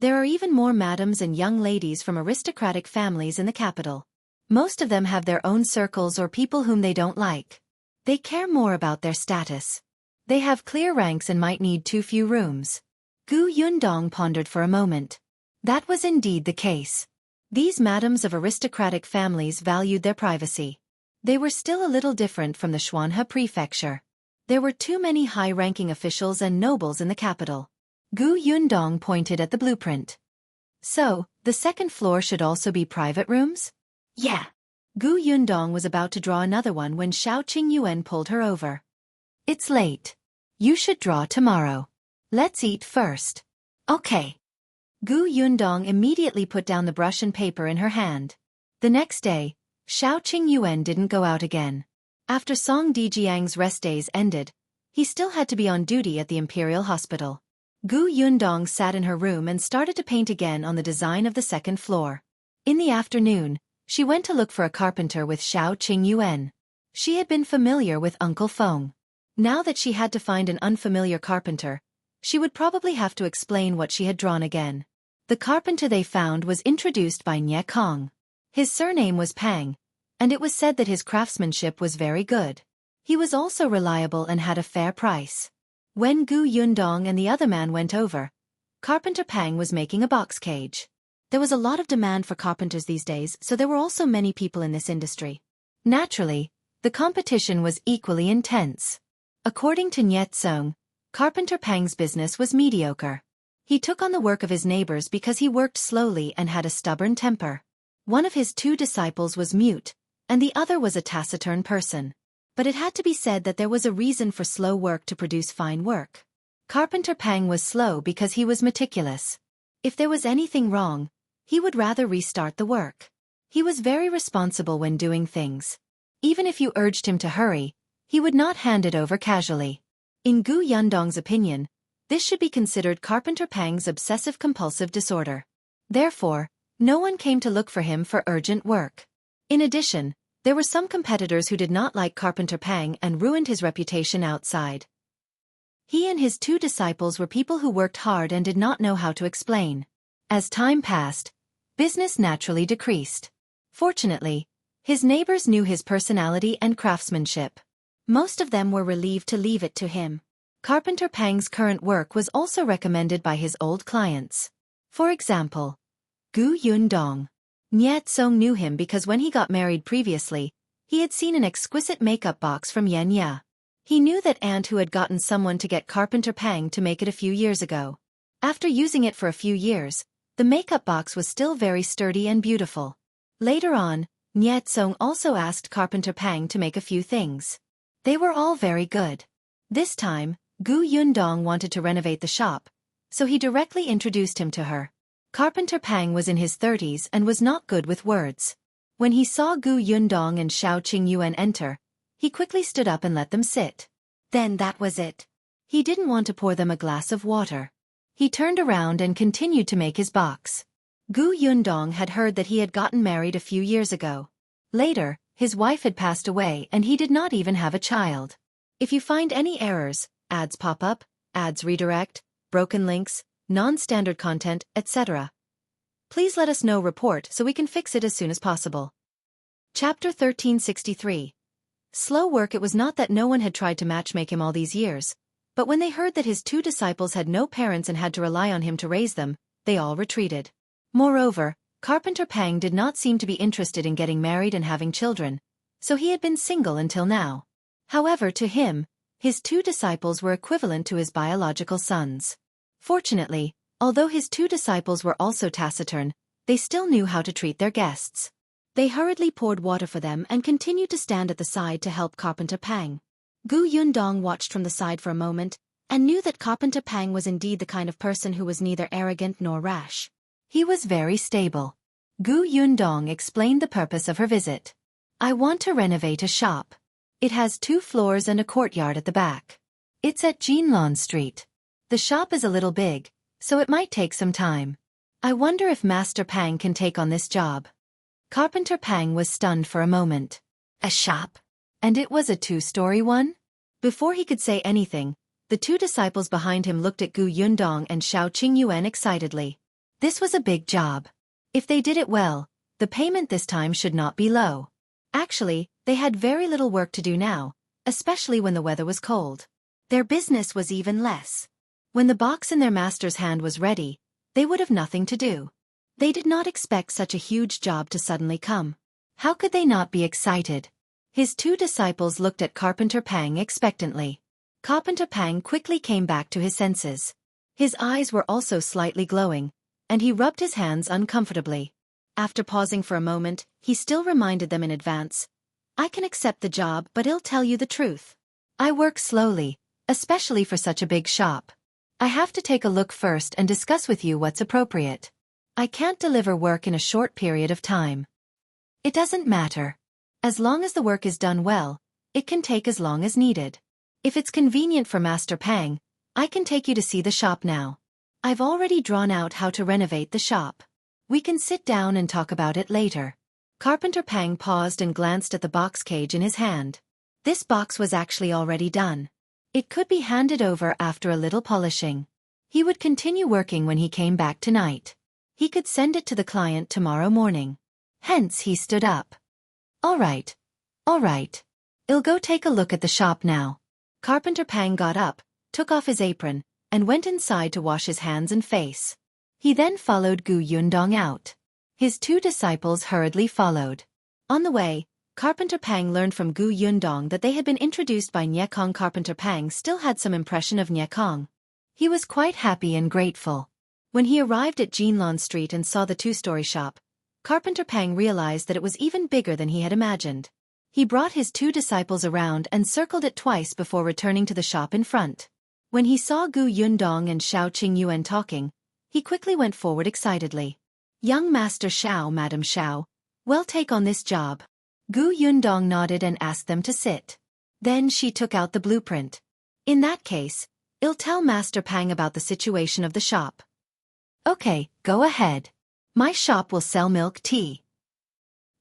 There are even more madams and young ladies from aristocratic families in the capital. Most of them have their own circles or people whom they don't like. They care more about their status. They have clear ranks and might need too few rooms. Gu Yundong pondered for a moment. That was indeed the case. These madams of aristocratic families valued their privacy. They were still a little different from the Xuanhe prefecture. There were too many high-ranking officials and nobles in the capital. Gu Yundong pointed at the blueprint. So, the second floor should also be private rooms? Yeah. Gu Yundong was about to draw another one when Shao Qingyuan pulled her over. It's late. You should draw tomorrow. Let's eat first. Okay. Gu Yundong immediately put down the brush and paper in her hand. The next day, Shao Qingyuan didn't go out again. After Song Dejiang's rest days ended, he still had to be on duty at the Imperial Hospital. Gu Yundong sat in her room and started to paint again on the design of the second floor. In the afternoon, she went to look for a carpenter with Shao Qingyuan. She had been familiar with Uncle Feng. Now that she had to find an unfamiliar carpenter, she would probably have to explain what she had drawn again. The carpenter they found was introduced by Cong. His surname was Pang, and it was said that his craftsmanship was very good. He was also reliable and had a fair price. When Yundong and the other man went over, Carpenter Pang was making a box cage. There was a lot of demand for carpenters these days, so there were also many people in this industry. Naturally, the competition was equally intense. According to Wenzheng, Carpenter Pang's business was mediocre. He took on the work of his neighbors because he worked slowly and had a stubborn temper. One of his 2 disciples was mute, and the other was a taciturn person. But it had to be said that there was a reason for slow work to produce fine work. Carpenter Pang was slow because he was meticulous. If there was anything wrong, he would rather restart the work. He was very responsible when doing things. Even if you urged him to hurry, he would not hand it over casually. In Yundong's opinion, this should be considered Carpenter Pang's obsessive-compulsive disorder. Therefore, no one came to look for him for urgent work. In addition, there were some competitors who did not like Carpenter Pang and ruined his reputation outside. He and his 2 disciples were people who worked hard and did not know how to explain. As time passed, business naturally decreased. Fortunately, his neighbors knew his personality and craftsmanship. Most of them were relieved to leave it to him. Carpenter Pang's current work was also recommended by his old clients. For example, Yundong. Wenzheng knew him because when he got married previously, he had seen an exquisite makeup box from Yihai. He knew that aunt who had gotten someone to get Carpenter Pang to make it a few years ago. After using it for a few years, the makeup box was still very sturdy and beautiful. Later on, Wenzheng also asked Carpenter Pang to make a few things. They were all very good. This time, Yundong wanted to renovate the shop, so he directly introduced him to her. Carpenter Pang was in his 30s and was not good with words. When he saw Yundong and Shao Qingyuan enter, he quickly stood up and let them sit. Then that was it. He didn't want to pour them a glass of water. He turned around and continued to make his box. Yundong had heard that he had gotten married a few years ago. Later, his wife had passed away and he did not even have a child. If you find any errors, ads pop up, ads redirect, broken links, non-standard content, etc., please let us know report so we can fix it as soon as possible. Chapter 1363. Slow work. It was not that no one had tried to matchmake him all these years, but when they heard that his 2 disciples had no parents and had to rely on him to raise them, they all retreated. Moreover, Carpenter Pang did not seem to be interested in getting married and having children, so he had been single until now. However, to him, his 2 disciples were equivalent to his biological sons. Fortunately, although his 2 disciples were also taciturn, they still knew how to treat their guests. They hurriedly poured water for them and continued to stand at the side to help Carpenter Pang. Yundong watched from the side for a moment, and knew that Carpenter Pang was indeed the kind of person who was neither arrogant nor rash. He was very stable. Yundong explained the purpose of her visit. I want to renovate a shop. It has 2 floors and a courtyard at the back. It's at Jinlong Street. The shop is a little big, so it might take some time. I wonder if Master Pang can take on this job. Carpenter Pang was stunned for a moment. A shop? And it was a 2-story one? Before he could say anything, the 2 disciples behind him looked at Yundong and Shao Qingyuan excitedly. This was a big job. If they did it well, the payment this time should not be low. Actually, they had very little work to do now, especially when the weather was cold. Their business was even less. When the box in their master's hand was ready, they would have nothing to do. They did not expect such a huge job to suddenly come. How could they not be excited? His 2 disciples looked at Carpenter Pang expectantly. Carpenter Pang quickly came back to his senses. His eyes were also slightly glowing, and he rubbed his hands uncomfortably. After pausing for a moment, he still reminded them in advance. I can accept the job, but I'll tell you the truth. I work slowly, especially for such a big shop. I have to take a look first and discuss with you what's appropriate. I can't deliver work in a short period of time. It doesn't matter. As long as the work is done well, it can take as long as needed. If it's convenient for Master Pang, I can take you to see the shop now. I've already drawn out how to renovate the shop. We can sit down and talk about it later. Carpenter Pang paused and glanced at the box cage in his hand. This box was actually already done. It could be handed over after a little polishing. He would continue working when he came back tonight. He could send it to the client tomorrow morning. Hence he stood up. All right. I'll go take a look at the shop now. Carpenter Pang got up, took off his apron, and went inside to wash his hands and face. He then followed Gu Yundong out. His 2 disciples hurriedly followed. On the way, Carpenter Pang learned from Gu Yundong that they had been introduced by Nye Kong. Carpenter Pang still had some impression of Nye Kong. He was quite happy and grateful. When he arrived at Jinlong Street and saw the 2-story shop, Carpenter Pang realized that it was even bigger than he had imagined. He brought his 2 disciples around and circled it twice before returning to the shop in front. When he saw Gu Yundong and Shao Qingyuan talking, he quickly went forward excitedly. Young Master Shao, Madam Shao, well, take on this job. Gu Yundong nodded and asked them to sit. Then she took out the blueprint. In that case, I'll tell Master Pang about the situation of the shop. Okay, go ahead. My shop will sell milk tea.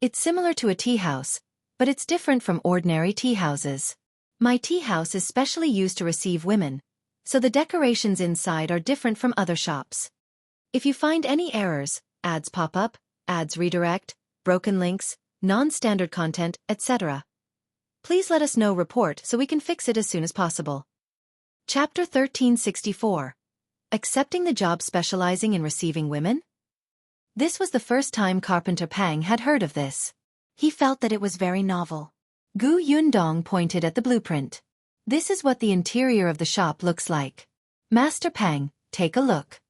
It's similar to a tea house, but it's different from ordinary tea houses. My tea house is specially used to receive women, so the decorations inside are different from other shops. If you find any errors, ads pop up, ads redirect, broken links, non-standard content, etc., please let us know. Report so we can fix it as soon as possible. Chapter 1364. Accepting the job specializing in receiving women? This was the first time Carpenter Pang had heard of this. He felt that it was very novel. Gu Yundong pointed at the blueprint. This is what the interior of the shop looks like. Master Pang, take a look.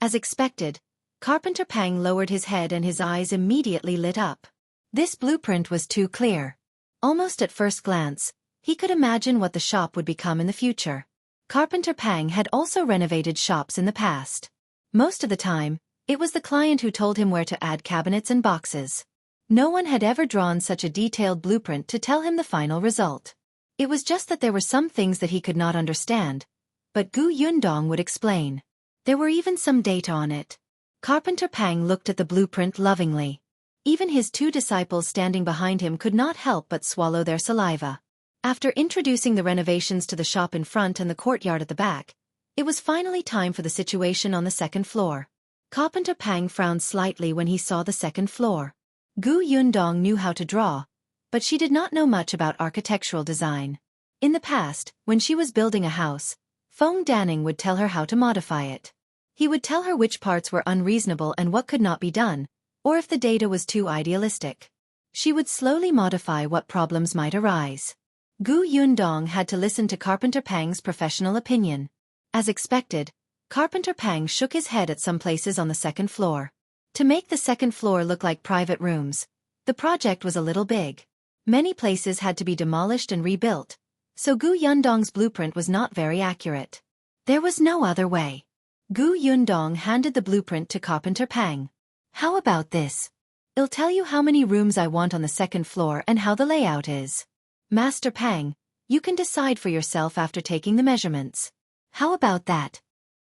As expected, Carpenter Pang lowered his head and his eyes immediately lit up. This blueprint was too clear. Almost at first glance, he could imagine what the shop would become in the future. Carpenter Pang had also renovated shops in the past. Most of the time, it was the client who told him where to add cabinets and boxes. No one had ever drawn such a detailed blueprint to tell him the final result. It was just that there were some things that he could not understand, but Gu Yundong would explain. There were even some data on it. Carpenter Pang looked at the blueprint lovingly. Even his 2 disciples standing behind him could not help but swallow their saliva. After introducing the renovations to the shop in front and the courtyard at the back, it was finally time for the situation on the 2nd floor. Carpenter Pang frowned slightly when he saw the 2nd floor. Gu Yundong knew how to draw, but she did not know much about architectural design. In the past, when she was building a house, Feng Danning would tell her how to modify it. He would tell her which parts were unreasonable and what could not be done, or if the data was too idealistic. She would slowly modify what problems might arise. Gu Yundong had to listen to Carpenter Pang's professional opinion. As expected, Carpenter Pang shook his head at some places on the 2nd floor. To make the 2nd floor look like private rooms, the project was a little big. Many places had to be demolished and rebuilt, so Gu Yundong's blueprint was not very accurate. There was no other way. Gu Yundong handed the blueprint to Carpenter Pang. How about this? I'll tell you how many rooms I want on the 2nd floor and how the layout is. Master Pang, you can decide for yourself after taking the measurements. How about that?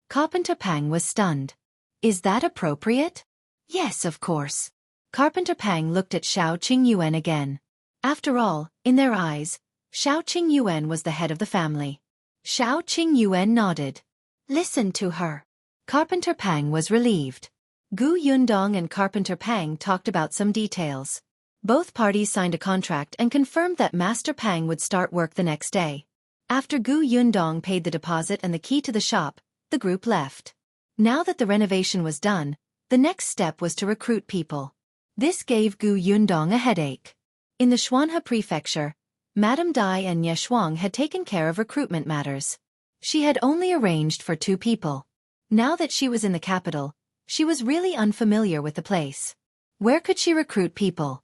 Carpenter Pang was stunned. Is that appropriate? Yes, of course. Carpenter Pang looked at Shao Qingyuan again. After all, in their eyes, Shao Qingyuan was the head of the family. Shao Qingyuan nodded. Listen to her. Carpenter Pang was relieved. Gu Yundong and Carpenter Pang talked about some details. Both parties signed a contract and confirmed that Master Pang would start work the next day. After Gu Yundong paid the deposit and the key to the shop, the group left. Now that the renovation was done, the next step was to recruit people. This gave Gu Yundong a headache. In the Xuanhe Prefecture, Madame Dai and Ye Shuang had taken care of recruitment matters. She had only arranged for 2 people. Now that she was in the capital, she was really unfamiliar with the place. Where could she recruit people?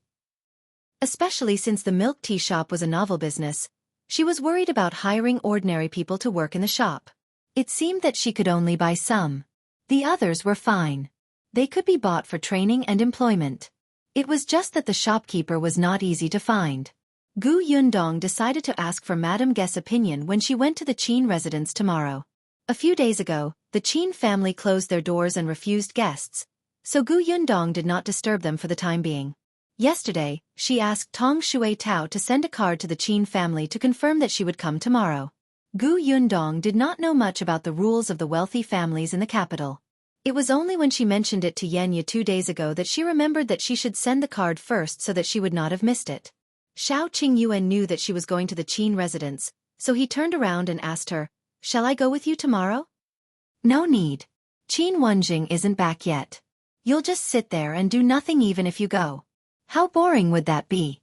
Especially since the milk tea shop was a novel business, she was worried about hiring ordinary people to work in the shop. It seemed that she could only buy some. The others were fine. They could be bought for training and employment. It was just that the shopkeeper was not easy to find. Gu Yundong decided to ask for Madame Guest's opinion when she went to the Qin residence tomorrow. A few days ago, the Qin family closed their doors and refused guests, so Gu Yundong did not disturb them for the time being. Yesterday, she asked Tong Shui Tao to send a card to the Qin family to confirm that she would come tomorrow. Gu Yundong did not know much about the rules of the wealthy families in the capital. It was only when she mentioned it to Yenya 2 days ago that she remembered that she should send the card first so that she would not have missed it. Shao Qingyuan knew that she was going to the Qin residence, so he turned around and asked her, "Shall I go with you tomorrow?" No need. Qin Wenzheng isn't back yet. You'll just sit there and do nothing even if you go. How boring would that be?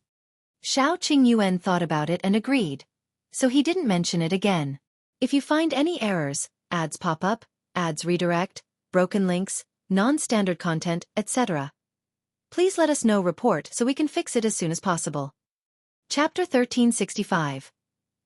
Shao Qingyuan thought about it and agreed, so he didn't mention it again. If you find any errors, ads pop up, ads redirect, broken links, non-standard content, etc., please let us know report so we can fix it as soon as possible. Chapter 1365.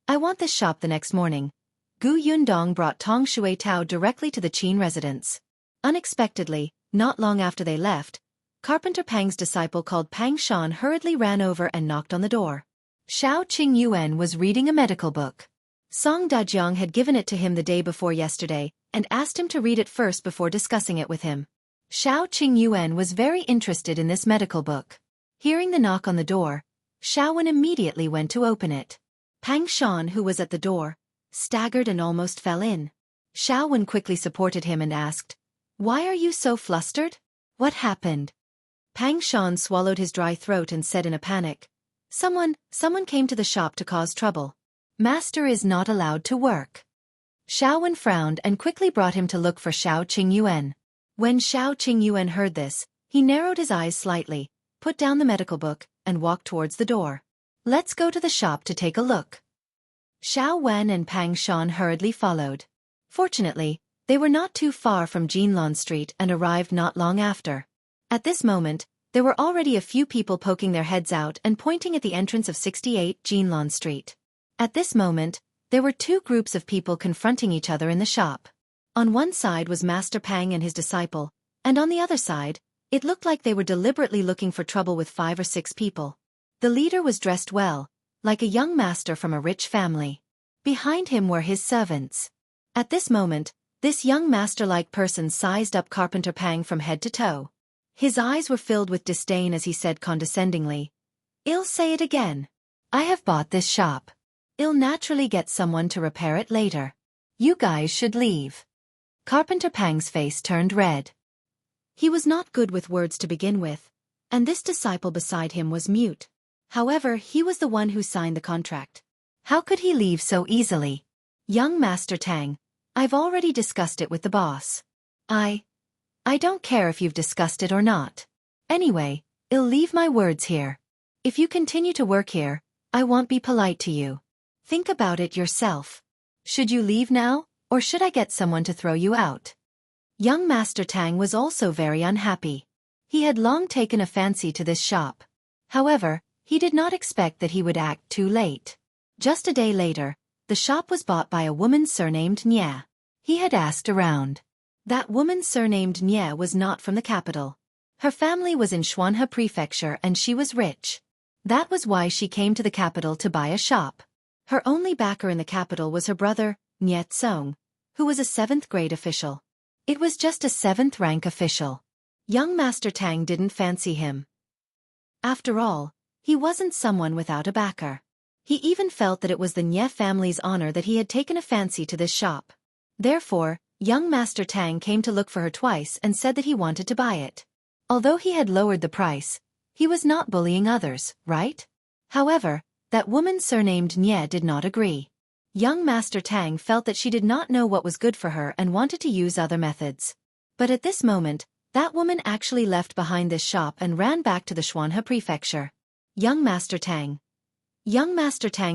I want this shop the next morning. Gu Yundong brought Tong Shui Tao directly to the Qin residence. Unexpectedly, not long after they left, Carpenter Pang's disciple called Pang Shan hurriedly ran over and knocked on the door. Shao Qingyuan was reading a medical book. Song Dejiang had given it to him the day before yesterday and asked him to read it first before discussing it with him. Shao Qingyuan was very interested in this medical book. Hearing the knock on the door, Shaowen immediately went to open it. Pang Shan, who was at the door, staggered and almost fell in. Shaowen quickly supported him and asked, "Why are you so flustered? What happened?" Pang Shan swallowed his dry throat and said in a panic, Someone came to the shop to cause trouble. Master is not allowed to work." Shaowen frowned and quickly brought him to look for Shao Qingyuan. When Shao Qingyuan heard this, he narrowed his eyes slightly, put down the medical book, and walked towards the door. "Let's go to the shop to take a look." Shao Wen and Pang Shan hurriedly followed. Fortunately, they were not too far from Jinlan Street and arrived not long after. At this moment, there were already a few people poking their heads out and pointing at the entrance of 68 Jinlan Street. At this moment, there were 2 groups of people confronting each other in the shop. On one side was Master Pang and his disciple, and on the other side, it looked like they were deliberately looking for trouble with 5 or 6 people. The leader was dressed well, like a young master from a rich family. Behind him were his servants. At this moment, this young master-like person sized up Carpenter Pang from head to toe. His eyes were filled with disdain as he said condescendingly, "I'll say it again. I have bought this shop. I'll naturally get someone to repair it later. You guys should leave." Carpenter Pang's face turned red. He was not good with words to begin with, and this disciple beside him was mute. However, he was the one who signed the contract. How could he leave so easily? "Young Master Tang, I've already discussed it with the boss. I don't care if you've discussed it or not. Anyway, I'll leave my words here. If you continue to work here, I won't be polite to you. Think about it yourself. Should you leave now, or should I get someone to throw you out?" Young Master Tang was also very unhappy. He had long taken a fancy to this shop. However, he did not expect that he would act too late. Just a day later, the shop was bought by a woman surnamed Nye. He had asked around. That woman surnamed Nye was not from the capital. Her family was in Xuanhe Prefecture and she was rich. That was why she came to the capital to buy a shop. Her only backer in the capital was her brother, Nye Tsong, who was a 7th grade official. It was just a 7th rank official. Young Master Tang didn't fancy him. After all, he wasn't someone without a backer. He even felt that it was the Nye family's honor that he had taken a fancy to this shop. Therefore, young Master Tang came to look for her twice and said that he wanted to buy it. Although he had lowered the price, he was not bullying others, right? However, that woman surnamed Nye did not agree. Young Master Tang felt that she did not know what was good for her and wanted to use other methods. But at this moment, that woman actually left behind this shop and ran back to the Xuanhe Prefecture. Young Master Tang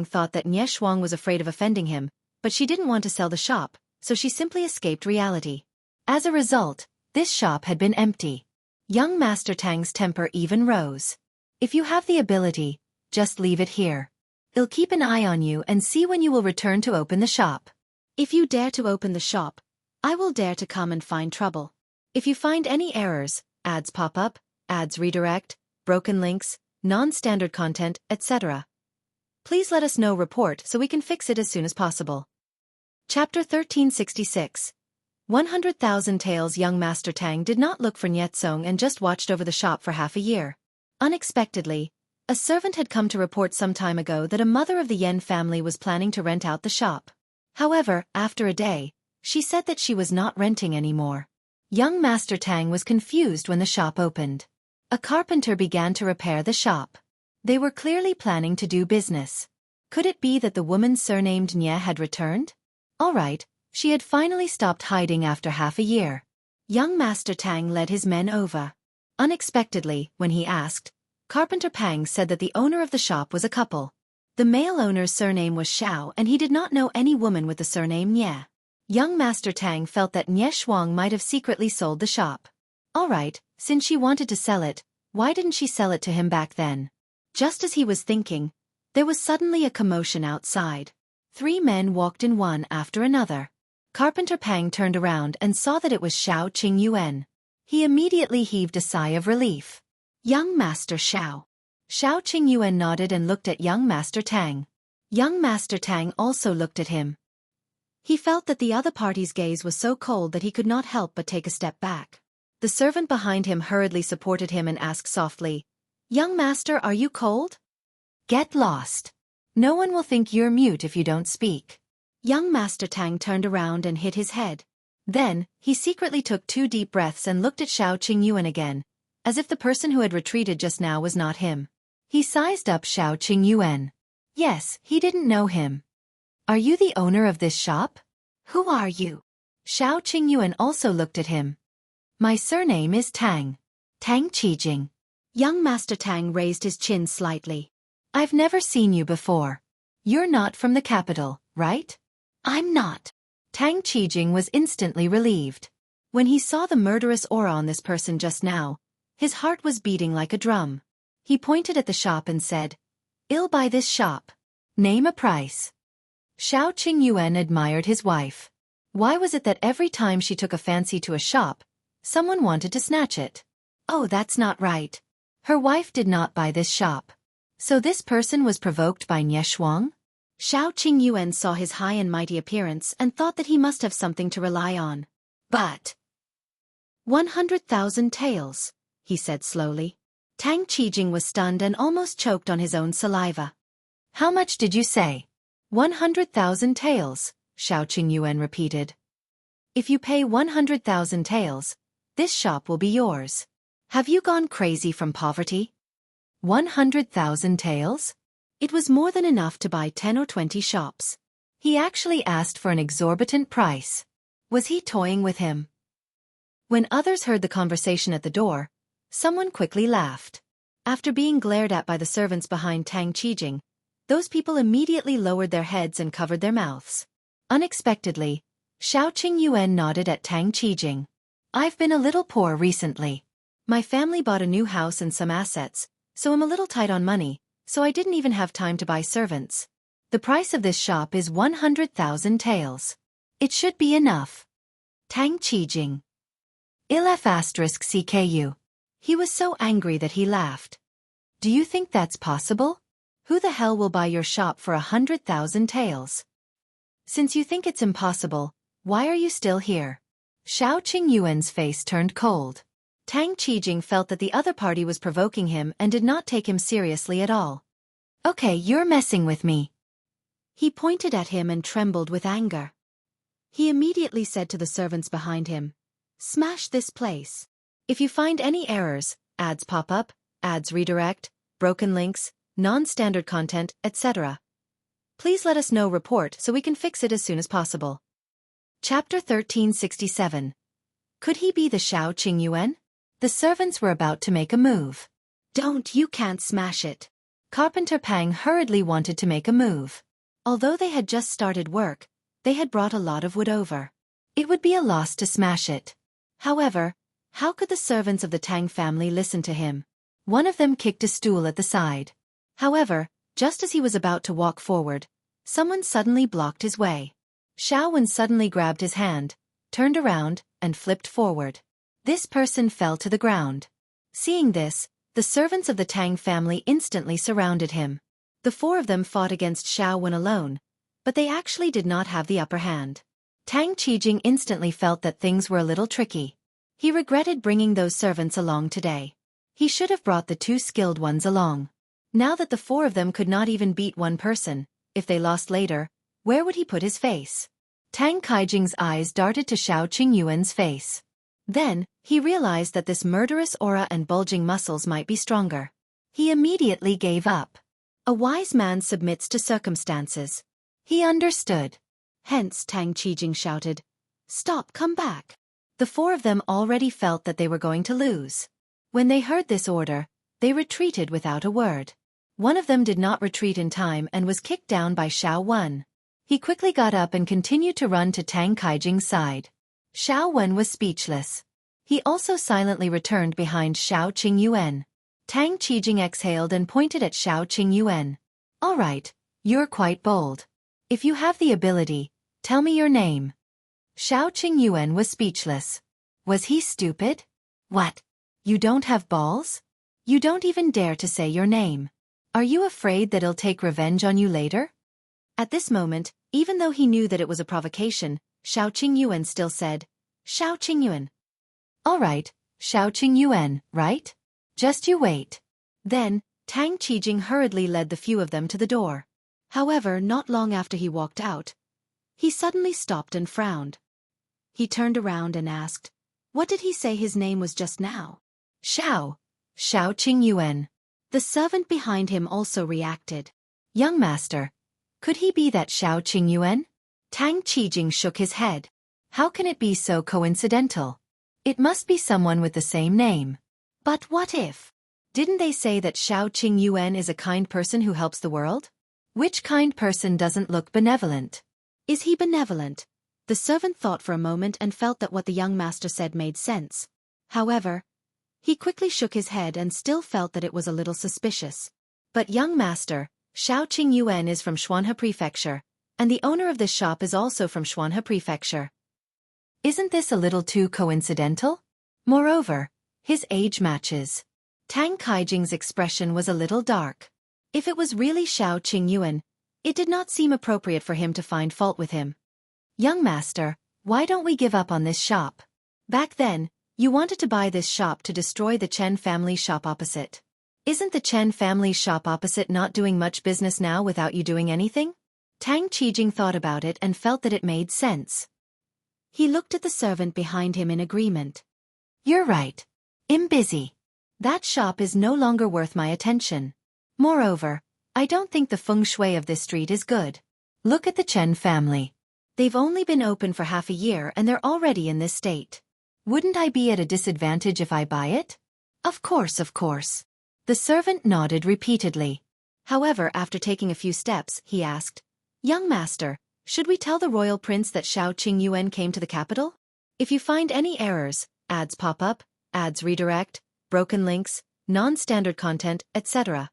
thought that Nye Shuang was afraid of offending him, but she didn't want to sell the shop, so she simply escaped reality. As a result, this shop had been empty. Young Master Tang's temper even rose. "If you have the ability, just leave it here. I'll keep an eye on you and see when you will return to open the shop. If you dare to open the shop, I will dare to come and find trouble. If you find any errors, ads pop up, ads redirect, broken links, non-standard content, etc., please let us know report so we can fix it as soon as possible." Chapter 1366. 100,000 Taels. Young Master Tang did not look for Nyetsong and just watched over the shop for half a year. Unexpectedly, a servant had come to report some time ago that a mother of the Yen family was planning to rent out the shop. However, after a day, she said that she was not renting anymore. Young Master Tang was confused when the shop opened. A carpenter began to repair the shop. They were clearly planning to do business. Could it be that the woman surnamed Nye had returned? All right, she had finally stopped hiding after half a year. Young Master Tang led his men over. Unexpectedly, when he asked, Carpenter Pang said that the owner of the shop was a couple. The male owner's surname was Shao and he did not know any woman with the surname Nye. Young Master Tang felt that Nye Shuang might have secretly sold the shop. All right, since she wanted to sell it, why didn't she sell it to him back then? Just as he was thinking, there was suddenly a commotion outside. 3 men walked in one after another. Carpenter Pang turned around and saw that it was Shao Qingyuan. He immediately heaved a sigh of relief. Young Master Shao. Shao Qingyuan nodded and looked at young Master Tang. Young Master Tang also looked at him. He felt that the other party's gaze was so cold that he could not help but take a step back. The servant behind him hurriedly supported him and asked softly, Young Master, are you cold? Get lost. No one will think you're mute if you don't speak. Young Master Tang turned around and hit his head. Then, he secretly took 2 deep breaths and looked at Shao Qingyuan again, as if the person who had retreated just now was not him. He sized up Shao Qingyuan. Yes, he didn't know him. Are you the owner of this shop? Who are you? Shao Qingyuan also looked at him. My surname is Tang. Tang Qijing. Young Master Tang raised his chin slightly. I've never seen you before. You're not from the capital, right? I'm not. Tang Qijing was instantly relieved. When he saw the murderous aura on this person just now, his heart was beating like a drum. He pointed at the shop and said, I'll buy this shop. Name a price. Shao Qingyuan admired his wife. Why was it that every time she took a fancy to a shop, someone wanted to snatch it? Oh, that's not right. Her wife did not buy this shop. So this person was provoked by Nye Shuang? Shao Qingyuan saw his high and mighty appearance and thought that he must have something to rely on. But 100,000 Taels, he said slowly. Tang Qijing was stunned and almost choked on his own saliva. How much did you say? 100,000 Taels, Shao Qingyuan repeated. If you pay 100,000 Taels, this shop will be yours. Have you gone crazy from poverty? 100,000 Taels? It was more than enough to buy 10 or 20 shops. He actually asked for an exorbitant price. Was he toying with him? When others heard the conversation at the door, someone quickly laughed. After being glared at by the servants behind Tang Qijing, those people immediately lowered their heads and covered their mouths. Unexpectedly, Shao Qingyuan nodded at Tang Qijing. I've been a little poor recently. My family bought a new house and some assets, so I'm a little tight on money, so I didn't even have time to buy servants. The price of this shop is 100,000 Taels. It should be enough. Tang Qijing. *CKU. He was so angry that he laughed. Do you think that's possible? Who the hell will buy your shop for 100,000 Taels? Since you think it's impossible, why are you still here? Shao Qingyuan's face turned cold. Tang Qijing felt that the other party was provoking him and did not take him seriously at all. Okay, you're messing with me. He pointed at him and trembled with anger. He immediately said to the servants behind him, Smash this place. If you find any errors, ads pop up, ads redirect, broken links, non-standard content, etc., please let us know report so we can fix it as soon as possible. Chapter 1367. Could he be the Shao Qingyuan? The servants were about to make a move. Don't, you can't smash it. Carpenter Pang hurriedly wanted to make a move. Although they had just started work, they had brought a lot of wood over. It would be a loss to smash it. However, how could the servants of the Tang family listen to him? One of them kicked a stool at the side. However, just as he was about to walk forward, someone suddenly blocked his way. Shao Wen suddenly grabbed his hand, turned around, and flipped forward. This person fell to the ground. Seeing this, the servants of the Tang family instantly surrounded him. The 4 of them fought against Shao Wen alone, but they actually did not have the upper hand. Tang Qijing instantly felt that things were a little tricky. He regretted bringing those servants along today. He should have brought the 2 skilled ones along. Now that the 4 of them could not even beat one person, if they lost later, where would he put his face? Tang Qijing's eyes darted to Shao Qingyuan's face. Then, he realized that this murderous aura and bulging muscles might be stronger. He immediately gave up. A wise man submits to circumstances. He understood. Hence Tang Qijing shouted, "Stop, come back." The 4 of them already felt that they were going to lose. When they heard this order, they retreated without a word. One of them did not retreat in time and was kicked down by Shao Wen. He quickly got up and continued to run to Tang Qijing's side. Shao Wen was speechless. He also silently returned behind Shao Qingyuan. Tang Qijing exhaled and pointed at Shao Qingyuan. "All right, you're quite bold. If you have the ability, tell me your name." Shao Qingyuan was speechless. Was he stupid? What? You don't have balls? You don't even dare to say your name. Are you afraid that he'll take revenge on you later? At this moment, even though he knew that it was a provocation, Shao Qingyuan still said, "Shao Qingyuan." "All right, Shao Qingyuan, right? Just you wait." Then, Tang Qijing hurriedly led the few of them to the door. However, not long after he walked out, he suddenly stopped and frowned. He turned around and asked, "What did he say his name was just now?" "Shao. Shao Qingyuan." The servant behind him also reacted. "Young master, could he be that Shao Qingyuan?" Tang Qijing shook his head. "How can it be so coincidental? It must be someone with the same name." "But what if? Didn't they say that Shao Qingyuan is a kind person who helps the world? Which kind person doesn't look benevolent?" "Is he benevolent?" The servant thought for a moment and felt that what the young master said made sense. However, he quickly shook his head and still felt that it was a little suspicious. "But young master, Shao Qingyuan is from Xuanhe Prefecture, and the owner of this shop is also from Xuanhe Prefecture. Isn't this a little too coincidental? Moreover, his age matches." Tang Qijing's expression was a little dark. If it was really Shao Qingyuan, it did not seem appropriate for him to find fault with him. "Young master, why don't we give up on this shop? Back then, you wanted to buy this shop to destroy the Chen family shop opposite. Isn't the Chen family shop opposite not doing much business now without you doing anything?" Tang Qijing thought about it and felt that it made sense. He looked at the servant behind him in agreement. "You're right. I'm busy. That shop is no longer worth my attention. Moreover, I don't think the feng shui of this street is good. Look at the Chen family. They've only been open for half a year and they're already in this state. Wouldn't I be at a disadvantage if I buy it?" Of course, of course." The servant nodded repeatedly. However, after taking a few steps, he asked, "Young master, should we tell the royal prince that Shao Qingyuan came to the capital? If you find any errors, ads pop up, ads redirect, broken links, non-standard content, etc.,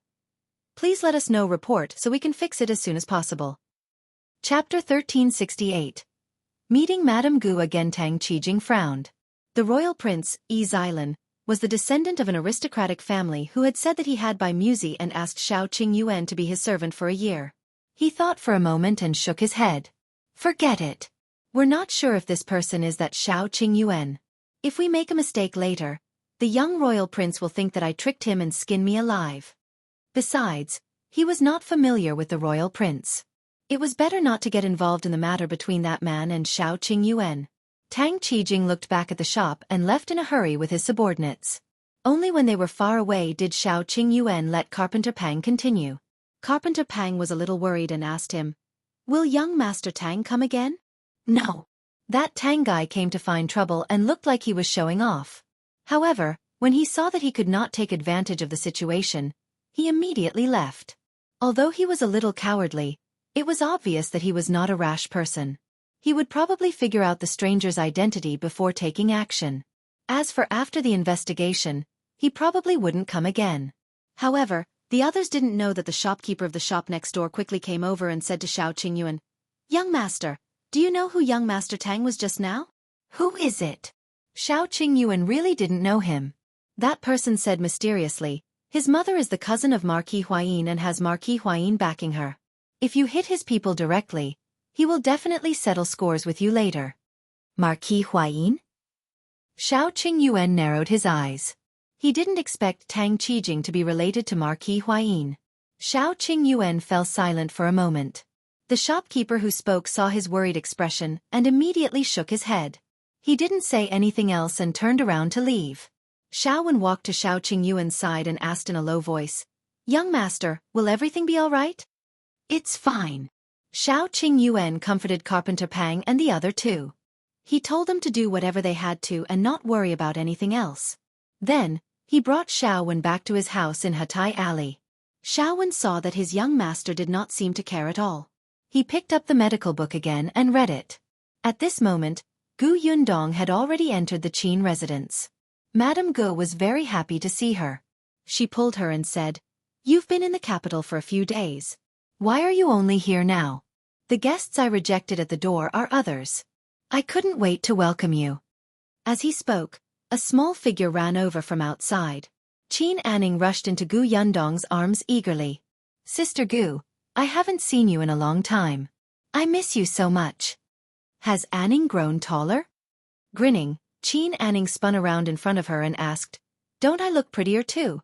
please let us know report so we can fix it as soon as possible." Chapter 1368. Meeting Madame Gu again. Tang Qijing frowned. The royal prince, Yi Xilan, was the descendant of an aristocratic family who had said that he had by Muzi and asked Shao Qingyuan to be his servant for a year. He thought for a moment and shook his head. "Forget it. We're not sure if this person is that Shao Qingyuan. If we make a mistake later, the young royal prince will think that I tricked him and skin me alive." Besides, he was not familiar with the royal prince. It was better not to get involved in the matter between that man and Shao Qingyuan. Tang Qijing looked back at the shop and left in a hurry with his subordinates. Only when they were far away did Shao Qingyuan let Carpenter Pang continue. Carpenter Pang was a little worried and asked him, "Will young Master Tang come again?" "No. That Tang guy came to find trouble and looked like he was showing off. However, when he saw that he could not take advantage of the situation, he immediately left. Although he was a little cowardly, it was obvious that he was not a rash person. He would probably figure out the stranger's identity before taking action. As for after the investigation, he probably wouldn't come again." However, the others didn't know that the shopkeeper of the shop next door quickly came over and said to Shao Qingyuan, "Young master, do you know who young Master Tang was just now?" "Who is it?" Shao Qingyuan really didn't know him. That person said mysteriously, "His mother is the cousin of Marquis Huayin and has Marquis Huayin backing her. If you hit his people directly, He will definitely settle scores with you later. Marquis Huayin? Shao Qingyuan narrowed his eyes. He didn't expect Tang Qijing to be related to Marquis Huayin. Shao Qingyuan fell silent for a moment. The shopkeeper who spoke saw his worried expression and immediately shook his head. He didn't say anything else and turned around to leave. Shao Wen walked to Shao Qingyuan's side and asked in a low voice, "Young master, will everything be all right?" "It's fine." Shao Qingyuan comforted Carpenter Pang and the other two. He told them to do whatever they had to and not worry about anything else. Then, he brought Shao Wen back to his house in Hatai Alley. Shao Wen saw that his young master did not seem to care at all. He picked up the medical book again and read it. At this moment, Gu Yundong had already entered the Qin residence. Madame Gu was very happy to see her. She pulled her and said, "You've been in the capital for a few days. Why are you only here now? The guests I rejected at the door are others. I couldn't wait to welcome you." As he spoke, a small figure ran over from outside. Qin Anning rushed into Gu Yundong's arms eagerly. "Sister Gu, I haven't seen you in a long time. I miss you so much." "Has Anning grown taller?" Grinning, Qin Anning spun around in front of her and asked, "Don't I look prettier too?"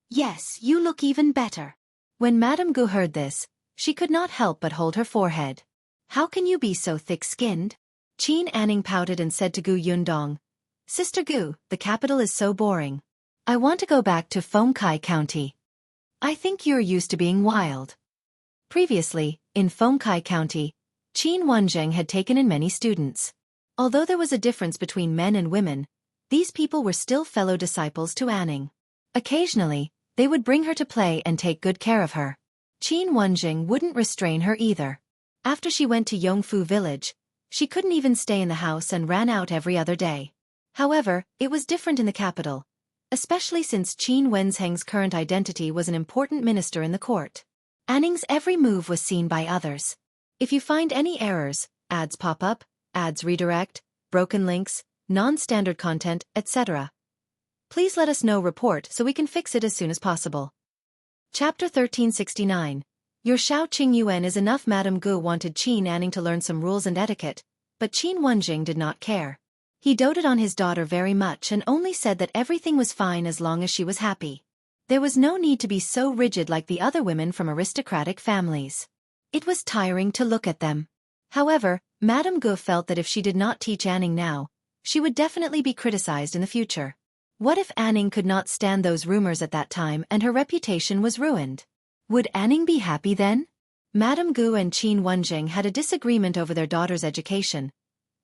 "Yes, you look even better." When Madame Gu heard this, she could not help but hold her forehead. "How can you be so thick-skinned?" Qin Anning pouted and said to Gu Yundong, "Sister Gu, the capital is so boring. I want to go back to Fengkai County. I think you're used to being wild." Previously, in Fengkai County, Qin Wenzheng had taken in many students. Although there was a difference between men and women, these people were still fellow disciples to Anning. Occasionally, they would bring her to play and take good care of her. Qin Wenzheng wouldn't restrain her either. After she went to Yongfu village, she couldn't even stay in the house and ran out every other day. However, it was different in the capital, especially since Qin Wenzheng's current identity was an important minister in the court. Anning's every move was seen by others. If you find any errors, ads pop up, ads redirect, broken links, non-standard content, etc., please let us know report so we can fix it as soon as possible. Chapter 1369. Your Shao Qingyuan is enough. Madame Gu wanted Qin Anning to learn some rules and etiquette, but Qin Wenzheng did not care. He doted on his daughter very much and only said that everything was fine as long as she was happy. There was no need to be so rigid like the other women from aristocratic families. It was tiring to look at them. However, Madame Gu felt that if she did not teach Anning now, she would definitely be criticized in the future. What if Anning could not stand those rumors at that time and her reputation was ruined? Would Anning be happy then? Madame Gu and Qin Wenzheng had a disagreement over their daughter's education,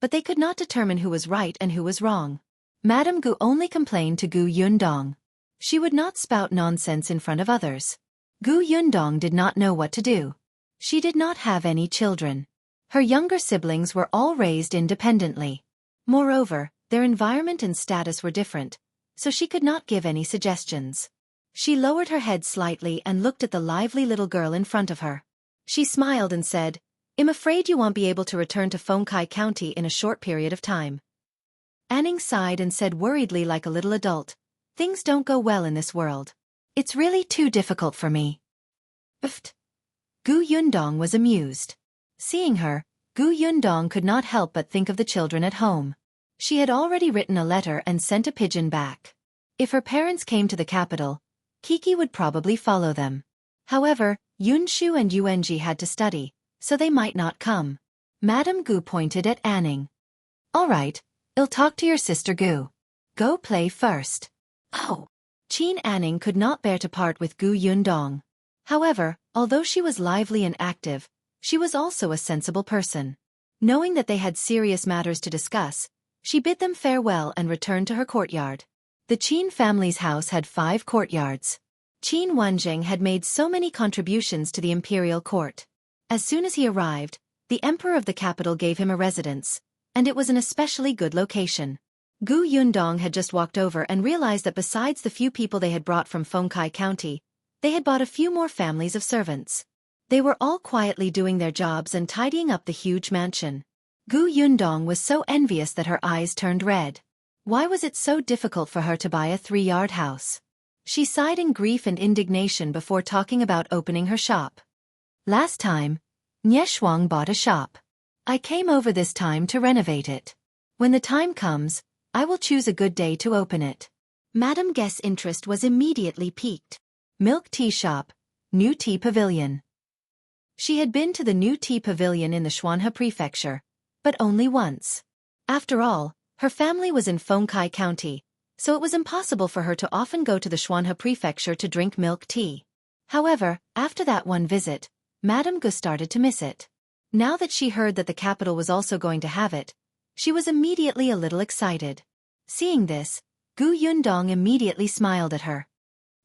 but they could not determine who was right and who was wrong. Madame Gu only complained to Gu Yundong. She would not spout nonsense in front of others. Gu Yundong did not know what to do. She did not have any children. Her younger siblings were all raised independently. Moreover, their environment and status were different, so she could not give any suggestions. She lowered her head slightly and looked at the lively little girl in front of her. She smiled and said, "I'm afraid you won't be able to return to Fengkai County in a short period of time." Anning sighed and said worriedly like a little adult, "Things don't go well in this world. It's really too difficult for me." Uft. Gu Yundong was amused. Seeing her, Gu Yundong could not help but think of the children at home. She had already written a letter and sent a pigeon back. If her parents came to the capital, Kiki would probably follow them. However, Yunshu and Yuenji had to study, so they might not come. Madame Gu pointed at Anning. "All right, I'll talk to your sister Gu. Go play first." Oh! Qin Anning could not bear to part with Gu Yundong. However, although she was lively and active, she was also a sensible person. Knowing that they had serious matters to discuss, she bid them farewell and returned to her courtyard. The Qin family's house had 5 courtyards. Qin Wenzheng had made so many contributions to the imperial court. As soon as he arrived, the emperor of the capital gave him a residence, and it was an especially good location. Gu Yundong had just walked over and realized that besides the few people they had brought from Fengkai County, they had bought a few more families of servants. They were all quietly doing their jobs and tidying up the huge mansion. Gu Yundong was so envious that her eyes turned red. Why was it so difficult for her to buy a 3-yard house? She sighed in grief and indignation before talking about opening her shop. Last time, Shuang bought a shop. I came over this time to renovate it. When the time comes, I will choose a good day to open it. Madame Guest's interest was immediately piqued. Milk tea shop, new tea pavilion. She had been to the new tea pavilion in the Xuanhe prefecture, but only once. After all, her family was in Fengkai County, so it was impossible for her to often go to the Xuanhe prefecture to drink milk tea. However, after that one visit, Madame Gu started to miss it. Now that she heard that the capital was also going to have it, she was immediately a little excited. Seeing this, Gu Yundong immediately smiled at her.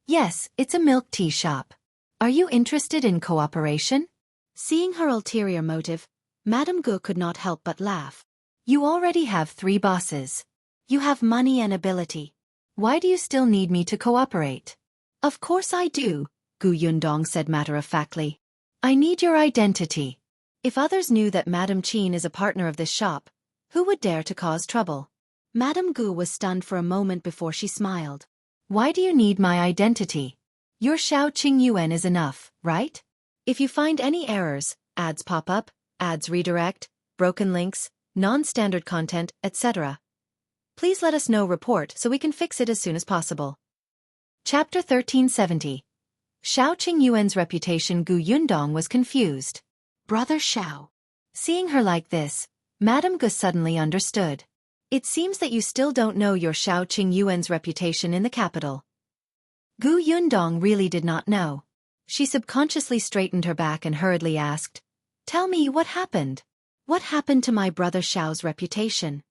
Yes, it's a milk tea shop. Are you interested in cooperation? Seeing her ulterior motive, Madame Gu could not help but laugh. You already have 3 bosses. You have money and ability. Why do you still need me to cooperate? Of course I do, Gu Yundong said matter-of-factly. I need your identity. If others knew that Madame Qin is a partner of this shop, who would dare to cause trouble? Madame Gu was stunned for a moment before she smiled. Why do you need my identity? Your Shao Qingyuan is enough, right? If you find any errors, ads pop up, ads redirect, broken links, non-standard content, etc., please let us know report so we can fix it as soon as possible. Chapter 1370. Shao Qingyuan's reputation. Gu Yundong was confused. Brother Shao. Seeing her like this, Madame Gu suddenly understood. It seems that you still don't know your Shao Qingyuan's reputation in the capital. Gu Yundong really did not know. She subconsciously straightened her back and hurriedly asked, Tell me what happened. What happened to my brother Shao's reputation?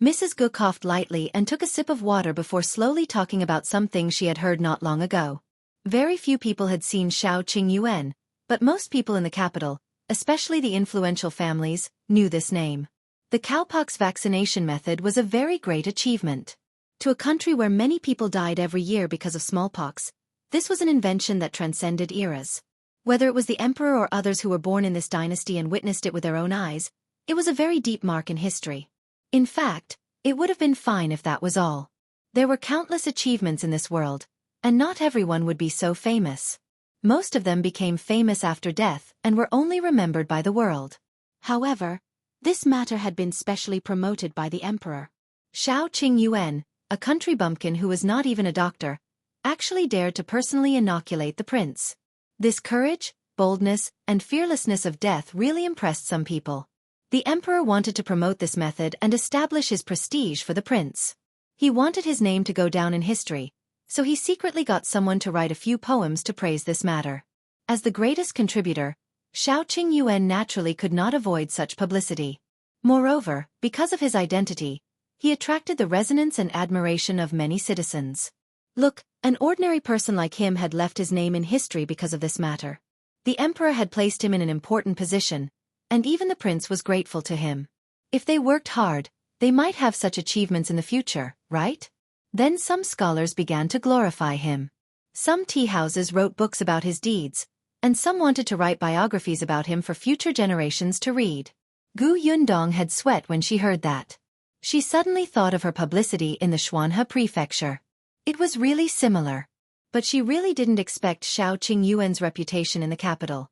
Mrs. Gu coughed lightly and took a sip of water before slowly talking about something she had heard not long ago. Very few people had seen Shao Qingyuan, but most people in the capital, especially the influential families, knew this name. The cowpox vaccination method was a very great achievement. To a country where many people died every year because of smallpox, this was an invention that transcended eras. Whether it was the emperor or others who were born in this dynasty and witnessed it with their own eyes, it was a very deep mark in history. In fact, it would have been fine if that was all. There were countless achievements in this world, and not everyone would be so famous. Most of them became famous after death and were only remembered by the world. However, this matter had been specially promoted by the emperor. Shao Qingyuan, a country bumpkin who was not even a doctor, actually dared to personally inoculate the prince. This courage, boldness, and fearlessness of death really impressed some people. The emperor wanted to promote this method and establish his prestige for the prince. He wanted his name to go down in history, so he secretly got someone to write a few poems to praise this matter. As the greatest contributor, Shao Qingyuan naturally could not avoid such publicity. Moreover, because of his identity, he attracted the resonance and admiration of many citizens. Look, an ordinary person like him had left his name in history because of this matter. The emperor had placed him in an important position, and even the prince was grateful to him. If they worked hard, they might have such achievements in the future, right? Then some scholars began to glorify him. Some tea houses wrote books about his deeds, and some wanted to write biographies about him for future generations to read. Gu Yundong had sweat when she heard that. She suddenly thought of her publicity in the Xuanhe prefecture. It was really similar. But she really didn't expect Shao Qingyuan's reputation in the capital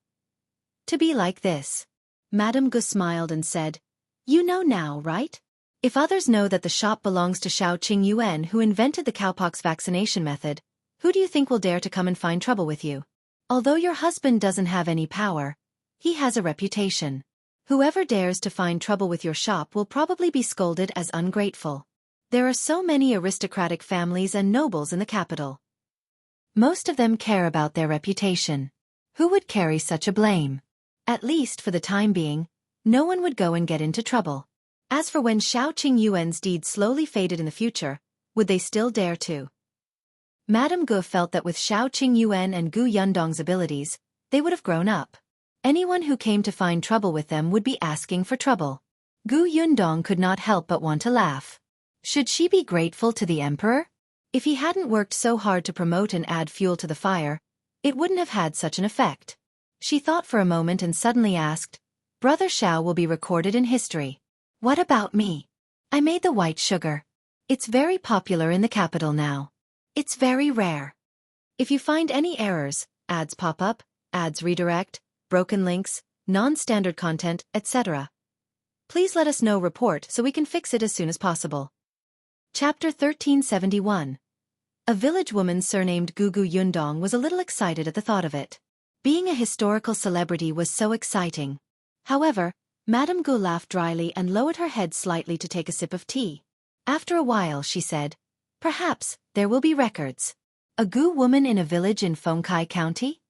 to be like this. Madame Gu smiled and said, You know now, right? If others know that the shop belongs to Shao Qingyuan who invented the cowpox vaccination method, who do you think will dare to come and find trouble with you? Although your husband doesn't have any power, he has a reputation. Whoever dares to find trouble with your shop will probably be scolded as ungrateful. There are so many aristocratic families and nobles in the capital. Most of them care about their reputation. Who would carry such a blame? At least for the time being, no one would go and get into trouble. As for when Shao Qingyuan's deeds slowly faded in the future, would they still dare to? Madame Gu felt that with Shao Qingyuan and Gu Yundong's abilities, they would have grown up. Anyone who came to find trouble with them would be asking for trouble. Gu Yundong could not help but want to laugh. Should she be grateful to the emperor? If he hadn't worked so hard to promote and add fuel to the fire, it wouldn't have had such an effect. She thought for a moment and suddenly asked, Brother Shao will be recorded in history. What about me? I made the white sugar. It's very popular in the capital now. It's very rare. If you find any errors, ads pop up, ads redirect, broken links, non-standard content, etc. Please let us know report so we can fix it as soon as possible. Chapter 1371. A village woman surnamed Gugu Yundong was a little excited at the thought of it. Being a historical celebrity was so exciting. However, Madame Gu laughed dryly and lowered her head slightly to take a sip of tea. After a while she said, "Perhaps there will be records." A Gu woman in a village in Fengkai County?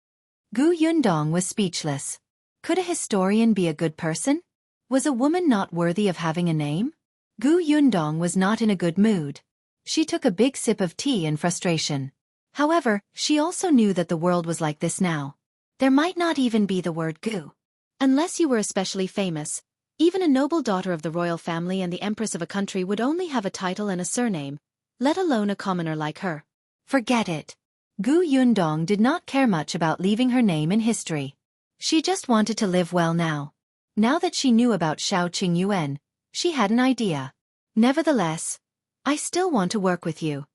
Gu Yundong was speechless. Could a historian be a good person? Was a woman not worthy of having a name? Gu Yundong was not in a good mood. She took a big sip of tea in frustration. However, she also knew that the world was like this now. There might not even be the word Gu. Unless you were especially famous, even a noble daughter of the royal family and the empress of a country would only have a title and a surname, let alone a commoner like her. Forget it. Gu Yundong did not care much about leaving her name in history. She just wanted to live well now. Now that she knew about Shao Qingyuan, she had an idea. Nevertheless, I still want to work with you.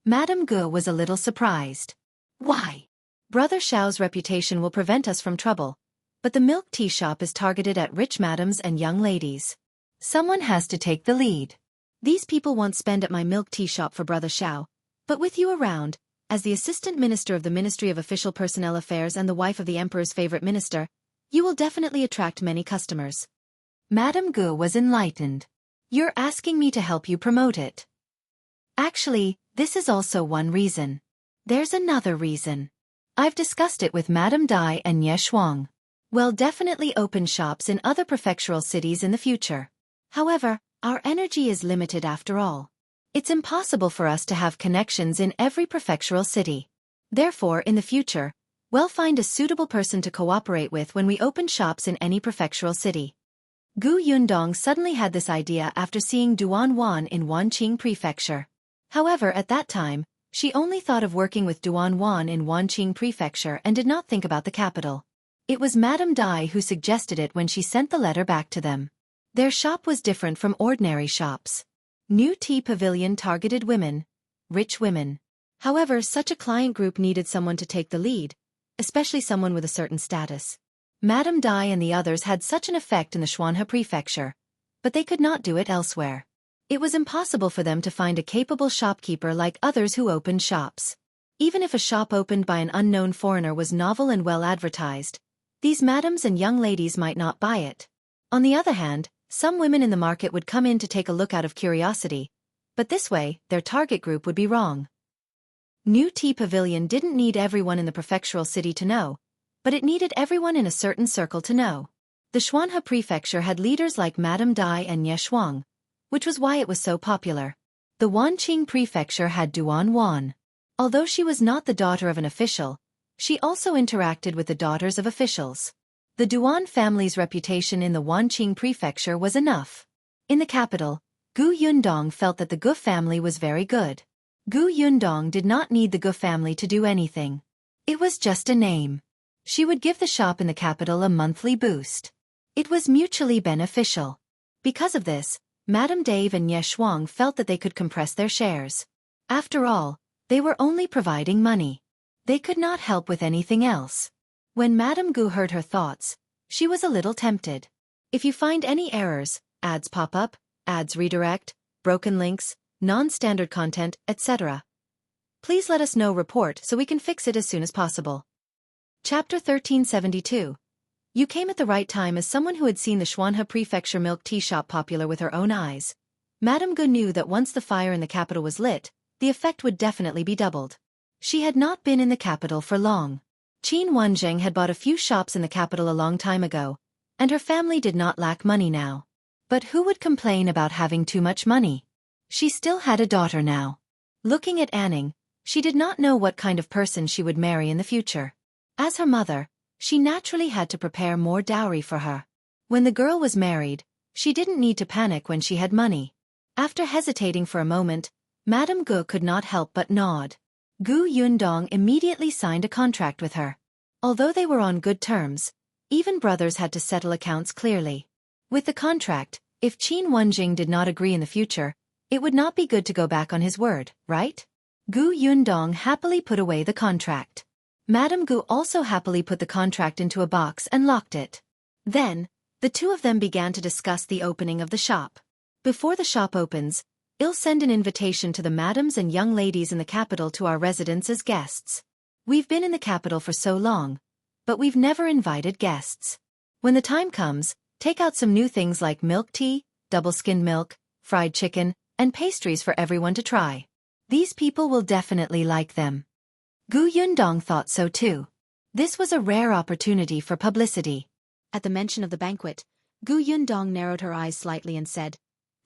Madame Gu was a little surprised. Why? Brother Shao's reputation will prevent us from trouble, but the milk tea shop is targeted at rich madams and young ladies. Someone has to take the lead. These people won't spend at my milk tea shop for Brother Shao, but with you around, as the assistant minister of the Ministry of Official Personnel Affairs and the wife of the emperor's favorite minister, you will definitely attract many customers. Madame Gu was enlightened. You're asking me to help you promote it. Actually, this is also one reason. There's another reason. I've discussed it with Madame Dai and Ye Shuang. We'll definitely open shops in other prefectural cities in the future. However, our energy is limited after all. It's impossible for us to have connections in every prefectural city. Therefore, in the future, we'll find a suitable person to cooperate with when we open shops in any prefectural city. Gu Yundong suddenly had this idea after seeing Duanwan in Wanqing Prefecture. However, at that time, she only thought of working with Duanwan in Wanqing Prefecture and did not think about the capital. It was Madame Dai who suggested it when she sent the letter back to them. Their shop was different from ordinary shops. New Tea Pavilion targeted women, rich women. However, such a client group needed someone to take the lead, especially someone with a certain status. Madame Dai and the others had such an effect in the Xuanhe Prefecture, but they could not do it elsewhere. It was impossible for them to find a capable shopkeeper like others who opened shops. Even if a shop opened by an unknown foreigner was novel and well advertised, these madams and young ladies might not buy it. On the other hand, some women in the market would come in to take a look out of curiosity, but this way, their target group would be wrong. New Tea Pavilion didn't need everyone in the prefectural city to know, but it needed everyone in a certain circle to know. The Xuanhe Prefecture had leaders like Madame Dai and Ye Shuang, which was why it was so popular. The Wanqing Prefecture had Duan Wan. Although she was not the daughter of an official, she also interacted with the daughters of officials. The Duan family's reputation in the Wanqing Prefecture was enough. In the capital, Gu Yundong felt that the Gu family was very good. Gu Yundong did not need the Gu family to do anything. It was just a name. She would give the shop in the capital a monthly boost. It was mutually beneficial. Because of this, Madame Dave and Ye Shuang felt that they could compress their shares. After all, they were only providing money. They could not help with anything else. When Madame Gu heard her thoughts, she was a little tempted. If you find any errors, ads pop up, ads redirect, broken links, non-standard content, etc., please let us know report so we can fix it as soon as possible. Chapter 1372. You came at the right time as someone who had seen the Xuanhe Prefecture milk tea shop popular with her own eyes. Madame Gu knew that once the fire in the capital was lit, the effect would definitely be doubled. She had not been in the capital for long. Wenzheng had bought a few shops in the capital a long time ago, and her family did not lack money now. But who would complain about having too much money? She still had a daughter now. Looking at Anning, she did not know what kind of person she would marry in the future. As her mother, she naturally had to prepare more dowry for her. When the girl was married, she didn't need to panic when she had money. After hesitating for a moment, Madame Gu could not help but nod. Gu Yundong immediately signed a contract with her. Although they were on good terms, even brothers had to settle accounts clearly. With the contract, if Qin Wenjing did not agree in the future, it would not be good to go back on his word, right? Gu Yundong happily put away the contract. Madame Gu also happily put the contract into a box and locked it. Then, the two of them began to discuss the opening of the shop. Before the shop opens, I'll send an invitation to the madams and young ladies in the capital to our residence as guests. We've been in the capital for so long, but we've never invited guests. When the time comes, take out some new things like milk tea, double-skinned milk, fried chicken, and pastries for everyone to try. These people will definitely like them. Gu Yundong thought so too. This was a rare opportunity for publicity. At the mention of the banquet, Gu Yundong narrowed her eyes slightly and said,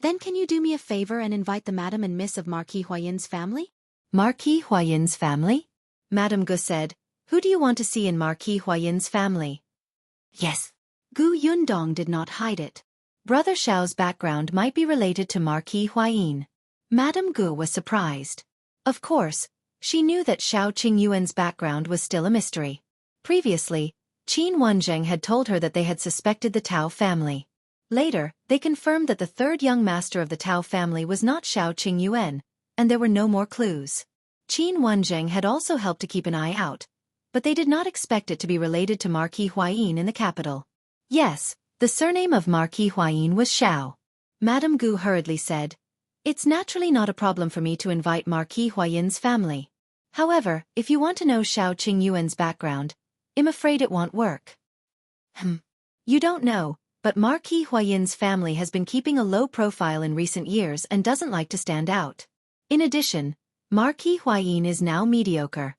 "Then can you do me a favor and invite the Madam and Miss of Marquis Huayin's family?" Marquis Huayin's family? Madame Gu said, "Who do you want to see in Marquis Huayin's family?" Yes. Gu Yundong did not hide it. Brother Shao's background might be related to Marquis Huayin. Madame Gu was surprised. Of course, she knew that Shao Qingyuan's background was still a mystery. Previously, Wenzheng had told her that they had suspected the Tao family. Later, they confirmed that the third young master of the Tao family was not Shao Qingyuan, and there were no more clues. Wenzheng had also helped to keep an eye out, but they did not expect it to be related to Marquis Huayin in the capital. Yes, the surname of Marquis Huayin was Shao. Madame Gu hurriedly said, "It's naturally not a problem for me to invite Marquis Huayin's family. However, if you want to know Shao Qingyuan's background, I'm afraid it won't work." You don't know, but Marquis Huayin's family has been keeping a low profile in recent years and doesn't like to stand out. In addition, Marquis Huayin is now mediocre.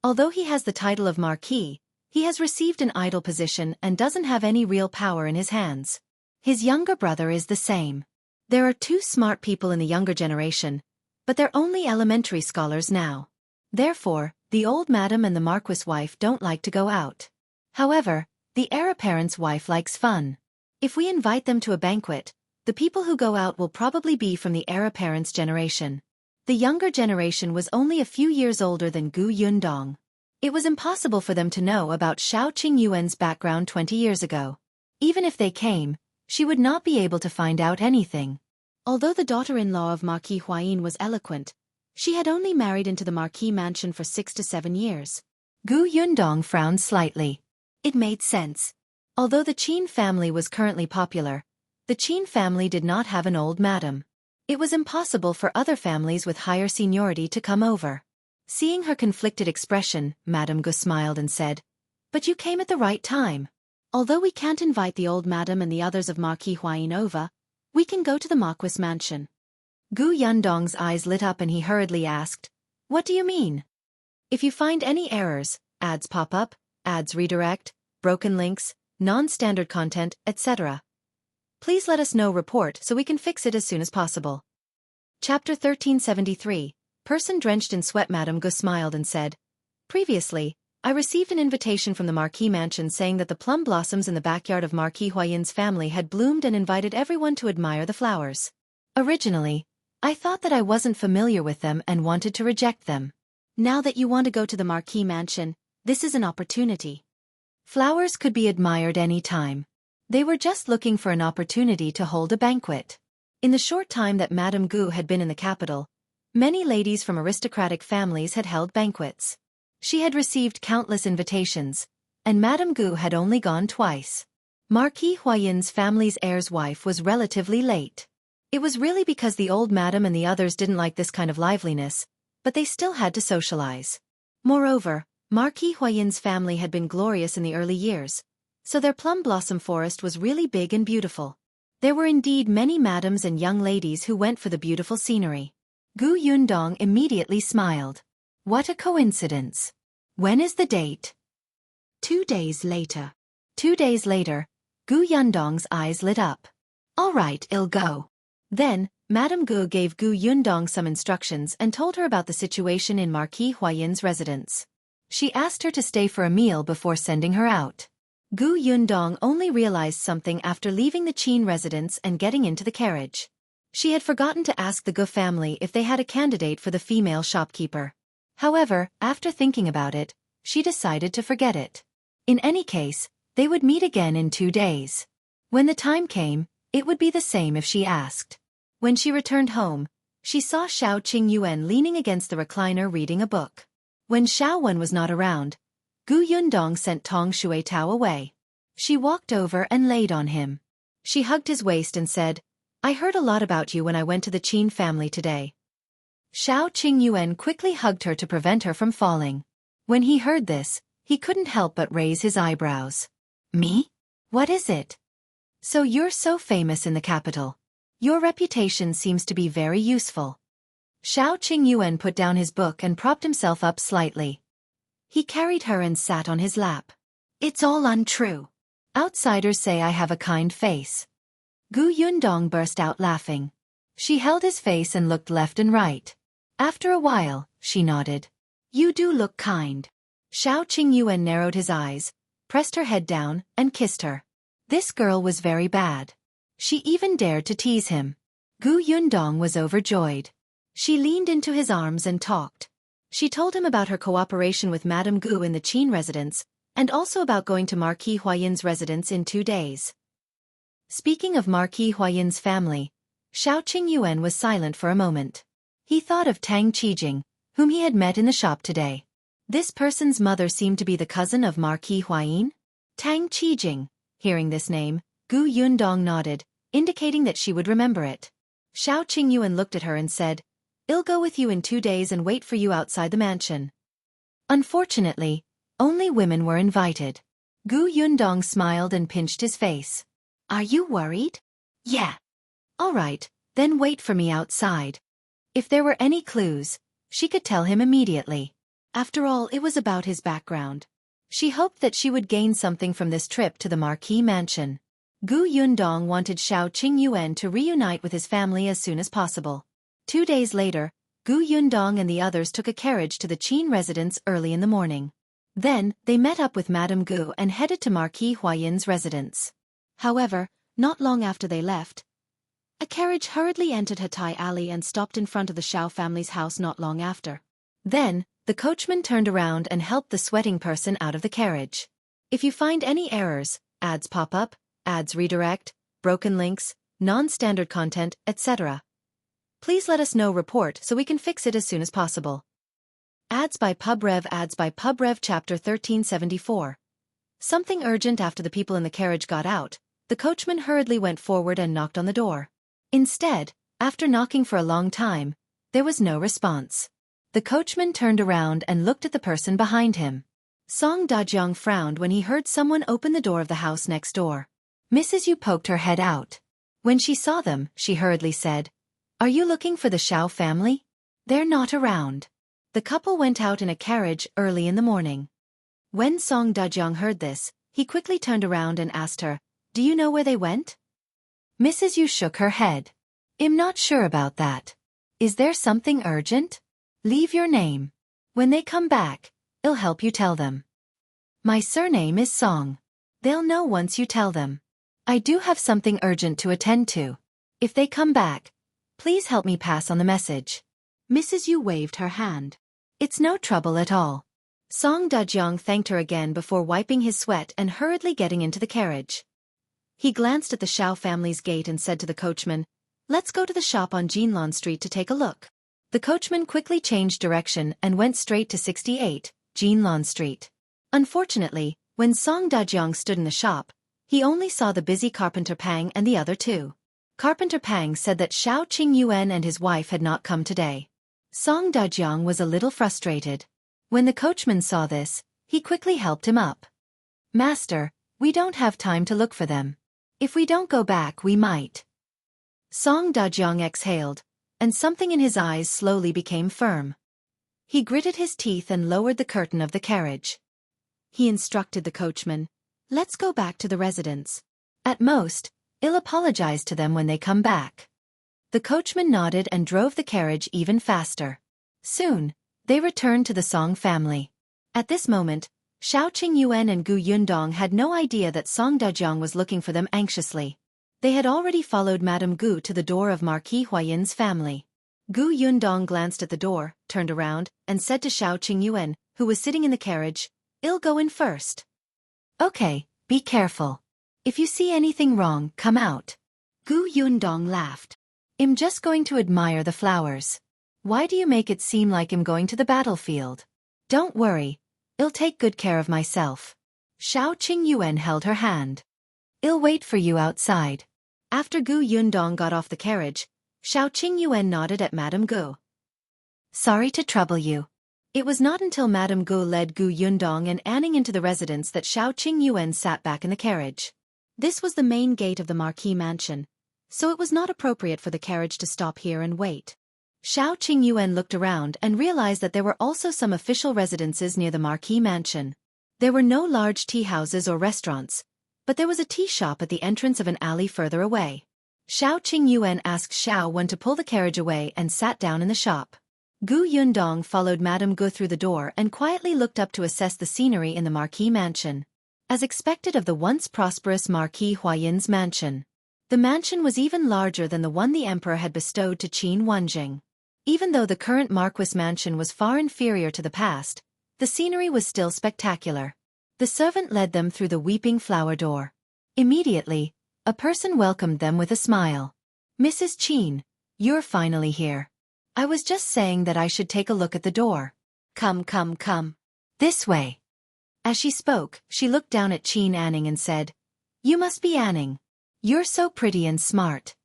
Although he has the title of Marquis, he has received an idle position and doesn't have any real power in his hands. His younger brother is the same. There are two smart people in the younger generation, but they're only elementary scholars now. Therefore, the old madam and the marquis wife don't like to go out. However, the heir apparent's wife likes fun. If we invite them to a banquet, the people who go out will probably be from the heir apparent's generation. The younger generation was only a few years older than Gu Yundong. It was impossible for them to know about Shao Qingyuan's background 20 years ago. Even if they came, she would not be able to find out anything. Although the daughter-in-law of Marquis Huayin was eloquent, she had only married into the Marquis mansion for 6 to 7 years. Gu Yundong frowned slightly. It made sense. Although the Qin family was currently popular, the Qin family did not have an old madam. It was impossible for other families with higher seniority to come over. Seeing her conflicted expression, Madame Gu smiled and said, "But you came at the right time. Although we can't invite the old madam and the others of Marquis Huayin over, we can go to the Marquis mansion." Gu Yundong's eyes lit up and he hurriedly asked, "What do you mean?" "If you find any errors, ads pop up, ads redirect, broken links, non-standard content, etc., please let us know report so we can fix it as soon as possible." Chapter 1373, Person Drenched in Sweat. Madame Gu smiled and said, "Previously, I received an invitation from the Marquis mansion saying that the plum blossoms in the backyard of Marquis Huayin's family had bloomed and invited everyone to admire the flowers. Originally, I thought that I wasn't familiar with them and wanted to reject them. Now that you want to go to the Marquis mansion, this is an opportunity. Flowers could be admired any time. They were just looking for an opportunity to hold a banquet." In the short time that Madame Gu had been in the capital, many ladies from aristocratic families had held banquets. She had received countless invitations, and Madame Gu had only gone twice. Marquis Huayin's family's heir's wife was relatively late. It was really because the old madam and the others didn't like this kind of liveliness, but they still had to socialize. Moreover, Marquis Huayin's family had been glorious in the early years, so their plum blossom forest was really big and beautiful. There were indeed many madams and young ladies who went for the beautiful scenery. Gu Yundong immediately smiled. What a coincidence. When is the date? 2 days later. 2 days later, Gu Yundong's eyes lit up. All right, I'll go. Then, Madame Gu gave Gu Yundong some instructions and told her about the situation in Marquis Huayin's residence. She asked her to stay for a meal before sending her out. Gu Yundong only realized something after leaving the Qin residence and getting into the carriage. She had forgotten to ask the Gu family if they had a candidate for the female shopkeeper. However, after thinking about it, she decided to forget it. In any case, they would meet again in 2 days. When the time came, it would be the same if she asked. When she returned home, she saw Shao Qingyuan leaning against the recliner reading a book. When Shao Wen was not around, Gu Yundong sent Tong Shui Tao away. She walked over and laid on him. She hugged his waist and said, "I heard a lot about you when I went to the Qin family today." Shao Qingyuan quickly hugged her to prevent her from falling. When he heard this, he couldn't help but raise his eyebrows. "Me? What is it? So you're so famous in the capital. Your reputation seems to be very useful." Shao Qingyuan put down his book and propped himself up slightly. He carried her and sat on his lap. "It's all untrue. Outsiders say I have a kind face." Gu Yundong burst out laughing. She held his face and looked left and right. After a while, she nodded. "You do look kind." Shao Qingyuan narrowed his eyes, pressed her head down, and kissed her. This girl was very bad. She even dared to tease him. Gu Yundong was overjoyed. She leaned into his arms and talked. She told him about her cooperation with Madame Gu in the Qin residence, and also about going to Marquis Huayin's residence in 2 days. Speaking of Marquis Huayin's family, Shao Qingyuan was silent for a moment. He thought of Tang Qijing, whom he had met in the shop today. This person's mother seemed to be the cousin of Marquis Huayin? Tang Qijing. Hearing this name, Gu Yundong nodded, indicating that she would remember it. Shao Qingyuan looked at her and said, "I'll go with you in 2 days and wait for you outside the mansion." Unfortunately, only women were invited. Gu Yundong smiled and pinched his face. "Are you worried?" "Yeah." "All right, then wait for me outside." If there were any clues, she could tell him immediately. After all, it was about his background. She hoped that she would gain something from this trip to the Marquis mansion. Gu Yundong wanted Shao Qingyuan to reunite with his family as soon as possible. 2 days later, Gu Yundong and the others took a carriage to the Qin residence early in the morning. Then, they met up with Madame Gu and headed to Marquis Huayin's residence. However, not long after they left, a carriage hurriedly entered Hetai Alley and stopped in front of the Shao family's house not long after. Then, the coachman turned around and helped the sweating person out of the carriage. If you find any errors, ads pop up, ads redirect, broken links, non-standard content, etc., please let us know. Report so we can fix it as soon as possible. Ads by PubRev Chapter 1374. Something urgent. After the people in the carriage got out, the coachman hurriedly went forward and knocked on the door. Instead, after knocking for a long time, there was no response. The coachman turned around and looked at the person behind him. Song Dejiang frowned when he heard someone open the door of the house next door. Mrs. Yu poked her head out. When she saw them, she hurriedly said, "Are you looking for the Shao family? They're not around." The couple went out in a carriage early in the morning. When Song Dejiang heard this, he quickly turned around and asked her, "Do you know where they went?" Mrs. Yu shook her head. "I'm not sure about that. Is there something urgent? Leave your name. When they come back, I'll help you tell them." "My surname is Song. They'll know once you tell them. I do have something urgent to attend to. If they come back, please help me pass on the message." Mrs. Yu waved her hand. "It's no trouble at all." Song Dejiang thanked her again before wiping his sweat and hurriedly getting into the carriage. He glanced at the Shao family's gate and said to the coachman, "Let's go to the shop on Jinlan Street to take a look." The coachman quickly changed direction and went straight to 68, Jinlan Street. Unfortunately, when Song Dejiang stood in the shop, he only saw the busy Carpenter Pang and the other two. Carpenter Pang said that Shao Qingyuan and his wife had not come today. Song Dejiang was a little frustrated. When the coachman saw this, he quickly helped him up. "Master, we don't have time to look for them. If we don't go back, we might." Song Dejiang exhaled, and something in his eyes slowly became firm. He gritted his teeth and lowered the curtain of the carriage. He instructed the coachman, "Let's go back to the residence. At most, I'll apologize to them when they come back." The coachman nodded and drove the carriage even faster. Soon, they returned to the Song family. At this moment, Shao Qingyuan and Gu Yundong had no idea that Song Dejiang was looking for them anxiously. They had already followed Madame Gu to the door of Marquis Huayin's family. Gu Yundong glanced at the door, turned around, and said to Shao Qingyuan, who was sitting in the carriage, "I'll go in first." "Okay, be careful. If you see anything wrong, come out." Gu Yundong laughed. "I'm just going to admire the flowers. Why do you make it seem like I'm going to the battlefield?" "Don't worry, I'll take good care of myself." Shao Qingyuan held her hand. "I'll wait for you outside." After Gu Yundong got off the carriage, Shao Qingyuan nodded at Madame Gu. "Sorry to trouble you." It was not until Madame Gu led Gu Yundong and Anning into the residence that Shao Qingyuan sat back in the carriage. This was the main gate of the Marquis mansion, so it was not appropriate for the carriage to stop here and wait. Shao Qingyuan looked around and realized that there were also some official residences near the Marquis mansion. There were no large tea houses or restaurants, but there was a tea shop at the entrance of an alley further away. Shao Qingyuan asked Shao when to pull the carriage away and sat down in the shop. Gu Yundong followed Madame Gu through the door and quietly looked up to assess the scenery in the Marquis mansion. As expected of the once prosperous Marquis Huayin's mansion, the mansion was even larger than the one the emperor had bestowed to Qin Wenzheng. Even though the current Marquis mansion was far inferior to the past, the scenery was still spectacular. The servant led them through the weeping flower door. Immediately, a person welcomed them with a smile. "Mrs. Qin, you're finally here. I was just saying that I should take a look at the door. Come, come, come. This way." As she spoke, she looked down at Qin Anning and said, "You must be Anning. You're so pretty and smart."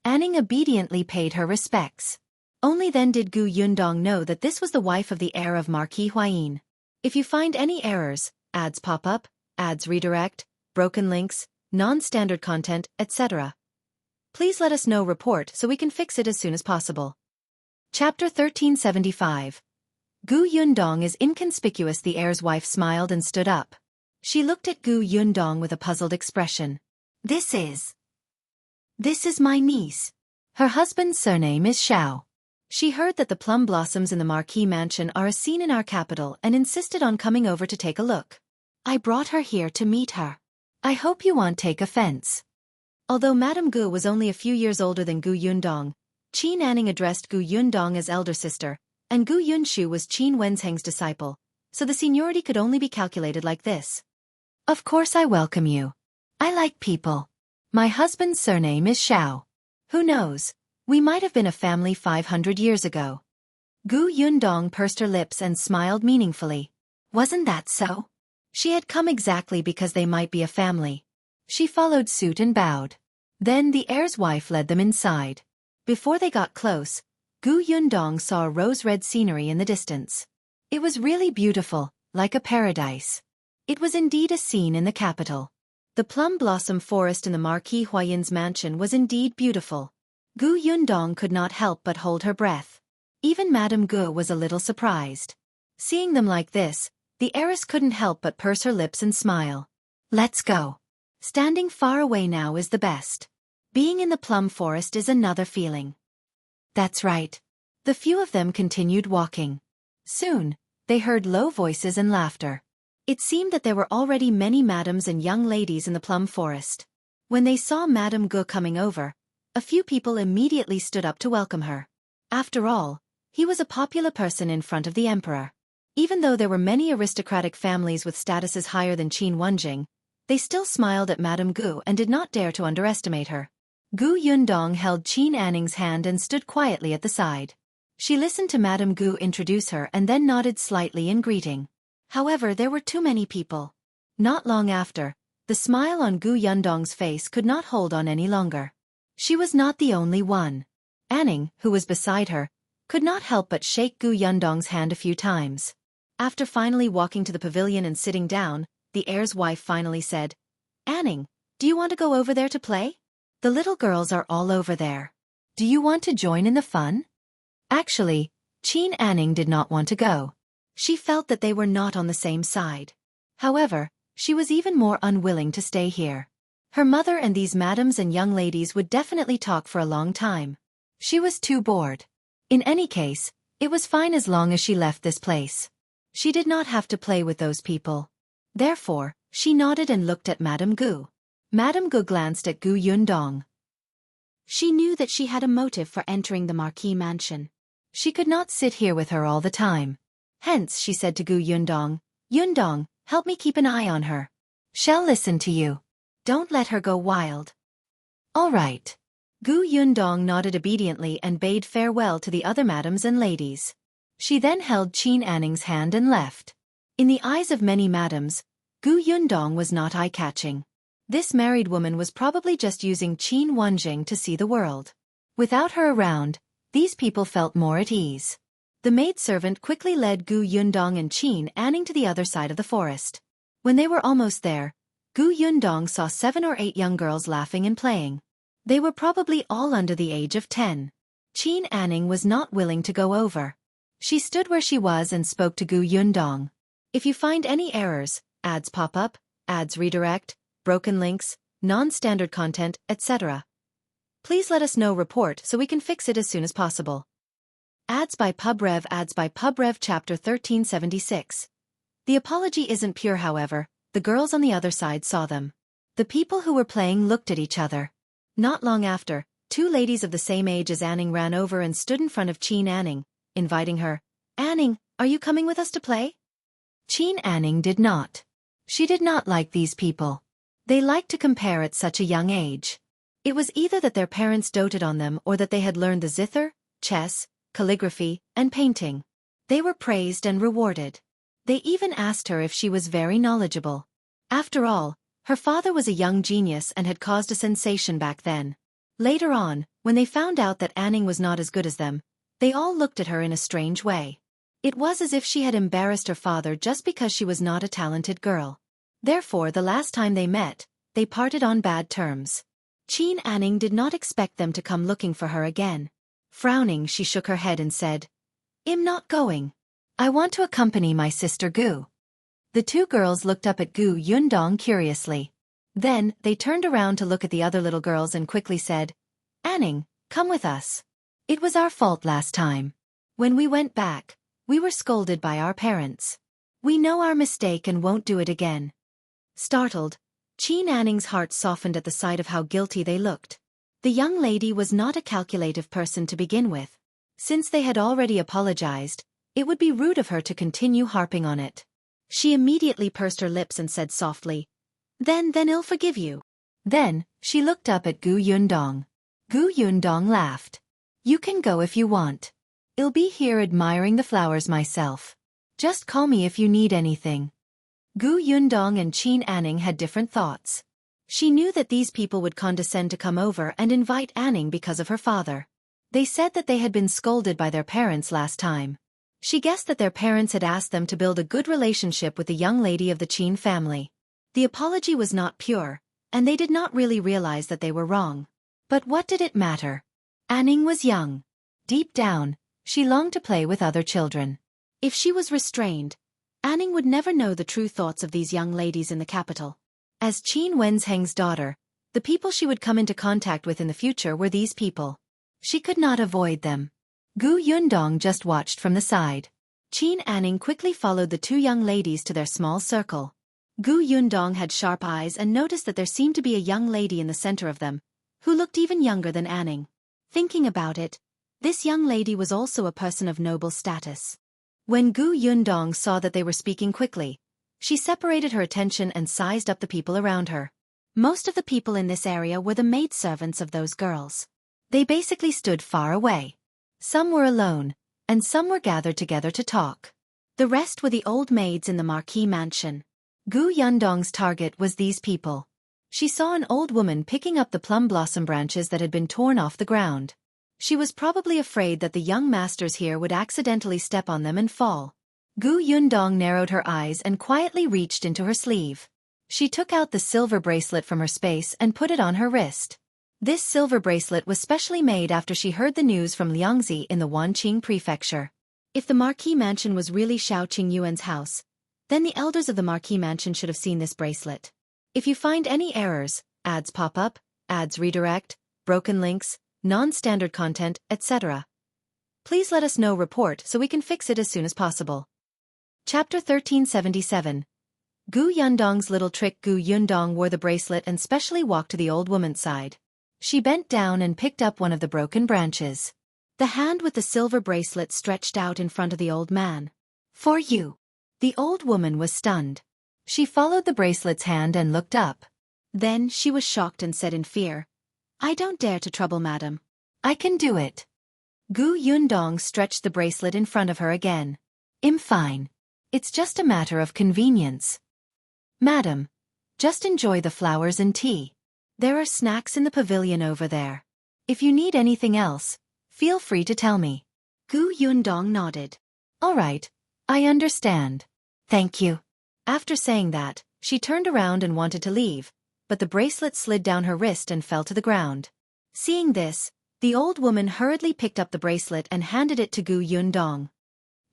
Anning obediently paid her respects. Only then did Gu Yundong know that this was the wife of the heir of Marquis Huayin. If you find any errors, ads pop up, ads redirect, broken links, non-standard content, etc., please let us know report so we can fix it as soon as possible. Chapter 1375. Gu Yundong is inconspicuous. The heir's wife smiled and stood up. She looked at Gu Yundong with a puzzled expression. This is my niece. Her husband's surname is Shao. She heard that the plum blossoms in the Marquis mansion are a scene in our capital and insisted on coming over to take a look. I brought her here to meet her. I hope you won't take offense." Although Madame Gu was only a few years older than Gu Yundong, Qin Anning addressed Gu Yundong as elder sister, and Gu Yunshu was Qin Wenzheng's disciple, so the seniority could only be calculated like this. "Of course I welcome you. I like people. My husband's surname is Shao. Who knows, we might have been a family 500 years ago." Gu Yundong pursed her lips and smiled meaningfully. Wasn't that so? She had come exactly because they might be a family. She followed suit and bowed. Then the heir's wife led them inside. Before they got close, Gu Yundong saw a rose-red scenery in the distance. It was really beautiful, like a paradise. It was indeed a scene in the capital. The plum blossom forest in the Marquis Huayin's mansion was indeed beautiful. Gu Yundong could not help but hold her breath. Even Madame Gu was a little surprised. Seeing them like this, the heiress couldn't help but purse her lips and smile. "Let's go. Standing far away now is the best. Being in the plum forest is another feeling." That's right. The few of them continued walking. Soon, they heard low voices and laughter. It seemed that there were already many madams and young ladies in the plum forest. When they saw Madame Gu coming over, a few people immediately stood up to welcome her. After all, he was a popular person in front of the emperor. Even though there were many aristocratic families with statuses higher than Qin Wenzheng, they still smiled at Madame Gu and did not dare to underestimate her. Gu Yundong held Qin Anning's hand and stood quietly at the side. She listened to Madame Gu introduce her and then nodded slightly in greeting. However, there were too many people. Not long after, the smile on Gu Yundong's face could not hold on any longer. She was not the only one. Anning, who was beside her, could not help but shake Gu Yundong's hand a few times. After finally walking to the pavilion and sitting down, the heir's wife finally said, "Anning, do you want to go over there to play? The little girls are all over there. Do you want to join in the fun?" Actually, Qin Anning did not want to go. She felt that they were not on the same side. However, she was even more unwilling to stay here. Her mother and these madams and young ladies would definitely talk for a long time. She was too bored. In any case, it was fine as long as she left this place. She did not have to play with those people. Therefore, she nodded and looked at Madame Gu. Madame Gu glanced at Gu Yundong. She knew that she had a motive for entering the Marquis mansion. She could not sit here with her all the time. Hence, she said to Gu Yundong, "Yundong, help me keep an eye on her. She'll listen to you. Don't let her go wild." "All right." Gu Yundong nodded obediently and bade farewell to the other madams and ladies. She then held Qin Anning's hand and left. In the eyes of many madams, Gu Yundong was not eye-catching. This married woman was probably just using Qin Wenzheng to see the world. Without her around, these people felt more at ease. The maidservant quickly led Gu Yundong and Qin Anning to the other side of the forest. When they were almost there, Gu Yundong saw 7 or 8 young girls laughing and playing. They were probably all under the age of 10. Qin Anning was not willing to go over. She stood where she was and spoke to Gu Yundong. If you find any errors, ads pop up, ads redirect, broken links, non-standard content, etc., please let us know report so we can fix it as soon as possible. Ads by PubRev Chapter 1376. The apology isn't pure, however. The girls on the other side saw them. The people who were playing looked at each other. Not long after, 2 ladies of the same age as Anning ran over and stood in front of Qin Anning, inviting her. Anning, are you coming with us to play? Qin Anning did not. She did not like these people. They liked to compare at such a young age. It was either that their parents doted on them or that they had learned the zither, chess, calligraphy, and painting. They were praised and rewarded. They even asked her if she was very knowledgeable. After all, her father was a young genius and had caused a sensation back then. Later on, when they found out that Anning was not as good as them, they all looked at her in a strange way. It was as if she had embarrassed her father just because she was not a talented girl. Therefore, the last time they met, they parted on bad terms. Qin Anning did not expect them to come looking for her again. Frowning, she shook her head and said, "I'm not going. I want to accompany my sister Gu." The 2 girls looked up at Gu Yundong curiously. Then, they turned around to look at the other little girls and quickly said, "Anning, come with us. It was our fault last time. When we went back, we were scolded by our parents. We know our mistake and won't do it again." Startled, Qin Anning's heart softened at the sight of how guilty they looked. The young lady was not a calculative person to begin with. Since they had already apologized, it would be rude of her to continue harping on it. She immediately pursed her lips and said softly, Then I'll forgive you." Then, she looked up at Gu Yundong. Gu Yundong laughed. "You can go if you want. I'll be here admiring the flowers myself. Just call me if you need anything." Gu Yundong and Qin Anning had different thoughts. She knew that these people would condescend to come over and invite Anning because of her father. They said that they had been scolded by their parents last time. She guessed that their parents had asked them to build a good relationship with the young lady of the Qin family. The apology was not pure, and they did not really realize that they were wrong. But what did it matter? Anning was young. Deep down, she longed to play with other children. If she was restrained, Anning would never know the true thoughts of these young ladies in the capital. As Qin Wenzheng's daughter, the people she would come into contact with in the future were these people. She could not avoid them. Gu Yundong just watched from the side. Qin Anning quickly followed the 2 young ladies to their small circle. Gu Yundong had sharp eyes and noticed that there seemed to be a young lady in the center of them, who looked even younger than Anning. Thinking about it, this young lady was also a person of noble status. When Gu Yundong saw that they were speaking quickly, she separated her attention and sized up the people around her. Most of the people in this area were the maidservants of those girls. They basically stood far away. Some were alone, and some were gathered together to talk. The rest were the old maids in the marquee mansion. Gu Yundong's target was these people. She saw an old woman picking up the plum blossom branches that had been torn off the ground. She was probably afraid that the young masters here would accidentally step on them and fall. Gu Yundong narrowed her eyes and quietly reached into her sleeve. She took out the silver bracelet from her space and put it on her wrist. This silver bracelet was specially made after she heard the news from Liangzi in the Wanqing prefecture. If the marquee mansion was really Shao Qingyuan's house, then the elders of the marquee mansion should have seen this bracelet. If you find any errors, ads pop up, ads redirect, broken links, non-standard content, etc., please let us know report so we can fix it as soon as possible. Chapter 1377. Gu Yundong's little trick. Gu Yundong wore the bracelet and specially walked to the old woman's side. She bent down and picked up one of the broken branches. The hand with the silver bracelet stretched out in front of the old man. "For you." The old woman was stunned. She followed the bracelet's hand and looked up. Then she was shocked and said in fear, "I don't dare to trouble madam. I can do it." Gu Yundong stretched the bracelet in front of her again. "I'm fine. It's just a matter of convenience." Madam, just enjoy the flowers and tea. There are snacks in the pavilion over there. If you need anything else, feel free to tell me. Gu Yundong nodded. All right, I understand. Thank you. After saying that, she turned around and wanted to leave, but the bracelet slid down her wrist and fell to the ground. Seeing this, the old woman hurriedly picked up the bracelet and handed it to Gu Yundong.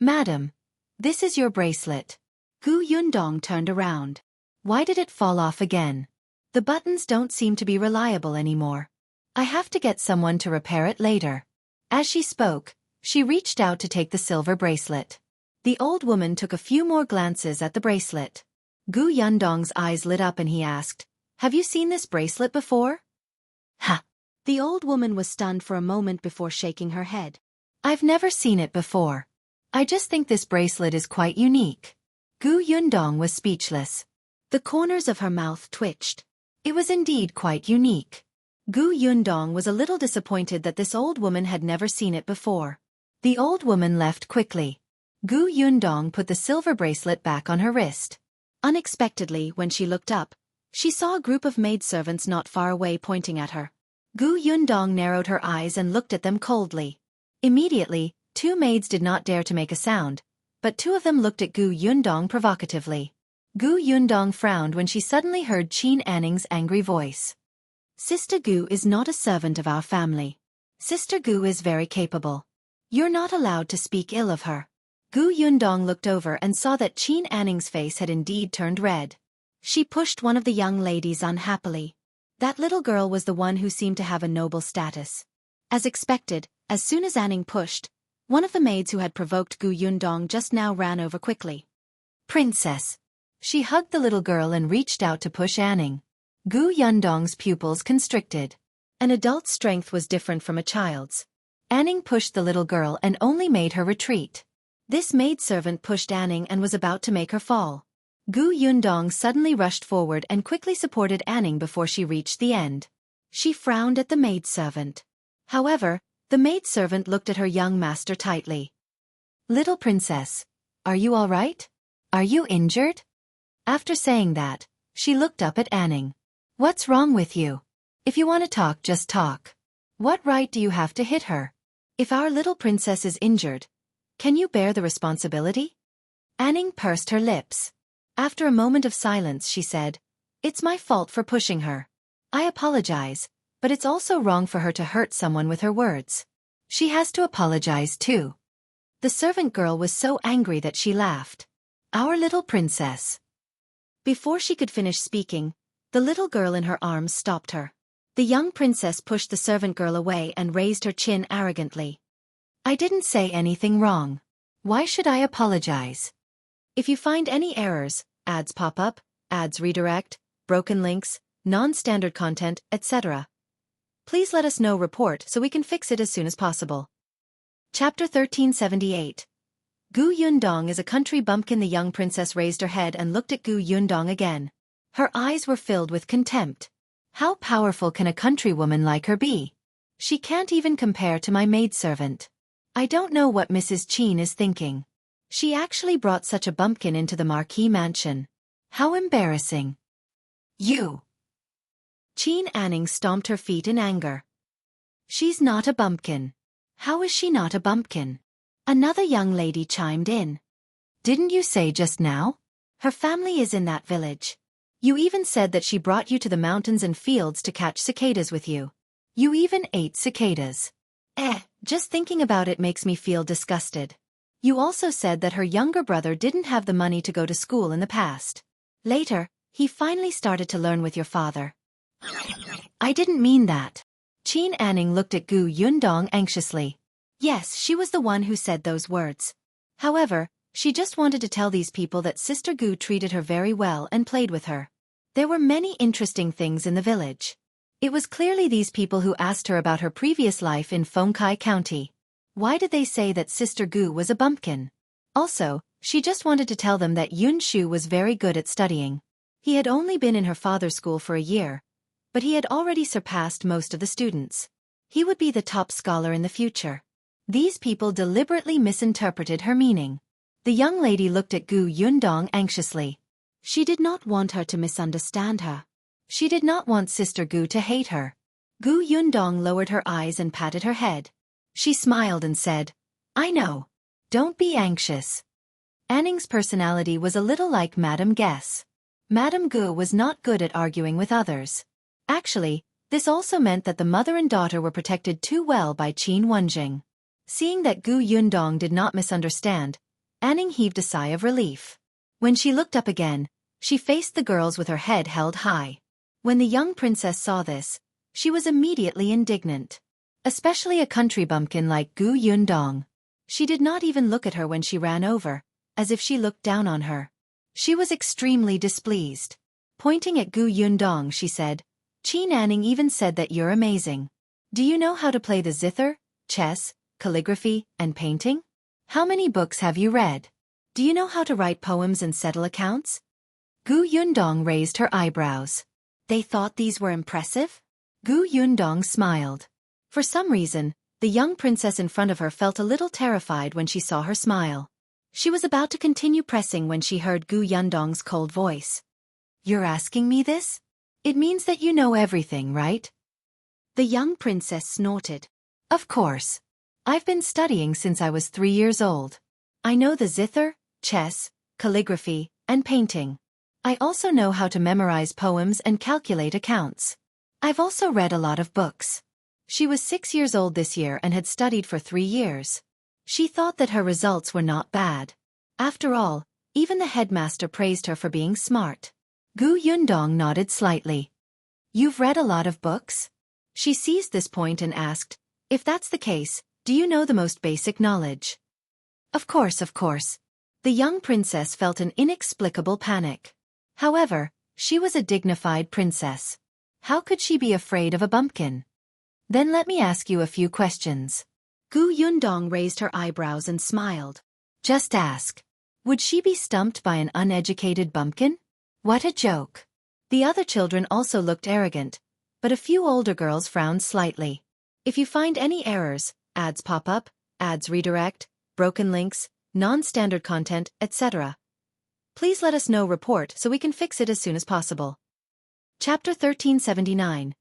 Madam, this is your bracelet. Gu Yundong turned around. Why did it fall off again? The buttons don't seem to be reliable anymore. I have to get someone to repair it later. As she spoke, she reached out to take the silver bracelet. The old woman took a few more glances at the bracelet. Gu Yundong's eyes lit up and he asked, "Have you seen this bracelet before?" Ha! The old woman was stunned for a moment before shaking her head. I've never seen it before. I just think this bracelet is quite unique. Gu Yundong was speechless. The corners of her mouth twitched. It was indeed quite unique. Gu Yundong was a little disappointed that this old woman had never seen it before. The old woman left quickly. Gu Yundong put the silver bracelet back on her wrist. Unexpectedly, when she looked up, she saw a group of maidservants not far away pointing at her. Gu Yundong narrowed her eyes and looked at them coldly. Immediately, 2 maids did not dare to make a sound, but 2 of them looked at Gu Yundong provocatively. Gu Yundong frowned when she suddenly heard Qin Anning's angry voice. Sister Gu is not a servant of our family. Sister Gu is very capable. You're not allowed to speak ill of her. Gu Yundong looked over and saw that Qin Anning's face had indeed turned red. She pushed one of the young ladies unhappily. That little girl was the one who seemed to have a noble status. As expected, as soon as Anning pushed, one of the maids who had provoked Gu Yundong just now ran over quickly. Princess. She hugged the little girl and reached out to push Anning. Gu Yundong's pupils constricted. An adult's strength was different from a child's. Anning pushed the little girl and only made her retreat. This maidservant pushed Anning and was about to make her fall. Gu Yundong suddenly rushed forward and quickly supported Anning before she reached the end. She frowned at the maidservant. However, the maidservant looked at her young master tightly. Little princess, are you all right? Are you injured? After saying that, she looked up at Anning. What's wrong with you? If you want to talk, just talk. What right do you have to hit her? If our little princess is injured, can you bear the responsibility? Anning pursed her lips. After a moment of silence she said, "It's my fault for pushing her. I apologize, but it's also wrong for her to hurt someone with her words." She has to apologize too. The servant girl was so angry that she laughed. Our little princess. Before she could finish speaking, the little girl in her arms stopped her. The young princess pushed the servant girl away and raised her chin arrogantly. I didn't say anything wrong. Why should I apologize? If you find any errors, ads pop up, ads redirect, broken links, non-standard content, etc., please let us know report so we can fix it as soon as possible. Chapter 1378. Gu Yundong is a country bumpkin. The young princess raised her head and looked at Gu Yundong again. Her eyes were filled with contempt. How powerful can a countrywoman like her be? She can't even compare to my maidservant. I don't know what Mrs. Qin is thinking. She actually brought such a bumpkin into the marquee mansion. How embarrassing. You! Qin Anning stomped her feet in anger. She's not a bumpkin. How is she not a bumpkin? Another young lady chimed in. Didn't you say just now? Her family is in that village. You even said that she brought you to the mountains and fields to catch cicadas with you. You even ate cicadas. Just thinking about it makes me feel disgusted. You also said that her younger brother didn't have the money to go to school in the past. Later, he finally started to learn with your father. I didn't mean that. Qin Anning looked at Gu Yundong anxiously. Yes, she was the one who said those words. However, she just wanted to tell these people that Sister Gu treated her very well and played with her. There were many interesting things in the village. It was clearly these people who asked her about her previous life in Fengkai County. Why did they say that Sister Gu was a bumpkin? Also, she just wanted to tell them that Yun Shu was very good at studying. He had only been in her father's school for a year, but he had already surpassed most of the students. He would be the top scholar in the future. These people deliberately misinterpreted her meaning. The young lady looked at Gu Yundong anxiously. She did not want her to misunderstand her. She did not want Sister Gu to hate her. Gu Yundong lowered her eyes and patted her head. She smiled and said, "I know. Don't be anxious." Anning's personality was a little like Madame Guess. Madame Gu was not good at arguing with others. Actually, this also meant that the mother and daughter were protected too well by Qin Wenzheng. Seeing that Gu Yundong did not misunderstand, Anning heaved a sigh of relief. When she looked up again, she faced the girls with her head held high. When the young princess saw this, she was immediately indignant. Especially a country bumpkin like Gu Yundong. She did not even look at her when she ran over, as if she looked down on her. She was extremely displeased. Pointing at Gu Yundong, she said, "Qin Anning even said that you're amazing. Do you know how to play the zither, chess, calligraphy, and painting? How many books have you read? Do you know how to write poems and settle accounts?" Gu Yundong raised her eyebrows. They thought these were impressive? Gu Yundong smiled. For some reason, the young princess in front of her felt a little terrified when she saw her smile. She was about to continue pressing when she heard Gu Yundong's cold voice. "You're asking me this? It means that you know everything, right?" The young princess snorted. "Of course. I've been studying since I was 3 years old. I know the zither, chess, calligraphy, and painting. I also know how to memorize poems and calculate accounts. I've also read a lot of books." She was 6 years old this year and had studied for 3 years. She thought that her results were not bad. After all, even the headmaster praised her for being smart. Gu Yundong nodded slightly. "You've read a lot of books?" She seized this point and asked, "If that's the case, do you know the most basic knowledge?" Of course. The young princess felt an inexplicable panic. However, she was a dignified princess. How could she be afraid of a bumpkin? "Then let me ask you a few questions." Gu Yundong raised her eyebrows and smiled. "Just ask. Would she be stumped by an uneducated bumpkin?" What a joke. The other children also looked arrogant, but a few older girls frowned slightly. If you find any errors, ads pop up, ads redirect, broken links, non-standard content, etc., please let us know report so we can fix it as soon as possible. Chapter 1379.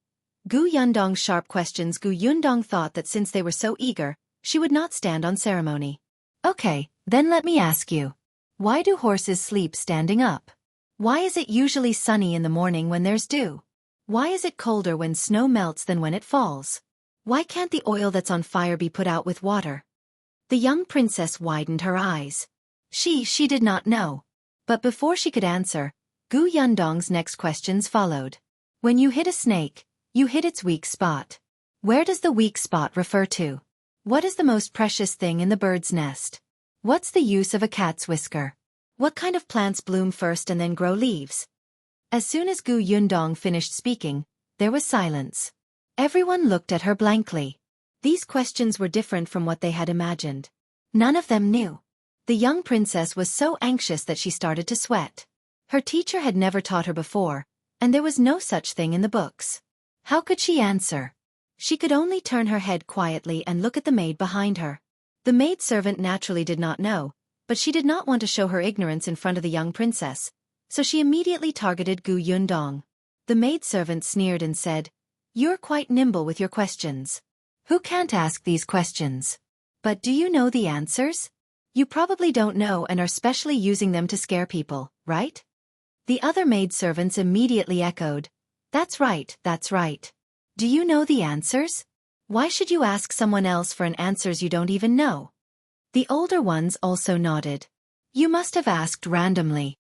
Gu Yundong's sharp questions. Gu Yundong thought that since they were so eager, she would not stand on ceremony. "Okay, then let me ask you. Why do horses sleep standing up? Why is it usually sunny in the morning when there's dew? Why is it colder when snow melts than when it falls? Why can't the oil that's on fire be put out with water?" The young princess widened her eyes. She did not know. But before she could answer, Gu Yundong's next questions followed. When you hit a snake, you hit its weak spot. Where does the weak spot refer to? What is the most precious thing in the bird's nest? What's the use of a cat's whisker? What kind of plants bloom first and then grow leaves? As soon as Gu Yundong finished speaking, there was silence. Everyone looked at her blankly. These questions were different from what they had imagined. None of them knew. The young princess was so anxious that she started to sweat. Her teacher had never taught her before, and there was no such thing in the books. How could she answer? She could only turn her head quietly and look at the maid behind her. The maidservant naturally did not know, but she did not want to show her ignorance in front of the young princess, so she immediately targeted Gu Yundong. The maidservant sneered and said, "You're quite nimble with your questions. Who can't ask these questions? But do you know the answers? You probably don't know and are specially using them to scare people, right?" The other maidservants immediately echoed, That's right. Do you know the answers? Why should you ask someone else for an answers you don't even know?" The older ones also nodded. "You must have asked randomly."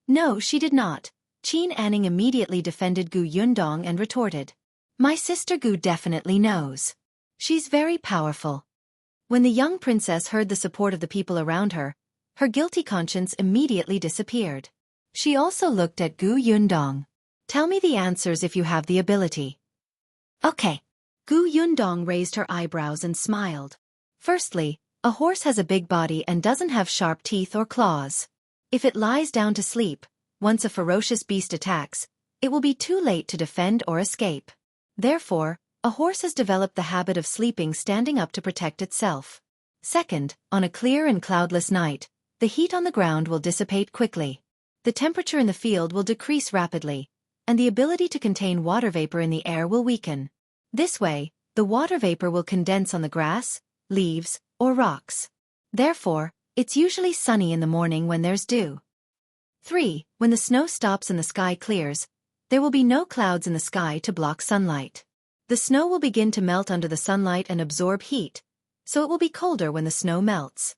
"No, she did not." Qin Anning immediately defended Gu Yundong and retorted, "My sister Gu definitely knows. She's very powerful." When the young princess heard the support of the people around her, her guilty conscience immediately disappeared. She also looked at Gu Yundong. "Tell me the answers if you have the ability." "Okay." Gu Yundong raised her eyebrows and smiled. "Firstly, a horse has a big body and doesn't have sharp teeth or claws. If it lies down to sleep, once a ferocious beast attacks, it will be too late to defend or escape. Therefore, a horse has developed the habit of sleeping standing up to protect itself. Second, on a clear and cloudless night, the heat on the ground will dissipate quickly. the temperature in the field will decrease rapidly, and the ability to contain water vapor in the air will weaken. This way, the water vapor will condense on the grass, leaves, or rocks. Therefore, it's usually sunny in the morning when there's dew. 3. When the snow stops and the sky clears, there will be no clouds in the sky to block sunlight. The snow will begin to melt under the sunlight and absorb heat, so it will be colder when the snow melts.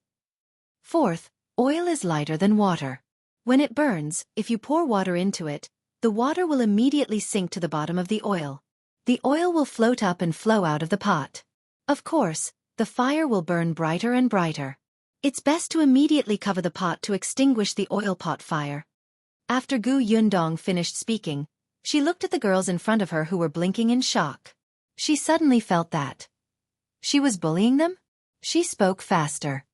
4th, oil is lighter than water. When it burns, if you pour water into it, the water will immediately sink to the bottom of the oil. The oil will float up and flow out of the pot. Of course, the fire will burn brighter and brighter. It's best to immediately cover the pot to extinguish the oil pot fire. After Gu Yundong finished speaking, she looked at the girls in front of her who were blinking in shock. She suddenly felt that she was bullying them. She spoke faster.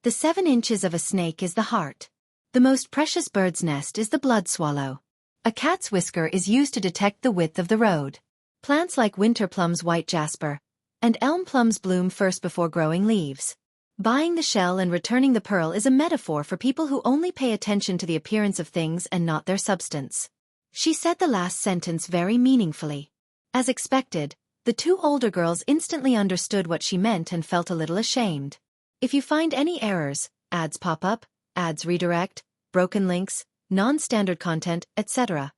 The 7 inches of a snake is the heart. The most precious bird's nest is the blood swallow. A cat's whisker is used to detect the width of the road. Plants like winter plums white jasper, and elm plums bloom first before growing leaves. Buying the shell and returning the pearl is a metaphor for people who only pay attention to the appearance of things and not their substance. She said the last sentence very meaningfully. As expected, the 2 older girls instantly understood what she meant and felt a little ashamed. If you find any errors, ads pop up, ads redirect, broken links, non-standard content, etc.,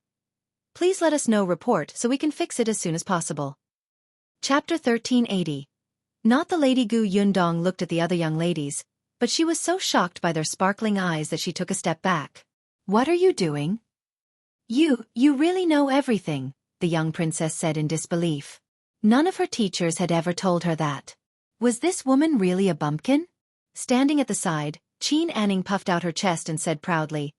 please let us know report so we can fix it as soon as possible. Chapter 1380. Not the Lady Gu Yundong looked at the other young ladies, but she was so shocked by their sparkling eyes that she took a step back. What are you doing? You really know everything, the young princess said in disbelief. None of her teachers had ever told her that. Was this woman really a bumpkin? Standing at the side, Qin Anning puffed out her chest and said proudly,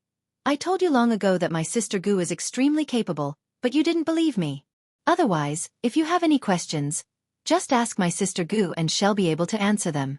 I told you long ago that my sister Gu is extremely capable, but you didn't believe me. Otherwise, if you have any questions, just ask my sister Gu and she'll be able to answer them.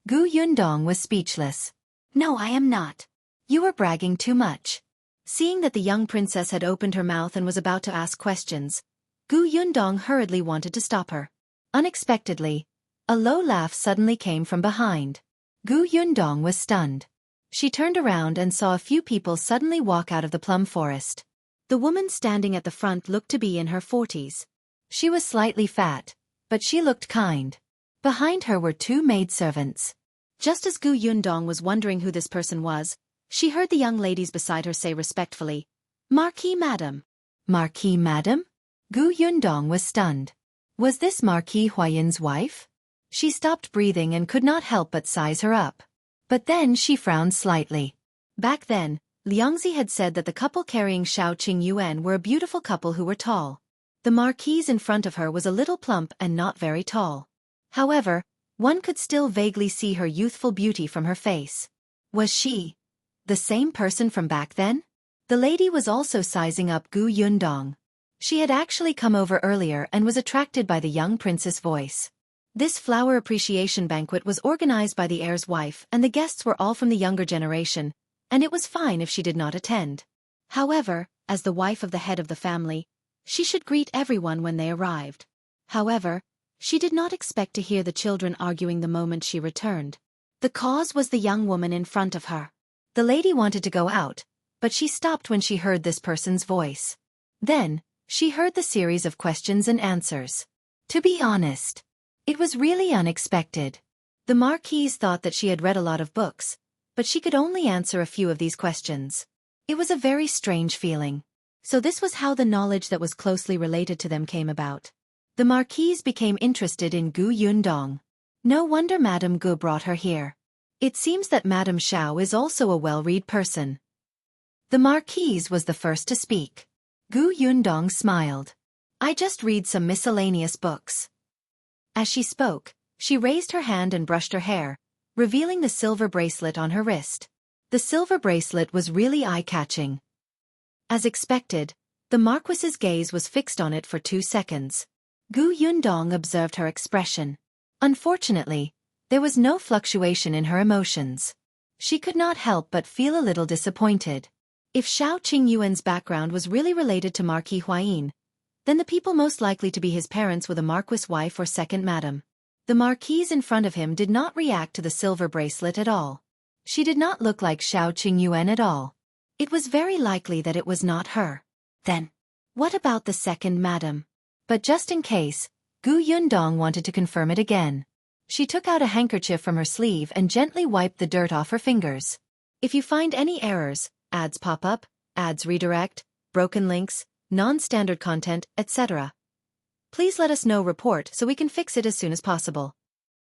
Gu Yundong was speechless. No, I am not. You were bragging too much. Seeing that the young princess had opened her mouth and was about to ask questions, Gu Yundong hurriedly wanted to stop her. Unexpectedly, a low laugh suddenly came from behind. Gu Yundong was stunned. She turned around and saw a few people suddenly walk out of the plum forest. The woman standing at the front looked to be in her 40s. She was slightly fat, but she looked kind. Behind her were 2 maidservants. Just as Gu Yundong was wondering who this person was, she heard the young ladies beside her say respectfully, Marquis Madam. Marquis Madam? Gu Yundong was stunned. Was this Marquis Huayin's wife? She stopped breathing and could not help but size her up. But then she frowned slightly. Back then, Liangzi had said that the couple carrying Shao Qingyuan were a beautiful couple who were tall. The marquise in front of her was a little plump and not very tall. However, one could still vaguely see her youthful beauty from her face. Was she the same person from back then? The lady was also sizing up Gu Yundong. She had actually come over earlier and was attracted by the young prince's voice. This flower appreciation banquet was organized by the heir's wife and the guests were all from the younger generation, and it was fine if she did not attend. However, as the wife of the head of the family, she should greet everyone when they arrived. However, she did not expect to hear the children arguing the moment she returned. The cause was the young woman in front of her. The lady wanted to go out, but she stopped when she heard this person's voice. Then, she heard the series of questions and answers. To be honest, it was really unexpected. The marquise thought that she had read a lot of books, but she could only answer a few of these questions. It was a very strange feeling. So this was how the knowledge that was closely related to them came about. The marquise became interested in Gu Yundong. No wonder Madame Gu brought her here. It seems that Madame Shao is also a well-read person. The marquise was the first to speak. Gu Yundong smiled. I just read some miscellaneous books. As she spoke, she raised her hand and brushed her hair, revealing the silver bracelet on her wrist. The silver bracelet was really eye-catching. As expected, the Marquis's gaze was fixed on it for 2 seconds. Gu Yundong observed her expression. Unfortunately, there was no fluctuation in her emotions. She could not help but feel a little disappointed. If Shao Qingyuan's background was really related to Marquis Huayin, then the people most likely to be his parents were the Marquis' wife or second madam. The marquise in front of him did not react to the silver bracelet at all. She did not look like Shao Qingyuan at all. It was very likely that it was not her. Then, what about the second madam? But just in case, Gu Yundong wanted to confirm it again. She took out a handkerchief from her sleeve and gently wiped the dirt off her fingers. If you find any errors, ads pop up, ads redirect, broken links, non-standard content, etc., please let us know report so we can fix it as soon as possible.